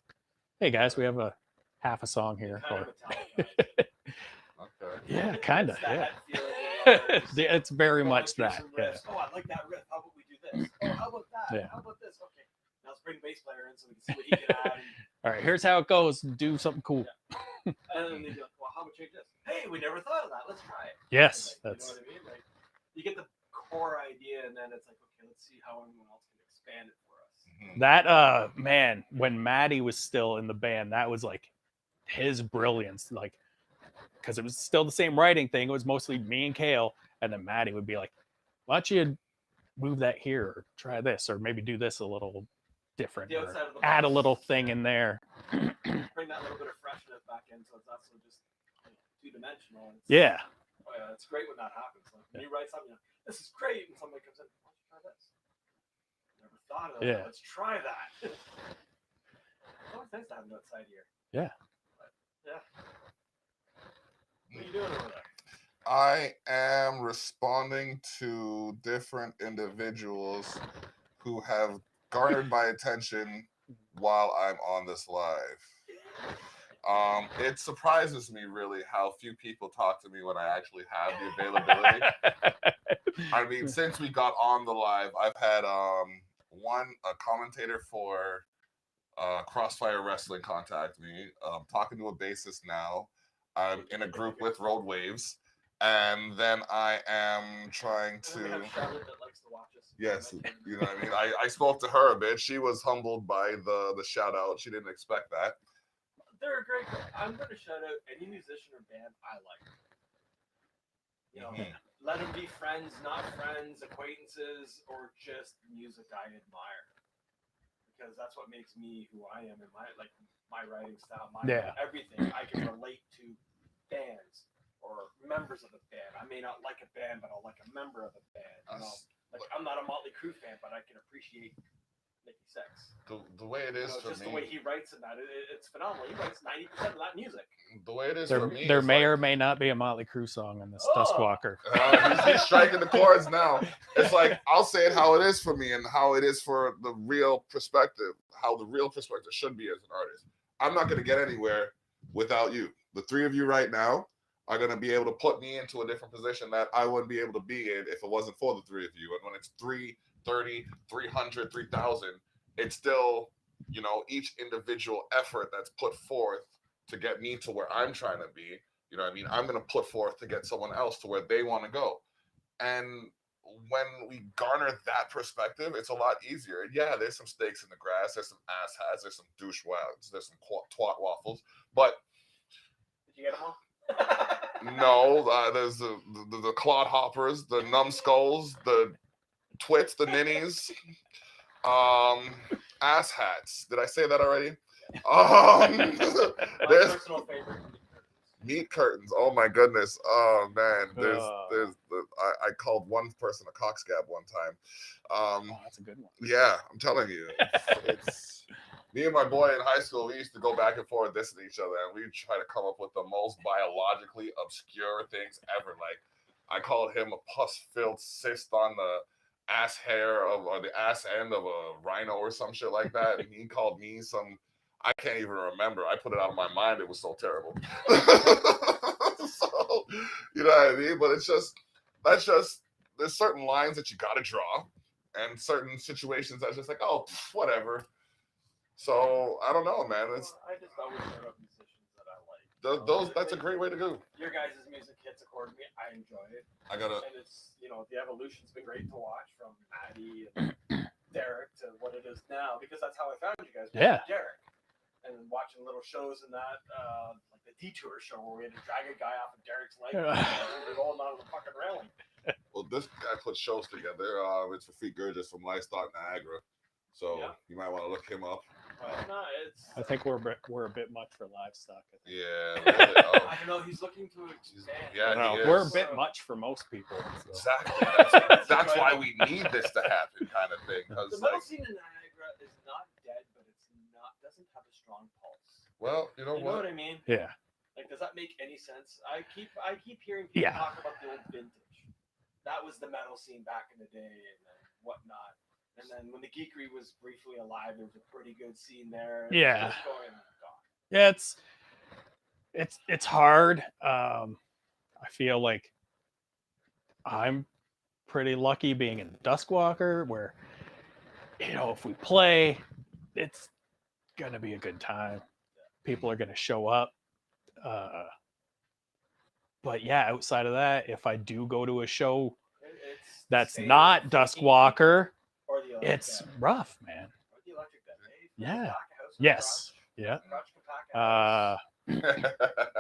Hey guys, we have a half a song here. Yeah, kind of. Yeah. It's very much that. Yeah. Oh, I like that riff. How about we do this? Oh, how about that? Yeah. How about this? Okay, now let's bring the bass player in so we can see what he can add. All right, here's how it goes. Do something cool. And then they'd be like, well, how about you change this? Hey, we never thought of that. Let's try it. Yes, Like, that's you know what I mean? Like, you get the core idea, and then it's like, okay, let's see how anyone else can expand it for us. that. Man, when Maddie was still in the band, that was like his brilliance. Like, because it was still the same writing thing. It was mostly me and Kale, and then Maddie would be like, "Why don't you move that here, or try this, or maybe do this a little different, The or outside of the add a box. little thing in there." Bring that little bit of freshness back in, so it's not so just two-dimensional. Yeah. Oh, yeah, it's great when that happens. Like, when you write something, you know, this is great, and somebody comes in, why don't you try this? Never thought of that. Yeah. Let's try that. It's always nice to have an outside here. Yeah. But, yeah. What are you doing over there? I am responding to different individuals who have garnered my attention while I'm on this live. It surprises me really how few people talk to me when I actually have the availability. I mean, since we got on the live, I've had a commentator for Crossfire Wrestling contact me. I'm talking to a bassist now. I'm in a group with Road Waves. And then I am trying And then we to. have Charlotte that likes to watch us. Yes, you know what I mean? I spoke to her a bit. She was humbled by the shout out. She didn't expect that. They're a great group. I'm going to shout out any musician or band I like. You know, let them be friends, not friends, acquaintances, or just music I admire. Because that's what makes me who I am in my writing style, my everything. I can relate to bands or members of a band. I may not like a band, but I'll like a member of a band. You know? Like, I'm not a Motley Crue fan, but I can appreciate Nikki Sixx. The way it is for just me. the way he writes in that, it's phenomenal. He writes 90% of that music. The way it is There, for me. there may like, or may not be a Motley Crue song in this Duskwalker. He's striking the chords now. It's like, I'll say it how it is for me and how it is for the real perspective, how the real perspective should be as an artist. I'm not going to get anywhere without you. The three of you right now are going to be able to put me into a different position that I wouldn't be able to be in if it wasn't for the three of you. And when it's 330, 300, 3,000, it's still, you know, each individual effort that's put forth to get me to where I'm trying to be. You know what I mean? I'm going to put forth to get someone else to where they want to go. And when we garner that perspective, it's a lot easier. Yeah, there's some stakes in the grass. There's some ass hats. There's some douche wags. There's some twat waffles. But did you get them all? No, there's the clod hoppers, the numbskulls, the twits, the ninnies, ass hats. Did I say that already? My There's personal favorite. meat curtains. Oh my goodness. Oh man. I called one person a cockscab one time. That's a good one. Yeah, I'm telling you. It's me and my boy in high school, we used to go back and forth dissing each other, and we'd try to come up with the most biologically obscure things ever. Like, I called him a pus-filled cyst on the ass hair or the ass end of a rhino or some shit like that. And he called me some, I can't even remember. I put it out of my mind. It was so terrible. So, you know what I mean? But there's certain lines that you got to draw, and certain situations that's just like, oh, whatever. So I don't know, man. I just always start up musicians that I like. That's a great way to go. Your guys' music hits accordingly. I enjoy it. And it's, you know, the evolution's been great to watch from Maddie and Derek to what it is now, because that's how I found you guys. Yeah. Derek. And watching little shows in that, like the Detour show where we had to drag a guy off of Derek's leg and we're rolling out of the fucking railing. Well, this guy puts shows together. It's for Feet Gurgis from Livestock Niagara. So you might want to look him up. No, I think we're a bit much for livestock. Yeah. Really. I don't know. He's looking to expand. Yeah, we're a bit much for most people. So. Exactly. That's why we need this to happen, kind of thing. The metal scene in Niagara is not dead, but it's not doesn't have a strong pulse. Well, you know what I mean? Yeah. Like, does that make any sense? I keep hearing people talk about the old vintage. That was the metal scene back in the day and whatnot. And then when the geekery was briefly alive, there was a pretty good scene there. Yeah. Yeah, it's hard. I feel like I'm pretty lucky being in Duskwalker, where, you know, if we play, it's gonna be a good time. People are gonna show up. But yeah, outside of that, if I do go to a show It's that's stay not 15 Duskwalker, or the electric it's bed. rough, man. Or the electric bed. Eh? Yeah. Pack a house or Yes. crotch. Yeah. Crotch can pack a house.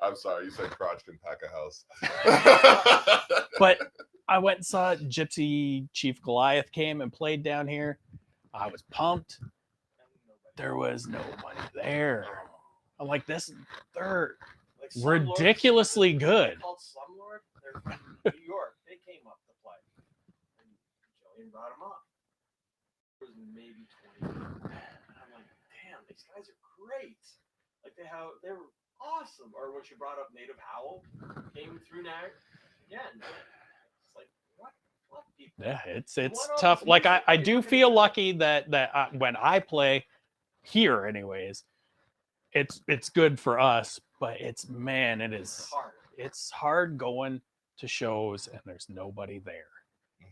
I'm sorry, you said crotch can pack a house. But I went and saw Gypsy Chief Goliath came and played down here. I was pumped. There was nobody there. I'm like, they're Like Slumlord, ridiculously good. Called Slumlord. They're from New York. They came up to play. And Jillian brought them up. There was maybe 20. And I'm like, damn, these guys are great. Like they were awesome. Or when she brought up Native Howl, came through Nag again. It's like what people? Yeah, it's What tough. else Like music I are you do looking feel at? lucky that when I play here, anyways, it's good for us. But it's Hard. it's hard going to shows and there's nobody there.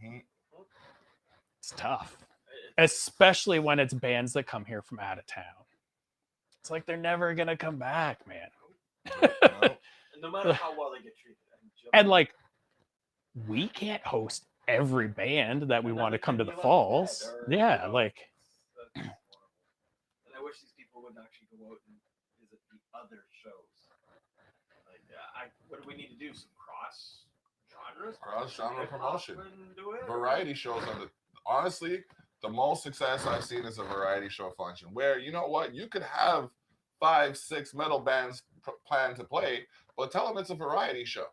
Mhm. It's tough, especially when it's bands that come here from out of town. It's like they're never gonna come back, man. No. No matter how well they get treated. And like, we can't host every band that we want to come to the falls. Yeah, like And I wish these people would actually go out and visit the other shows. Like, what do we need to do? Some cross genres? Cross-genre Hip-hop promotion. and do it? Variety shows are honestly the most success I've seen is a variety show function where you know what, you could have 5-6 metal bands plan to play, but tell them it's a variety show.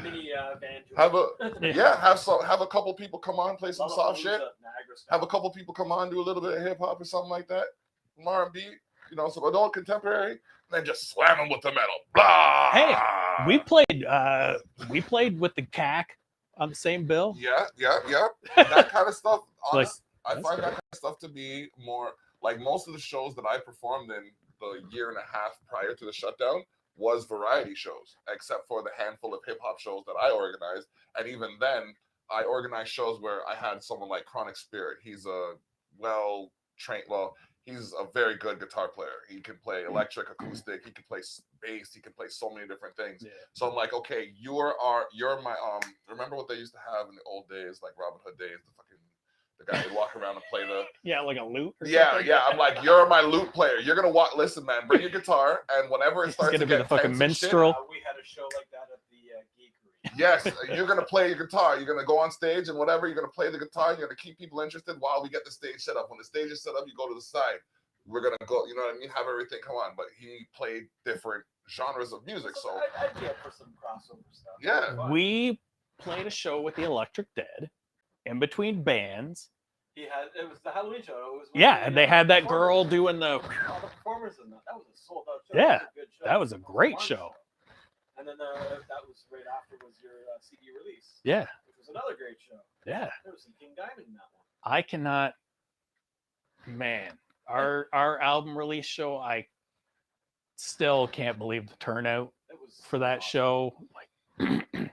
mini band. Have a couple people come on, play some soft shit. Have a couple people come on, do a little bit of hip hop or something like that, some R&B, you know, some adult contemporary, and then just slam them with the metal. Blah. Hey, we played with the CAC on the same bill. Yeah. That kind of stuff. Like, I that's find good. that kind of stuff to be more like most of the shows that I performed in the year and a half prior to the shutdown was variety shows, except for the handful of hip hop shows that I organized. And even then, I organized shows where I had someone like Chronic Spirit. He's a he's a very good guitar player. He can play electric, acoustic. He can play bass. He can play so many different things. Yeah. So I'm like, okay, you're my remember what they used to have in the old days, like Robin Hood days, the guy would walk around and play the Yeah, like a lute. Or yeah. something. I'm like, you're my lute player. You're gonna walk. Listen, man, bring your guitar, and whenever it He's starts gonna to be get the fucking tense and shit, minstrel. We had a show like that at the geekery. yes, you're gonna play your guitar. You're gonna go on stage and whatever. You're gonna play the guitar. You're gonna keep people interested while we get the stage set up. When the stage is set up, you go to the side. We're gonna go. You know what I mean? Have everything come on. But he played different genres of music. So I'd be up for some crossover stuff. yeah, We played a show with the Electric Dead in between bands. It was the Halloween show. It was Yeah, and they had that girl performers. doing the. All the performers in that. That was a sold out show. Yeah, That was a good show. that was a great Fun show. And then that was right after was your CD release. Yeah, Which was another great show. yeah. There was some King Diamond in that one. I cannot. Man, our album release show, I still can't believe the turnout It was for that awesome. show. Like, it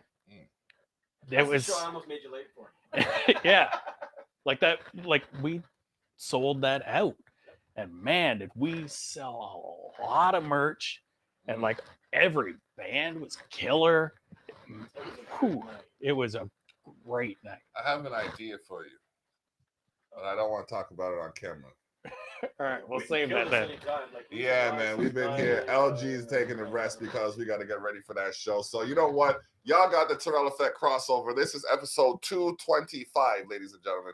That's the was. show I almost made you late for. Yeah, like that. Like we sold that out, and man, did we sell a lot of merch, and like every band was killer. Whew, it was a great night. I have an idea for you, but I don't want to talk about it on camera. All right, we'll We can save kill that this then. anytime, like, we Yeah, can man, buy we've been some here. time. LG's taking a rest because we got to get ready for that show. So you know what? Y'all got the Terrell Effect crossover. This is episode 225, ladies and gentlemen.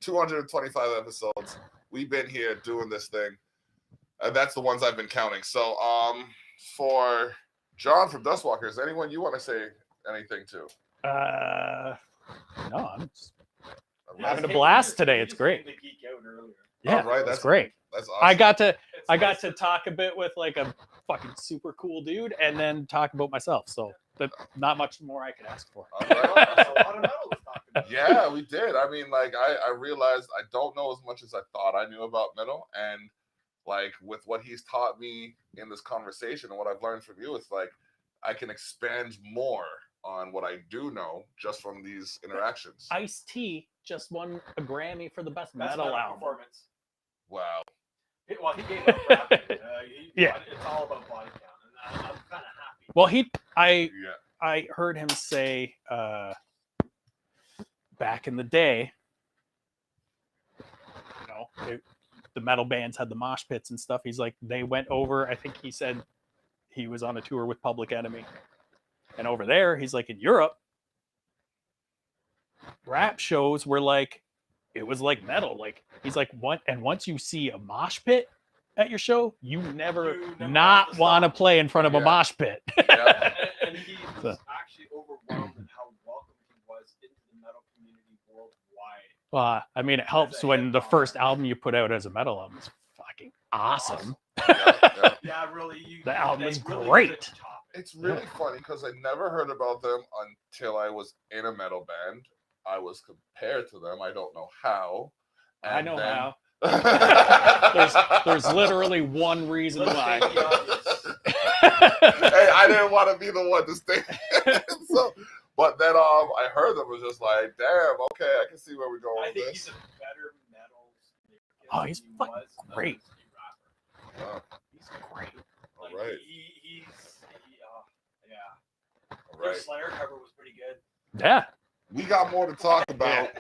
225 episodes. We've been here doing this thing. And that's the ones I've been counting. So for John from Duskwalker, is anyone you want to say anything to? No, I'm just Yeah, having a hey, blast you today. just It's great. came to geek out earlier. Yeah, All right, that's great. That's awesome. I got to It's I nice got to talk a bit with like a fucking super cool dude, and then talk about myself. So that's not much more I could ask for. All right. That's a lot of metal was talking about. Yeah, we did. I mean, like I realized I don't know as much as I thought I knew about metal, and like with what he's taught me in this conversation and what I've learned from you, it's like I can expand more on what I do know just from these interactions. Ice-T just won a Grammy for the best That's metal not a album. performance. Wow. Well, he gave up rapping. Yeah. It's all about body count, and I'm kind of happy. Well, Yeah. I heard him say back in the day, the metal bands had the mosh pits and stuff. He's like, they went over, I think he said he was on a tour with Public Enemy. And over there, he's like, in Europe, rap shows were like, it was like metal. Like, he's like, what? And once you see a mosh pit at your show, you never not want to play in front of a mosh pit. Yeah. And he was actually overwhelmed at how welcome he was into the metal community worldwide. I mean, it helps when the first album you put out as a metal album is fucking awesome. Yeah, really. The album is great. It's really funny because I never heard about them until I was in a metal band. I was compared to them. I don't know how. And I know then... how. There's literally one reason why. Hey, I didn't want to be the one to stay. But then I heard them, was just like, damn, okay, I can see where we're going with this. I think he's a better metal speaker. Oh, he's fucking great. Oh. He's great. All right. Yeah. All right. The Slayer cover was pretty good. Yeah. We got more to talk about.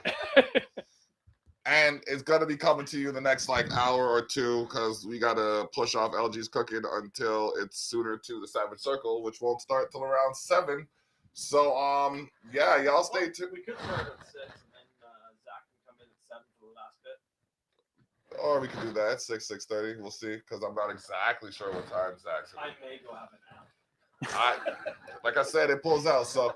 And it's going to be coming to you the next hour or two because we got to push off LG's cooking until it's sooner to the Savage Circle, which won't start till around 7. So, yeah, y'all stay tuned. We could start at 6 and then Zach can come in at 7 for the last bit. Or we could do that at 6:30. We'll see because I'm not exactly sure what time Zach's I may go have a nap. like I said, it pulls out. So,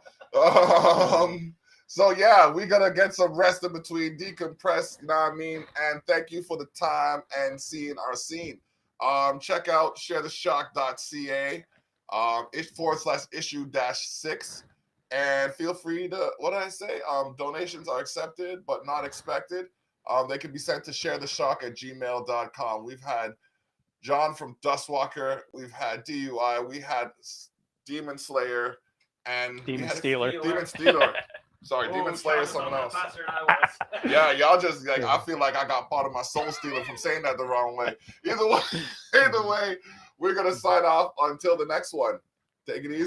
so yeah, we gotta get some rest in between, decompress. You know what I mean? And thank you for the time and seeing our scene. Check out sharetheshock.ca /issue-6, and feel free to, what did I say? Donations are accepted but not expected. They can be sent to sharetheshock@gmail.com. We've had John from Duskwalker, we've had DUI, we had DemonStealer, and DemonStealer. DemonStealer. Sorry, DemonSlayer is someone else. Yeah, y'all just I feel like I got part of my soul stealing from saying that the wrong way. Either way, we're gonna sign off until the next one. Take it easy.